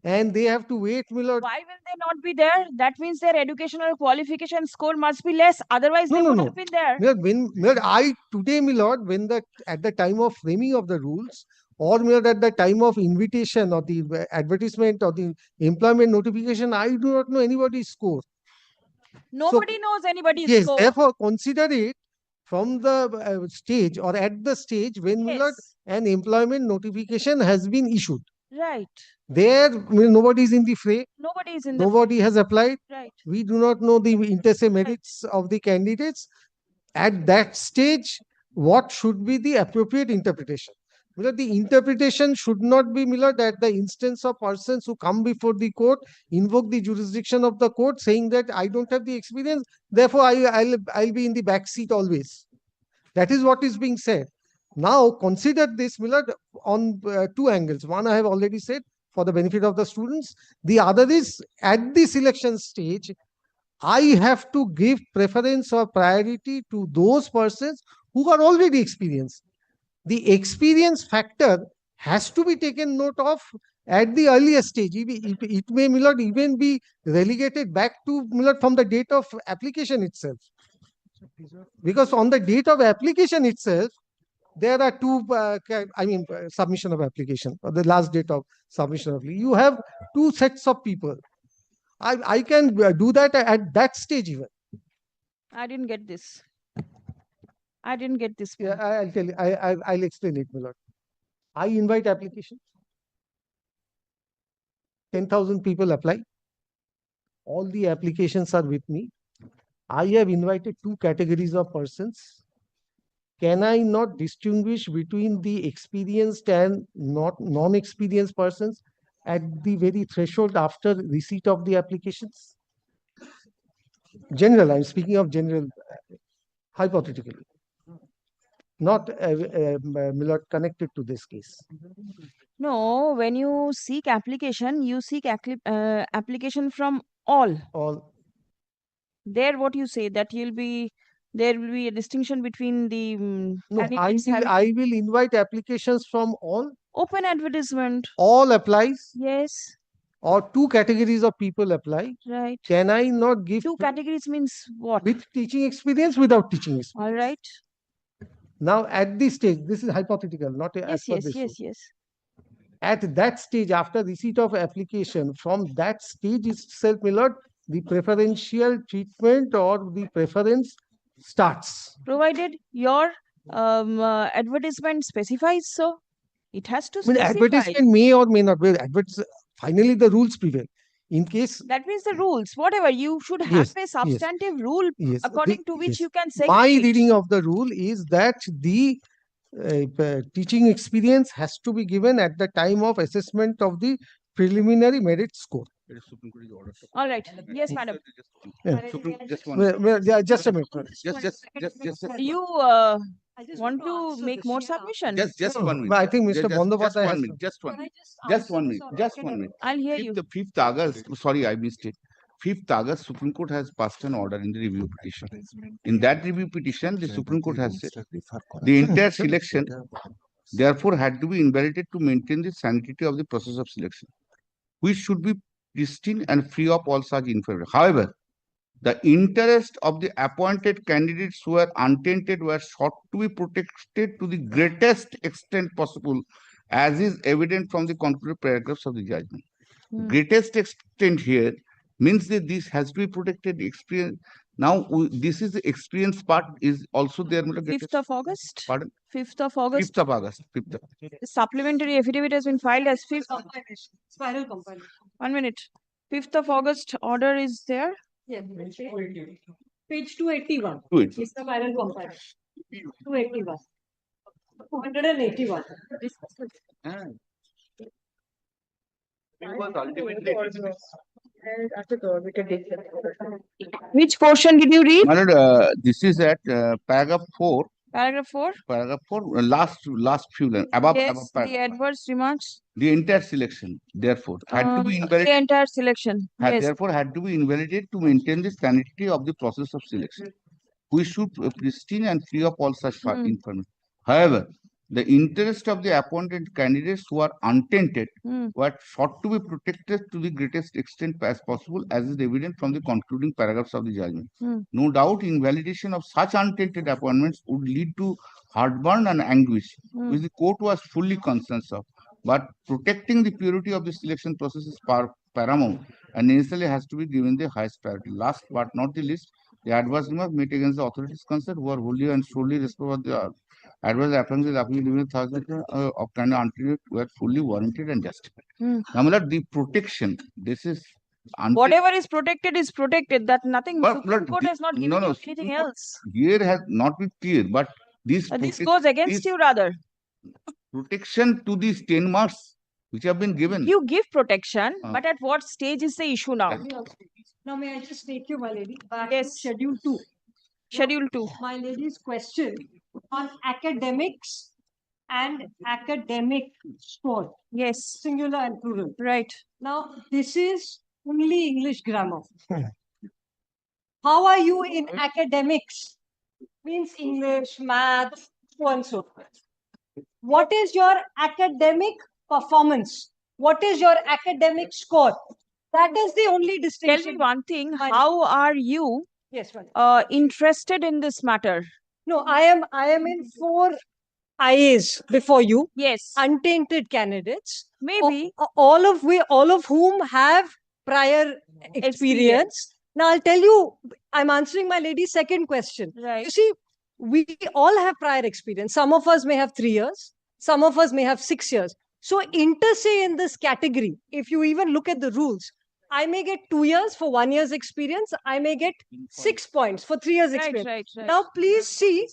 and they have to wait, my lord. Why will they not be there? That means their educational qualification score must be less. Otherwise, they would have been there. My lord, I today, my lord, when at the time of framing of the rules, or my lord, at the time of invitation or the advertisement or the employment notification, I do not know anybody's score. Nobody knows anybody's Yes, score. therefore consider it from the stage or at the stage when my lord, an employment notification has been issued. Right. There, nobody is in the fray. Nobody is in the Nobody has applied. Right. We do not know the inter se merits of the candidates. At that stage, what should be the appropriate interpretation? Because the interpretation should not be, Miller, that the instance of persons who come before the court invoke the jurisdiction of the court, saying that I don't have the experience, therefore I'll be in the back seat always. That is what is being said. Now consider this, Miller, on two angles. One I have already said for the benefit of the students. The other is at the selection stage, I have to give preference or priority to those persons who are already experienced. The experience factor has to be taken note of at the earliest stage. It may, my lord, even be relegated back to, my lord, from the date of application itself. Because on the date of application itself, there are two, submission of application, or the last date of submission of, you have two sets of people. I can do that at that stage even. I didn't get this. I didn't get this. Yeah, I'll tell you. I'll explain it, my lord. I invite applications. 10,000 people apply. All the applications are with me. I have invited two categories of persons. Can I not distinguish between the experienced and not non-experienced persons at the very threshold after receipt of the applications? General, I'm speaking of general, hypothetically. Not Millard connected to this case. No, when you seek application, you seek application from all. All. There, what you say that there will be a distinction between the No, candidates I will invite applications from all. Open advertisement. All applies. Yes. Or two categories of people apply. Right. Can I not give two categories means what? With teaching experience, without teaching experience. All right. Now at this stage, this is hypothetical, not as per this. Yes. At that stage, after receipt of application, from that stage itself, Millard, the preferential treatment or the preference starts. Provided your advertisement specifies so. It has to specify. Advertisement may or may not be. Finally, the rules prevail. In case that means the ruals, whatever you should have a substantive rule according to which you can say. My reading of the rule is that the teaching experience has to be given at the time of assessment of the preliminary merit score. All right. Yes, madam. Just a minute. Just. You want to make more submission? Just 1 minute. I think Mr. Bandyopadhyay has Just 1 minute. Just 1 minute. I'll hear you. The 5th August, sorry, I missed it. 5th August, Supreme Court has passed an order in the review petition. In that review petition, the Supreme Court has said the entire selection, therefore, had to be invalidated to maintain the sanctity of the process of selection, which should be pristine and free of all such infirmity. However, the interest of the appointed candidates who were untainted were sought to be protected to the greatest extent possible, as is evident from the concluded paragraphs of the judgment. Greatest extent here means that this has to be protected. Experience. Now, this is the experience part is also there. 5th of August? Pardon? 5th of August? 5th of August. 5th. The supplementary affidavit has been filed as 5th. Spiral compilation. 1 minute. 5th of August order is there? Yes. Page 281. It's the spiral compilation. 281. 281. Which portion did you read? This is at paragraph 4. Paragraph 4? Paragraph 4, last few lines, above Yes, paragraph. the adverse remarks. The entire selection, therefore, had to be invalidated. The entire selection. Yes. Therefore, had to be invalidated to maintain the sanity of the process of selection, which should be pristine and free of all such information. However, the interest of the appointed candidates who are untainted were sought to be protected to the greatest extent as possible, as is evident from the concluding paragraphs of the judgment. No doubt, invalidation of such untainted appointments would lead to heartburn and anguish, which the court was fully conscious of. But protecting the purity of the selection process is paramount and necessarily has to be given the highest priority. Last but not the least, the adverse remarks made against the authorities concerned, who are wholly and solely responsible for the adverse appearances of kind of until were fully warranted and justified. Now, my lord, the protection, this is whatever is protected is protected. That nothing. But, Supreme Court has not given you anything else. Here has not been clear, but this Goes against you rather. Protection to these 10 marks which have been given. You give protection, but at what stage is the issue now? Now, may I just take you, my lady, back to Schedule 2. Schedule 2. My lady's question on academics and academic score. Yes. Singular and plural. Right. Now, this is only English grammar. How are you in academics? Means English, math, so on and so forth. What is your academic performance? What is your academic score? That is the only distinction. Tell me one thing. How are you interested in this matter? No, I am in 4 IAs before you. Yes. Untainted candidates. Maybe. All of whom have prior experience. Now, I'll tell you, I'm answering my lady's second question. Right. You see, we all have prior experience. Some of us may have 3 years. Some of us may have 6 years. So, inter se in this category, if you even look at the rules, I may get 2 years for 1 year's experience. I may get 6 points for 3 years experience. Right. Now, please see.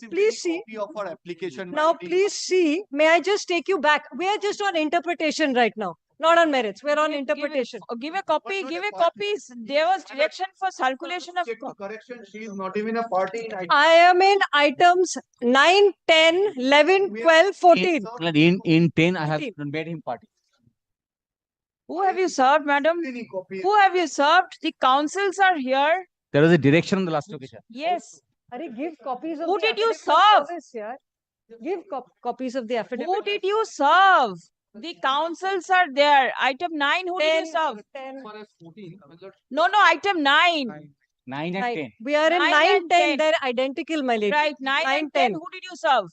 Of our application. Now, please see. May I just take you back? We are just on interpretation right now. Not on merits. We're on interpretation. Give a copy. Give a copy. There was direction for circulation of correction. She is not even a party. I am in items 9, 10, 11, 12, 14. In 10, I have made him party. Who have you served, madam? Who have you served? The councils are here. There was a direction on the last occasion. Yes. Give copies of Who the did you affidavit of serve? service here. Give copies of the affidavit. Who did you serve? The councils are there. Item 9, who did you serve? 10. No, item 9. 9 and 10. We are in 9 and 10. They're identical, my lady. Right, 9 and 10. Who did you serve?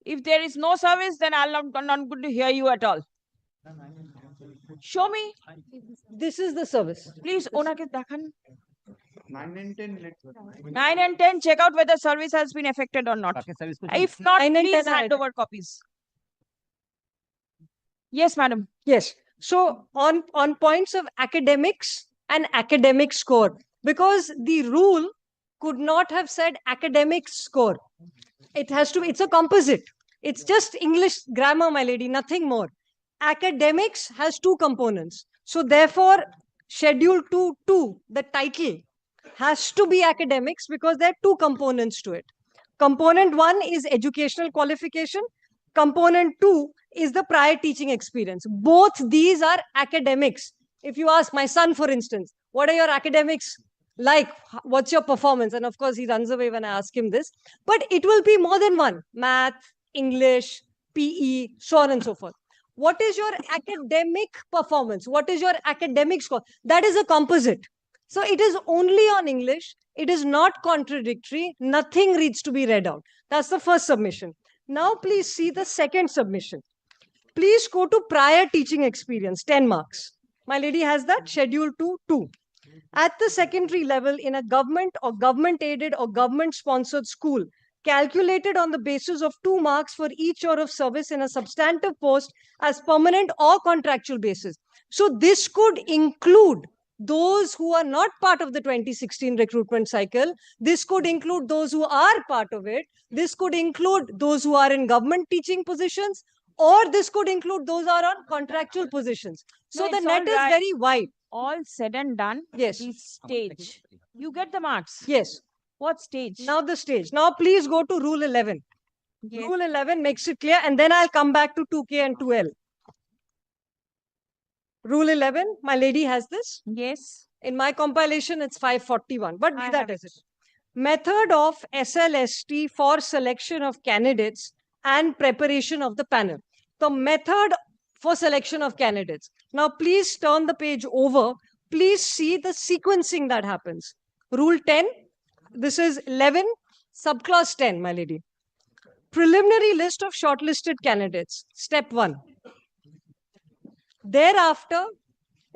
If there is no service, then I'm not going to hear you at all. Show me. This is the service. Please, onake dakhan. 9 and 10. 9 and 10, check out whether service has been affected or not. If not, please hand over copies. Yes, madam. Yes. So on points of academics and academic score, because the rule could not have said academic score. It has to, it's a composite. It's just English grammar, my lady, nothing more. Academics has 2 components. So therefore, Schedule 2, the title, has to be academics because there are 2 components to it. Component 1 is educational qualification. Component 2 is the prior teaching experience. Both these are academics. If you ask my son, for instance, what are your academics like? What's your performance? And of course, he runs away when I ask him this. But it will be more than one. Math, English, PE, so on and so forth. What is your academic performance? What is your academic score? That is a composite. So it is only on English. It is not contradictory. Nothing needs to be read out. That's the first submission. Now, please see the second submission. Please go to prior teaching experience, 10 marks. My lady has that, Schedule 2. At the secondary level in a government or government-aided or government-sponsored school, calculated on the basis of 2 marks for each year of service in a substantive post as permanent or contractual basis. So this could include those who are not part of the 2016 recruitment cycle. This could include those who are part of it. This could include those who are in government teaching positions, or this could include those who are on contractual positions. So No, the it's net all is right. very wide. All said and done. Yes. The stage. You get the marks. Yes. What stage? Now the stage. Now please go to Rule 11. Yes. Rule 11 makes it clear, and then I'll come back to 2K and 2L. Rule 11, my lady has this. Yes. In my compilation, it's 541, but be that as it. Method of SLST for selection of candidates and preparation of the panel. The method for selection of candidates. Now, please turn the page over. Please see the sequencing that happens. Rule 10, this is 11, subclass 10, my lady. Preliminary list of shortlisted candidates, step 1. Thereafter,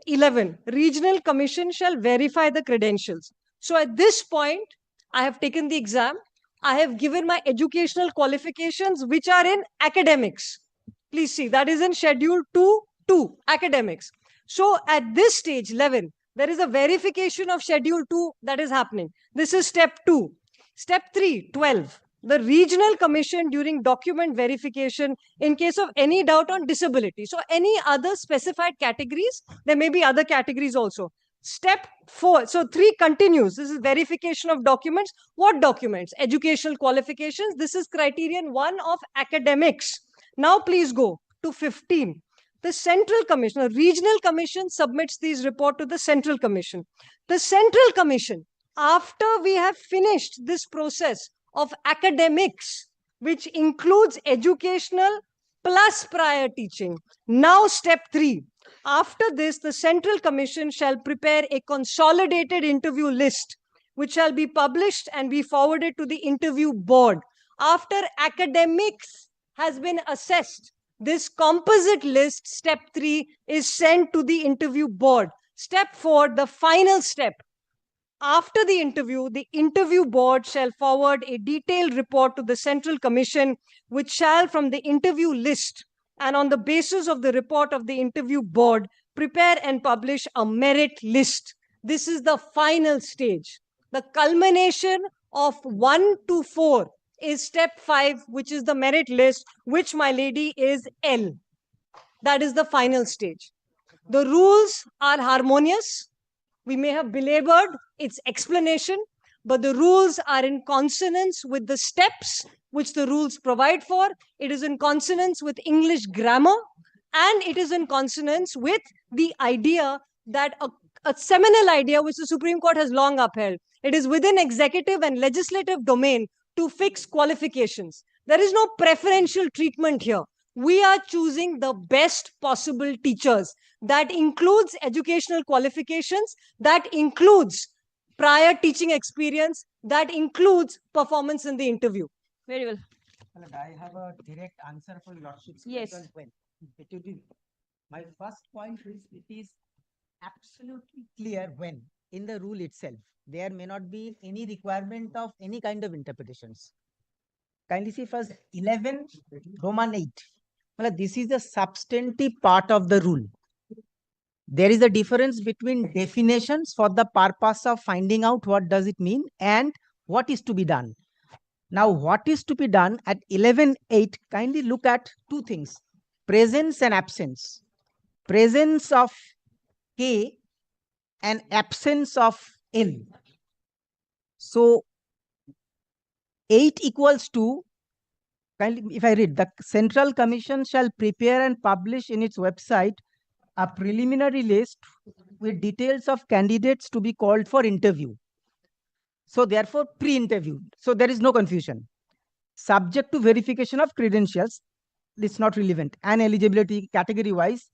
11, regional commission shall verify the credentials. So at this point, I have taken the exam. I have given my educational qualifications, which are in academics. Please see, that is in schedule 2, academics. So at this stage, 11, there is a verification of schedule 2 that is happening. This is step 2. Step 3, 12. The regional commission during document verification in case of any doubt on disability. So any other specified categories, there may be other categories also. Step 4, so 3 continues. This is verification of documents. What documents? Educational qualifications. This is criterion 1 of academics. Now please go to 15. The central commission, regional commission submits these report to the central commission. The central commission, after we have finished this process of academics, which includes educational plus prior teaching. Now step 3. After this, the Central Commission shall prepare a consolidated interview list, which shall be published and be forwarded to the interview board. After academics has been assessed, this composite list, step 3, is sent to the interview board. Step 4, the final step. After the interview board shall forward a detailed report to the Central Commission, which shall, from the interview list and on the basis of the report of the interview board, prepare and publish a merit list. This is the final stage. The culmination of 1 to 4 is step 5, which is the merit list, which, my lady, is L. That is the final stage. The rules are harmonious. We may have belabored its explanation, but the rules are in consonance with the steps which the rules provide for. It is in consonance with English grammar, and it is in consonance with the idea that a seminal idea which the Supreme Court has long upheld. It is within executive and legislative domain to fix qualifications. There is no preferential treatment here. We are choosing the best possible teachers. That includes educational qualifications, that includes prior teaching experience, that includes performance in the interview. Very well. I have a direct answer for Lordship's Yes. question. When it will be, my first point is, it is absolutely clear when in the rule itself there may not be any requirement of any kind of interpretations. Kindly see first 11 Roman 8. Well, this is the substantive part of the rule. There is a difference between definitions for the purpose of finding out what does it mean and what is to be done. Now, what is to be done at 11.8, kindly look at two things, presence and absence. Presence of K and absence of L. So, 8 equals to, kindly, if I read, the Central Commission shall prepare and publish in its website a preliminary list with details of candidates to be called for interview. So therefore, pre-interview. So there is no confusion. Subject to verification of credentials, it's not relevant, and eligibility category-wise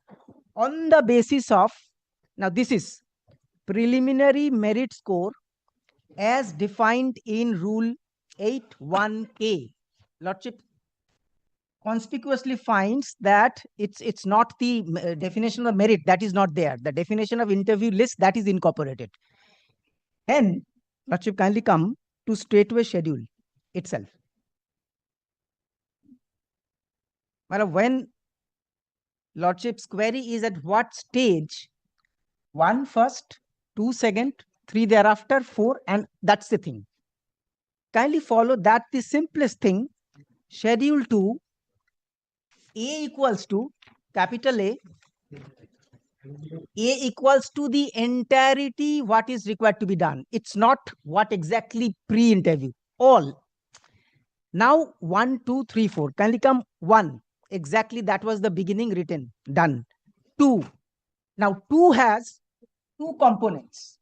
on the basis of, now this is preliminary merit score as defined in Rule 8.1a. Lordship conspicuously finds that it's not the definition of merit that is not there. The definition of interview list that is incorporated. And Lordship kindly come to straightway schedule itself. When Lordship's query is at what stage, 1 first, 2 second, 3 thereafter, 4, and that's the thing. Kindly follow that the simplest thing, schedule 2, A equals to capital A equals to the entirety what is required to be done. It's not what exactly pre-interview, all. Now 1, 2, 3, 4, kindly come 1. Exactly that was the beginning written, done. 2. Now 2 has 2 components.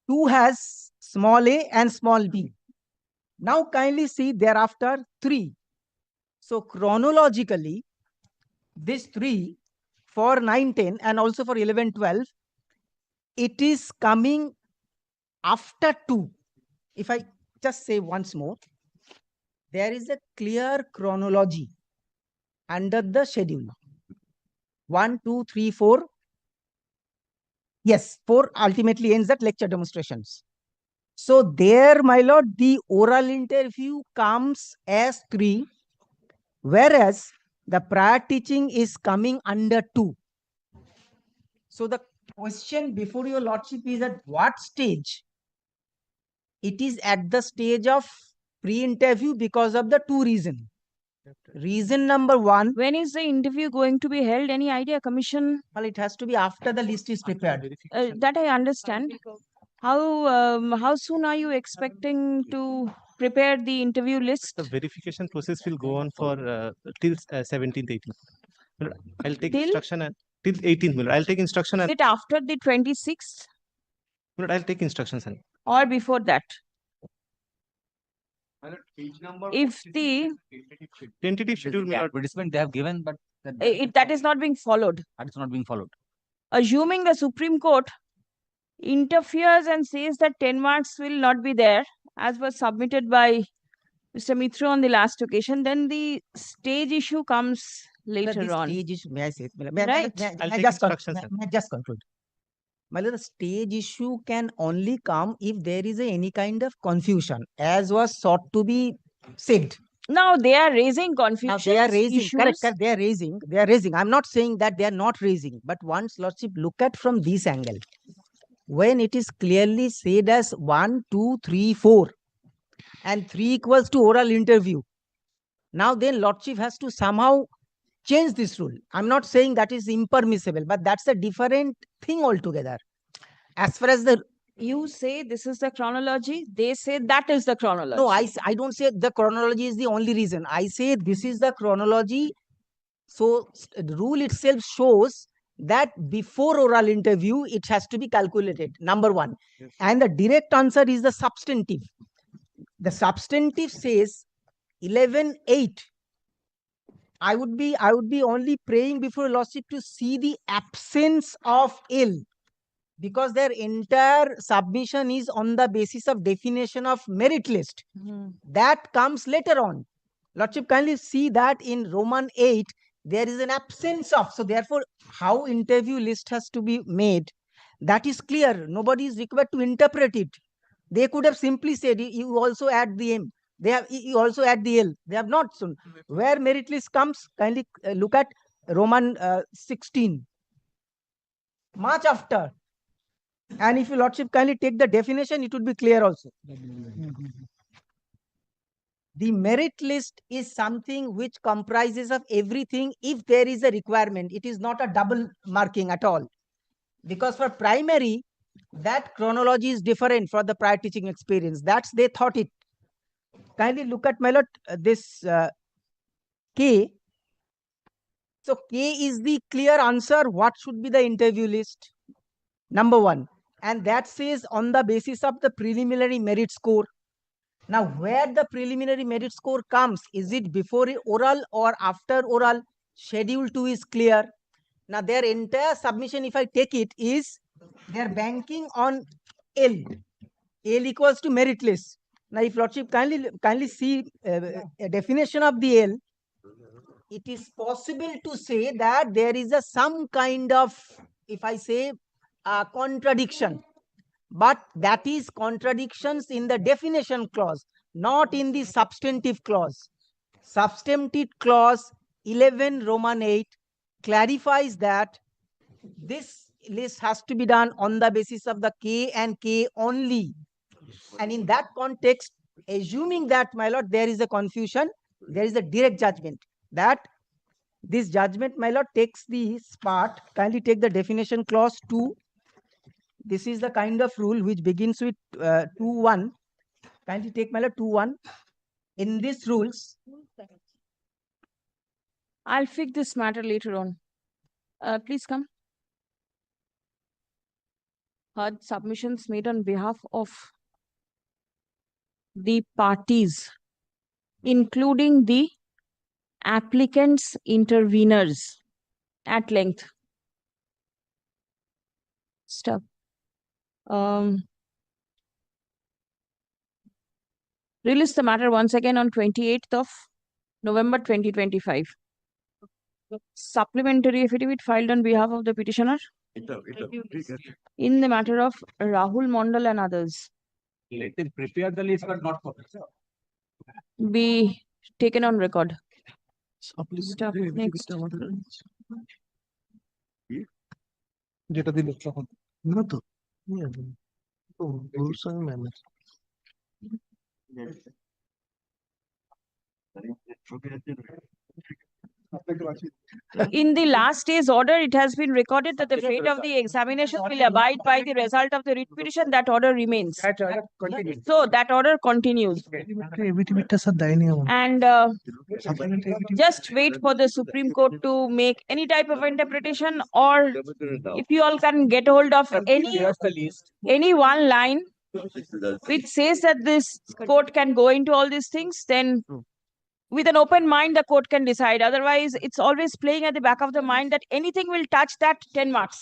2 has small a and small b. Now kindly see thereafter 3. So chronologically, this 3 for 9, 10 and also for 11, 12, it is coming after 2. If I just say once more, there is a clear chronology under the schedule. 1, 2, 3, 4. Yes, 4 ultimately ends at lecture demonstrations. So there, my lord, the oral interview comes as 3, whereas the prior teaching is coming under 2. So the question before your lordship is at what stage? It is at the stage of pre-interview because of the 2 reasons. Reason number 1. When is the interview going to be held? Any idea, Commission? Well, it has to be after the list is prepared. That I understand. How soon are you expecting to prepare the interview list? The verification process will go on for till 17th, 18th. I'll take Till? instruction and till 18th. I'll take instruction Is and it after the 26th I'll take instructions and or before that? If the tentative schedule, The advertisement they have given, but that is not being followed. that is not being followed. Assuming the Supreme Court interferes and says that 10 marks will not be there, as was submitted by Mr. Mitra on the last occasion, then the stage issue comes later on. Stage issue, may I say? Right. May I just conclude? My lord, the stage issue can only come if there is any kind of confusion, as was sought to be said. Now they are raising confusion. Now they are raising, correct, they are raising. I'm not saying that they are not raising, but once lordship look at from this angle, when it is clearly said as 1, 2, 3, 4, and 3 equals to oral interview. Now then lordship has to somehow change this rule. I'm not saying that is impermissible, but that's a different thing altogether. As far as the you say this is the chronology, they say that is the chronology. No, I don't say the chronology is the only reason. I say this is the chronology. So the rule itself shows that before oral interview, it has to be calculated, number 1. Yes. And the direct answer is the substantive. The substantive says 11.8. I would be only praying before lordship to see the absence of L, because their entire submission is on the basis of definition of merit list. That comes later on. Lordship, kindly see that in Roman 8, there is an absence of. So therefore, how interview list has to be made, that is clear. Nobody is required to interpret it. They could have simply said, you also add the M. You also add the L. They have not. So where merit list comes, kindly look at Roman 16. Much after. And if you lordship kindly take the definition, it would be clear also. The merit list is something which comprises of everything if there is a requirement. It is not a double marking at all. Because for primary, that chronology is different for the prior teaching experience. That's they thought it. Kindly look at my lord, this K. So K is the clear answer. What should be the interview list? Number 1. And that says on the basis of the preliminary merit score. Now, where the preliminary merit score comes, is it before oral or after oral? Schedule 2 is clear. Now, their entire submission, if I take it, is they are banking on L. L equals to merit list. Now, if lordship kindly see a definition of the L, it is possible to say that there is some kind of, if I say, contradiction. But that is contradictions in the definition clause, not in the substantive clause. Substantive clause 11 Roman 8 clarifies that this list has to be done on the basis of the K and K only. And in that context, assuming that, my lord, there is a confusion, there is a direct judgment. That this judgment, my lord, takes this part. Kindly take the definition clause 2. This is the kind of rule which begins with 2.1. Kindly take, my lord, 2.1. In these rules, I'll fix this matter later on. Please come. Heard submissions made on behalf of the parties, including the applicants, interveners at length. Stop. Release the matter once again on 28th of November 2025. Supplementary affidavit filed on behalf of the petitioner in the matter of Rahul Mondal and others. Let them prepare the list, but not for Be taken on record. Stop. Next. যেটা দিলে তখন না তো rules আমি manage In the last day's order, it has been recorded that the fate of the examination will abide by the result of the writ petition. That order remains. So that order continues. And just wait for the Supreme Court to make any type of interpretation, or if you all can get hold of any one line which says that this court can go into all these things, then with an open mind, the court can decide. Otherwise, it's always playing at the back of the mind that anything will touch that 10 marks.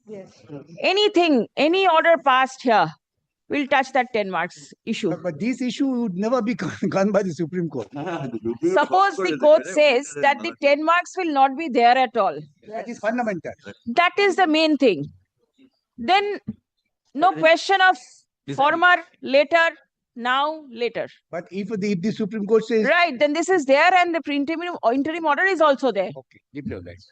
Yes. Anything, any order passed here will touch that 10 marks issue. But this issue would never be gone by the Supreme Court. Suppose the court says that the 10 marks will not be there at all. That is fundamental. That is the main thing. Then no question of former, later, now, later. But if the Supreme Court says... Right, then this is there and the interim order is also there. Okay,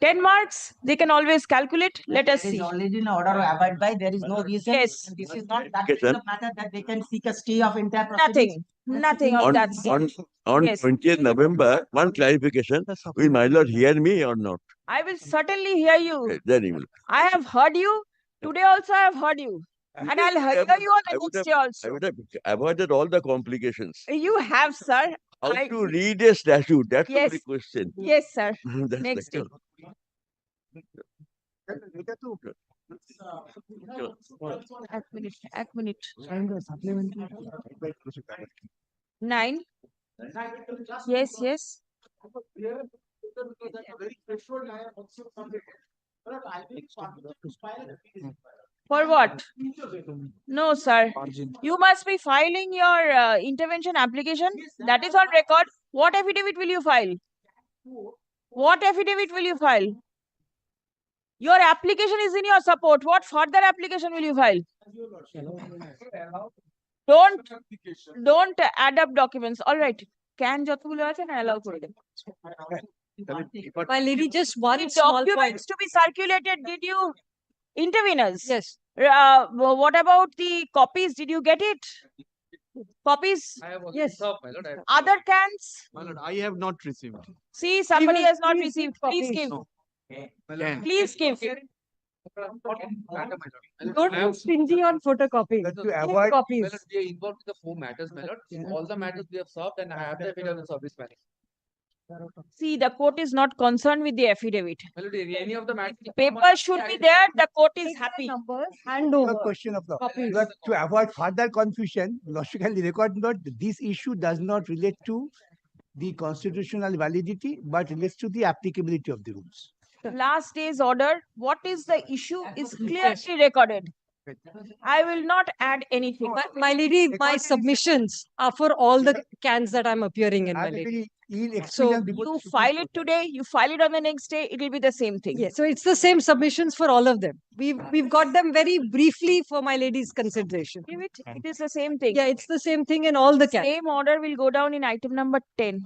10 marks, they can always calculate. Let us see. Already in order to abide by, there is no reason. Yes. And this is not that kind of matter that they can seek a stay of entire proceedings. Nothing of that. On Yes. 20th November, one clarification. Will my lord hear me or not? I will certainly hear you. Then he will. I have heard you. Today also I have heard you. And I'll hear you on the next day I also. would have avoided all the complications. You have, sir. How to read a statute? That's Yes. the only question. Yes, sir. That's Next day. এক minute. 9. Yes. For what? No, sir. You must be filing your intervention application. That is on record. What affidavit will you file? What affidavit will you file? Your application is in your support. What further application will you file? Don't add up documents. All right. Can যতগুলো আছে না allow করে দেব. My lady, just one The small documents point. to be circulated, did you interveners? Yes. What about the copies? Did you get it? Copies? Yes. Other cans? My lord, I have not received. See, somebody will has not please received. give Please copies. give. Can. Please give. Don't be stingy on photocopy. To Give avoid... copies. We are involved with the 4 matters, my lord. All the matters we have solved and I have the affidavit of service management. See, the court is not concerned with the affidavit. My lord, any of the matters. Papers should be there. The court is happy. Hand A over. question of law. Copies. But to avoid further confusion, logically record note, this issue does not relate to the constitutional validity, but relates to the applicability of the rules. Last day's order, what is the issue is clearly recorded. I will not add anything. My lady, my submissions are for all the cans that I'm appearing in, my I'm lady. very ill So experienced before you the Supreme file it Court. today, you file it on the next day, it will be the same thing. Yes, so it's the same submissions for all of them. We've got them very briefly for my lady's consideration. Give it. It is the same thing. Yeah, it's the same thing in all the cans. Same order will go down in item number 10.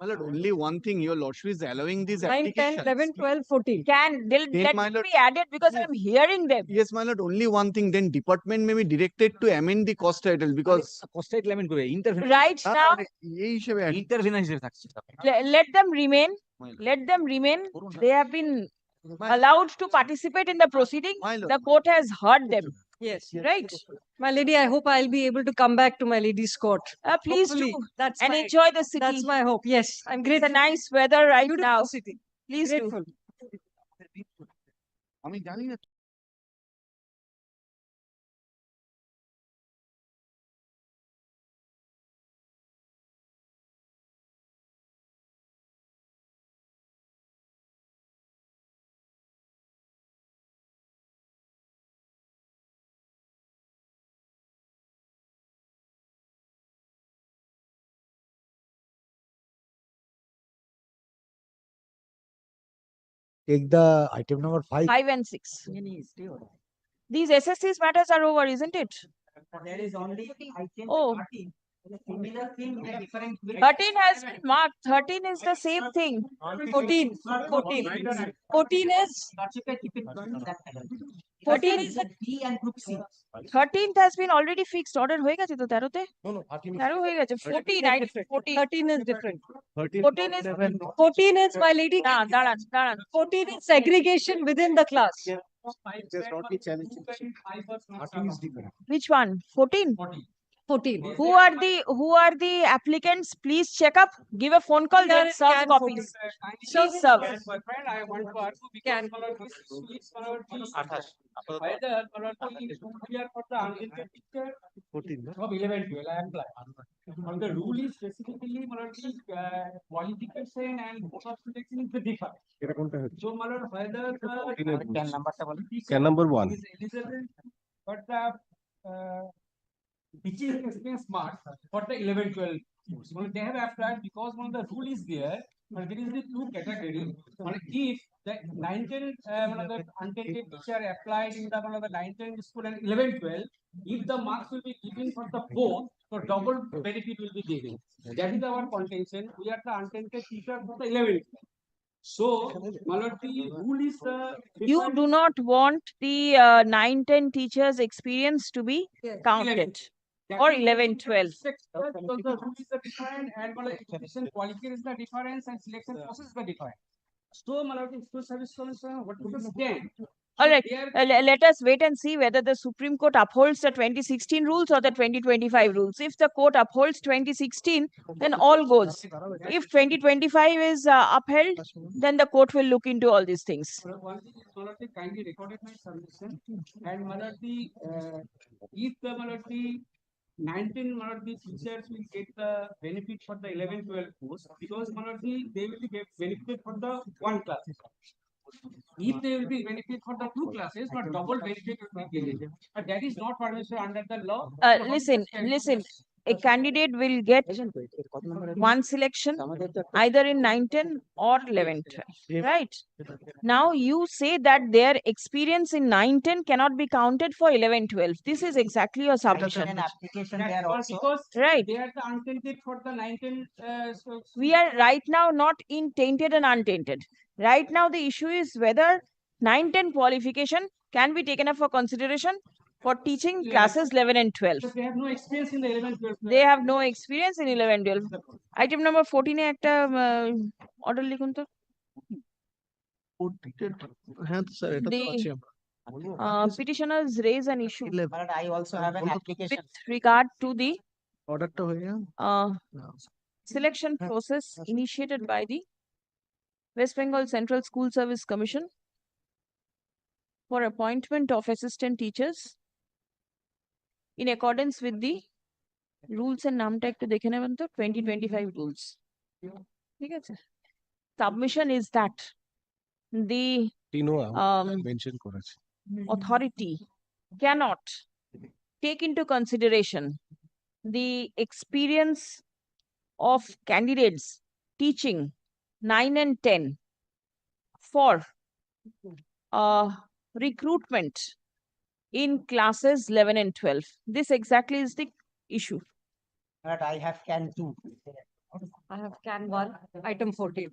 My lord, only one thing, your lordship is allowing these 9, 10, applications. 11, 12, 14. Let my it lord. be added because I'm hearing them. Yes, my lord, only one thing, then department may be directed to amend the cost title because cost title amend করবে intervention Right now, এই হিসেবে intervention হিসেবে থাকছে let them remain. Let them remain. They have been allowed to participate in the proceeding. The court has heard them. Yes. Right? My lady, I hope I'll be able to come back to my lady's court. Please Hopefully. do. That's And my, enjoy the city. That's my hope. Yes, I'm It's grateful. a nice weather right Beautiful now. city. Please do. Grateful. আমি জানি না take the item number 5. 5 and 6. These SSC's matters are over, isn't it? There is only item Oh. 13. Similar thing in a different way. 13 has been marked. 13 is the same thing. 14 is 14 is a B and group C. 13th has been already fixed. Order হয়ে গেছে তো 13 তে? 13 হয়ে গেছে। 14, right? 13 is different. 14 is, my lady. না, দাঁড়ান। 14 is segregation within the class. Which one? 14? 14. Who are the applicants? Please check up. Give a phone call. Then serve copies. Please serve. I want to argue because either for the unlimited teacher of 11, 12, I am glad. The rule is specifically qualification and voter selection is the difference. So, whether can number 1 is eligible, but the teaching experience marks for the 11, 12. They have applied because one of the rule is there, but there is the two categories. If the 9, 10 the untainted teacher applied in the 9, 10 school and 11, 12, if the marks will be given for the both, so double benefit will be given. That is our contention. We are the untainted teacher for the 11. So, the rule is the You do not want the 9, 10 teachers' experience to be counted. Or 11, 12. Because the rule is the different and education quality is the difference and selection process is the different. So, school service commission, what to stand? All right. Let us wait and see whether the Supreme Court upholds the 2016 rules or the 2025 rules. If the court upholds 2016, then all goes. If 2025 is upheld, then the court will look into all these things. One thing is, kindly recorded my submission and if the 19 teachers will get the benefit for the 11, 12 course because they will get benefit for the one class. If they will be benefit for the two classes, but double benefit will be given. But that is not permissible under the law. Listen. A candidate will get one selection either in 9, 10 or 11, 12. Right? Now you say that their experience in 9, 10 cannot be counted for 11, 12. This is exactly your submission. Because right. They are the untainted for the 9, 10. We are right now not in tainted and untainted. Right now the issue is whether 9, 10 qualification can be taken up for consideration for teaching classes 11 and 12. They have no experience in the 11, 12. They have no experience in 11, 12. Item number 14 একটা order লিখুন তো। The petitioners raise an issue. But I also have an application. With regard to the order selection process initiated by the West Bengal Central School Service Commission for appointment of assistant teachers in accordance with the rules and নামটা একটু দেখে নেবেন তো 2025 rules. ঠিক আছে? Submission is that the authority cannot take into consideration the experience of candidates teaching 9 and 10 for recruitment in classes 11 and 12. This exactly is the issue. But I have can 2. I have can 1, item 14.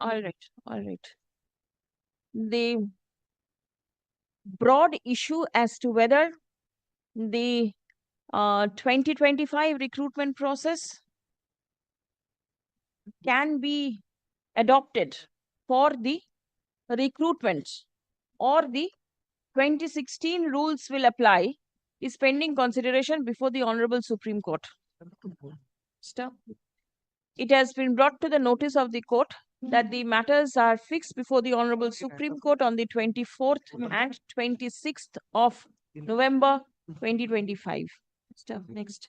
All right. The broad issue as to whether the 2025 recruitment process can be adopted for the recruitment or the 2016 rules will apply is pending consideration before the Honorable Supreme Court. Stop. It has been brought to the notice of the court that the matters are fixed before the Honorable Supreme Court on the 24th and 26th of November 2025. Stop. Next.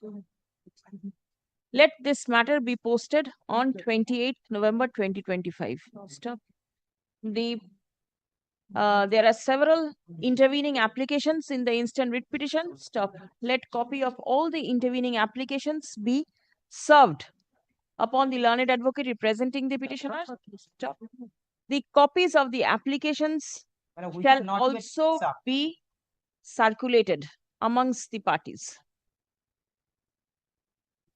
Let this matter be posted on 28th November 2025. Stop. There are several intervening applications in the instant writ petition. Stop. Let copy of all the intervening applications be served upon the learned advocate representing the petitioner. Stop. The copies of the applications which shall not yet also served. be circulated amongst the parties.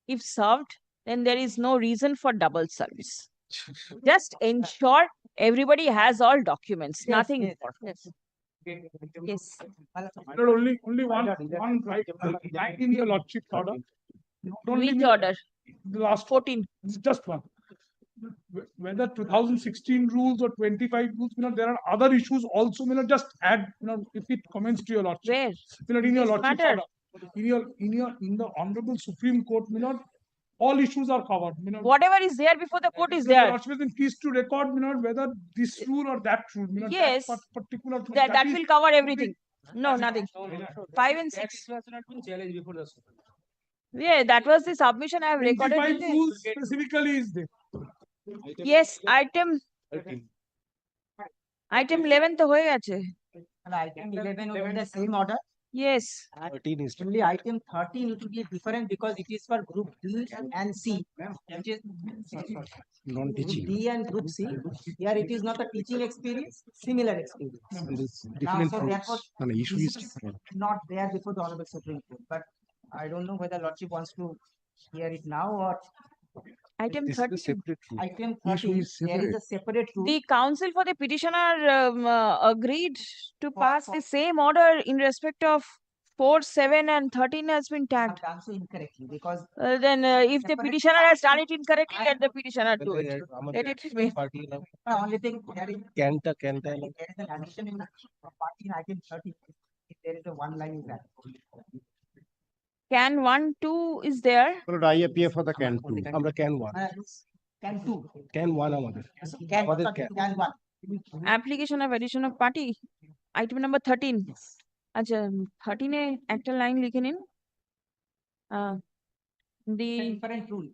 If served, then there is no reason for double service. Just ensure everybody has all documents, nothing more. Yes. Yes. Only one right in your lordship order. Which order? The last 14. Just one. Whether 2016 rules or 25 rules, there are other issues also. Just add, if it comments to your lordship. Where? In your Which lordship matter? order, in the honorable Supreme Court, all issues are covered. Whatever is there before the court is Your there. lordship is in peace to record, whether this rule or that rule. Yes. That particular That will cover everything. No, nothing. 5 and 6. Has not been challenged before the Supreme. Yeah, that was the submission I have recorded. 25 rules specifically is there. Yes, item 11 to hoye gache. And item 11 was in the same order. Yes. 13 is Only item 13 it will be different because it is for group D and C, which is non-teaching. group D and group C. Here it is not a teaching experience, similar experience. And it's Now, different so rules. therefore, And the issue this is different. not there before the Honorable Supreme Court. But I don't know whether Lordship wants to hear it now or Item This is 13. a separate rule. item Issue 13. is There is separate. a separate rule. The counsel for the petitioner agreed to pass the same order in respect of 4, 7 and 13 has been tagged. Done so incorrectly because Then if the petitioner has done it incorrectly, let the petitioner do it. Let it be. only thing there is Canta. there is an addition in party in item 13. If there is a one line is that. Can 1, 2 is there. I appear for the can 2. আমরা can 1. Can 2. Can 1 আমাদের। Can আমাদের 1. Application of addition of party. Item number 13. আচ্ছা 13 এ একটা line লিখে নিন। The Different rule.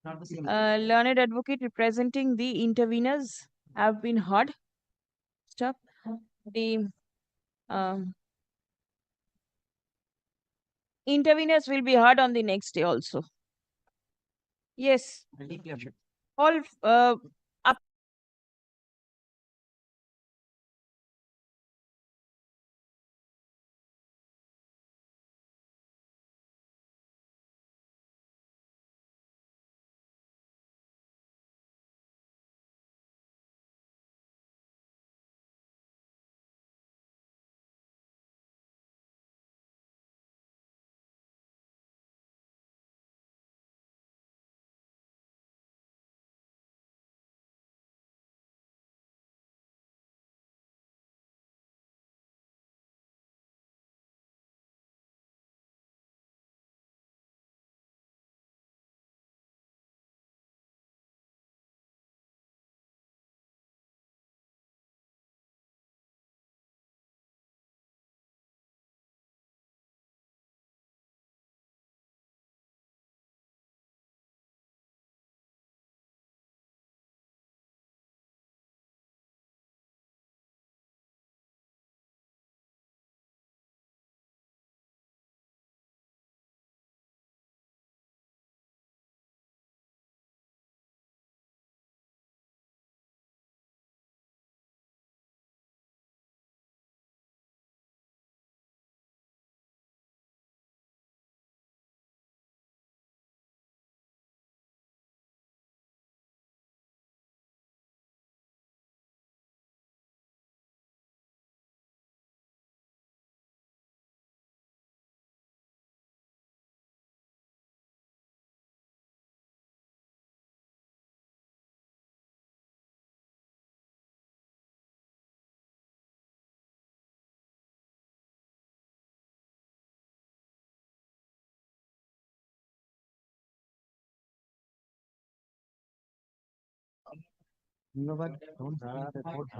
Not the same. Learned advocate representing the interveners have been heard. Stop. The interveners will be heard on the next day also. Yes. All up.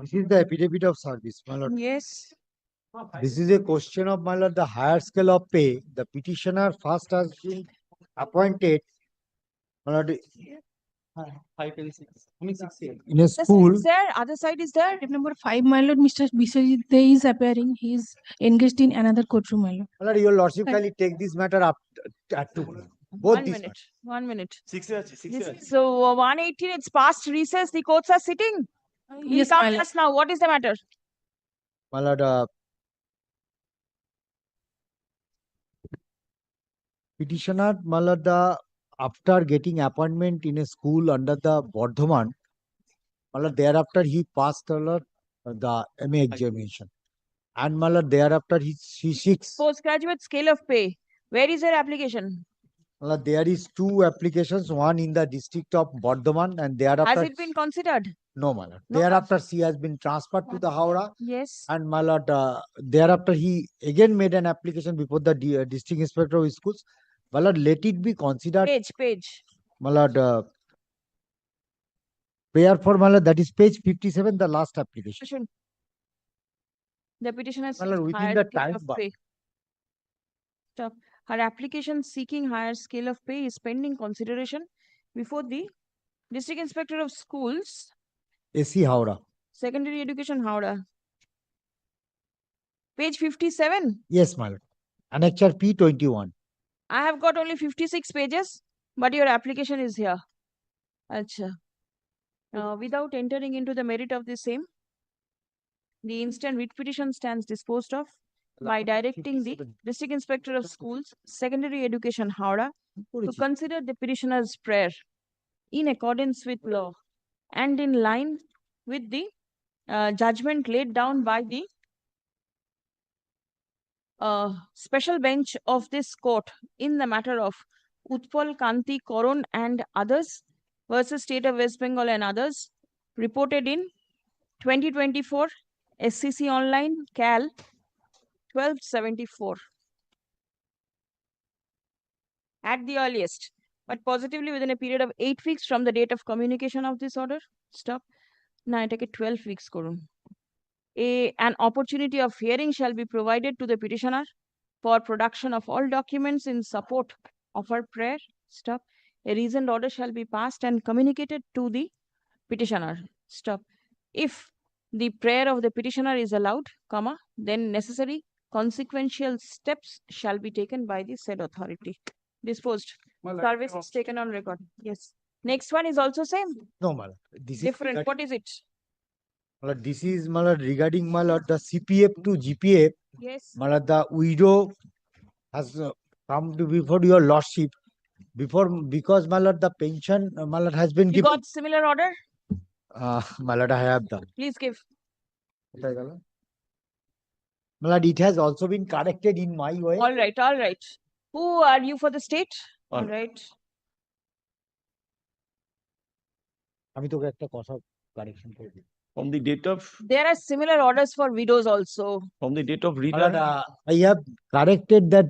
This is the affidavit of service, my lord. Yes. This is a question of, my lord, the higher scale of pay. The petitioner first has been appointed, my lord, 5 and 6. I mean 6 here. in a This school. is there. Other side is there. Item number 5, my lord, Mr. Biswajit Dey is appearing. He is engaged in another courtroom, my lord. My lord, your lordship kindly take this matter up at 2. Both 1 these minute. 1 minute. 6 years. So 118, it's past recess. The courts are sitting. Yes, come to us now. What is the matter? My lord, petitioner, my lord, after getting appointment in a school under the Bardhaman, my lord, thereafter he passed the MA examination. And my lord, thereafter he seeks. Postgraduate scale of pay. Where is your application? My lord, there is two applications, one in the district of Bardhaman and thereafter. Has it been considered? No, my lord. No. Thereafter, she has been transferred to the Howrah. Yes. And my lord, thereafter, he again made an application before the district inspector of schools. My lord, let it be considered. Page. My lord, prayer for my lord, that is page 57, the last application. The petitioner My lord, seeks within higher the scale time of bar. pay. Stop. Her application seeking higher scale of pay is pending consideration before the District Inspector of Schools, AC Howrah. Secondary Education, Howrah. Page 57. Yes, my lord. Annexure P21. I have got only 56 pages, but your application is here. Acha. Without entering into the merit of the same, the instant writ petition stands disposed of by directing the District Inspector of Schools, Secondary Education, Howrah, to consider the petitioner's prayer in accordance with law and in line with the judgment laid down by the special bench of this court in the matter of Utpal Kanti Koron and others versus State of West Bengal and others, reported in 2024 SCC Online Cal 1274. At the earliest, but positively within a period of 8 weeks from the date of communication of this order. Stop. Now I take it 12 weeks. Korun. An opportunity of hearing shall be provided to the petitioner for production of all documents in support of her prayer. Stop. A reasoned order shall be passed and communicated to the petitioner. Stop. If the prayer of the petitioner is allowed, comma, then necessary consequential steps shall be taken by the said authority. Disposed. Service is taken on record. Yes. Next one is also same. No, my lord. This Different. is What is it? my lord, this is my lord, regarding my lord, the CPF to GPF. Yes. My lord, the widow has come to before your lordship because my lord, the pension my lord has been You given. got similar order? My lord, I have done. Please give. My lord, it has also been corrected in my way. All right, all right. Who are you for the state? All right. আমি তোকে একটা কথা correction করে দিই। From the date of There are similar orders for widows also. from the date of My return. lord, I have corrected that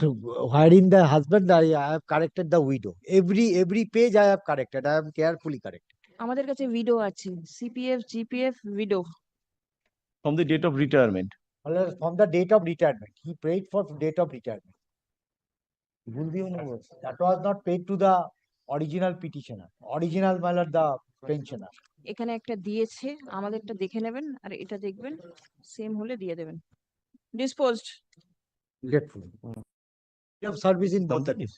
wherein the husband, I have corrected the widow. Every page I have corrected. I have carefully corrected. আমাদের কাছে widow আছে CPF GPF widow. From the date of retirement. My lord, from the date of retirement, he paid for date of retirement. That was not paid to the original petitioner. Original, my lord, the pensioner. এখানে একটা দিয়েছে, আমাদেরটা দেখে নেবেন আর এটা দেখবেন, same হলে দিয়ে দেবেন. Disposed. Grateful. You have service in both the case.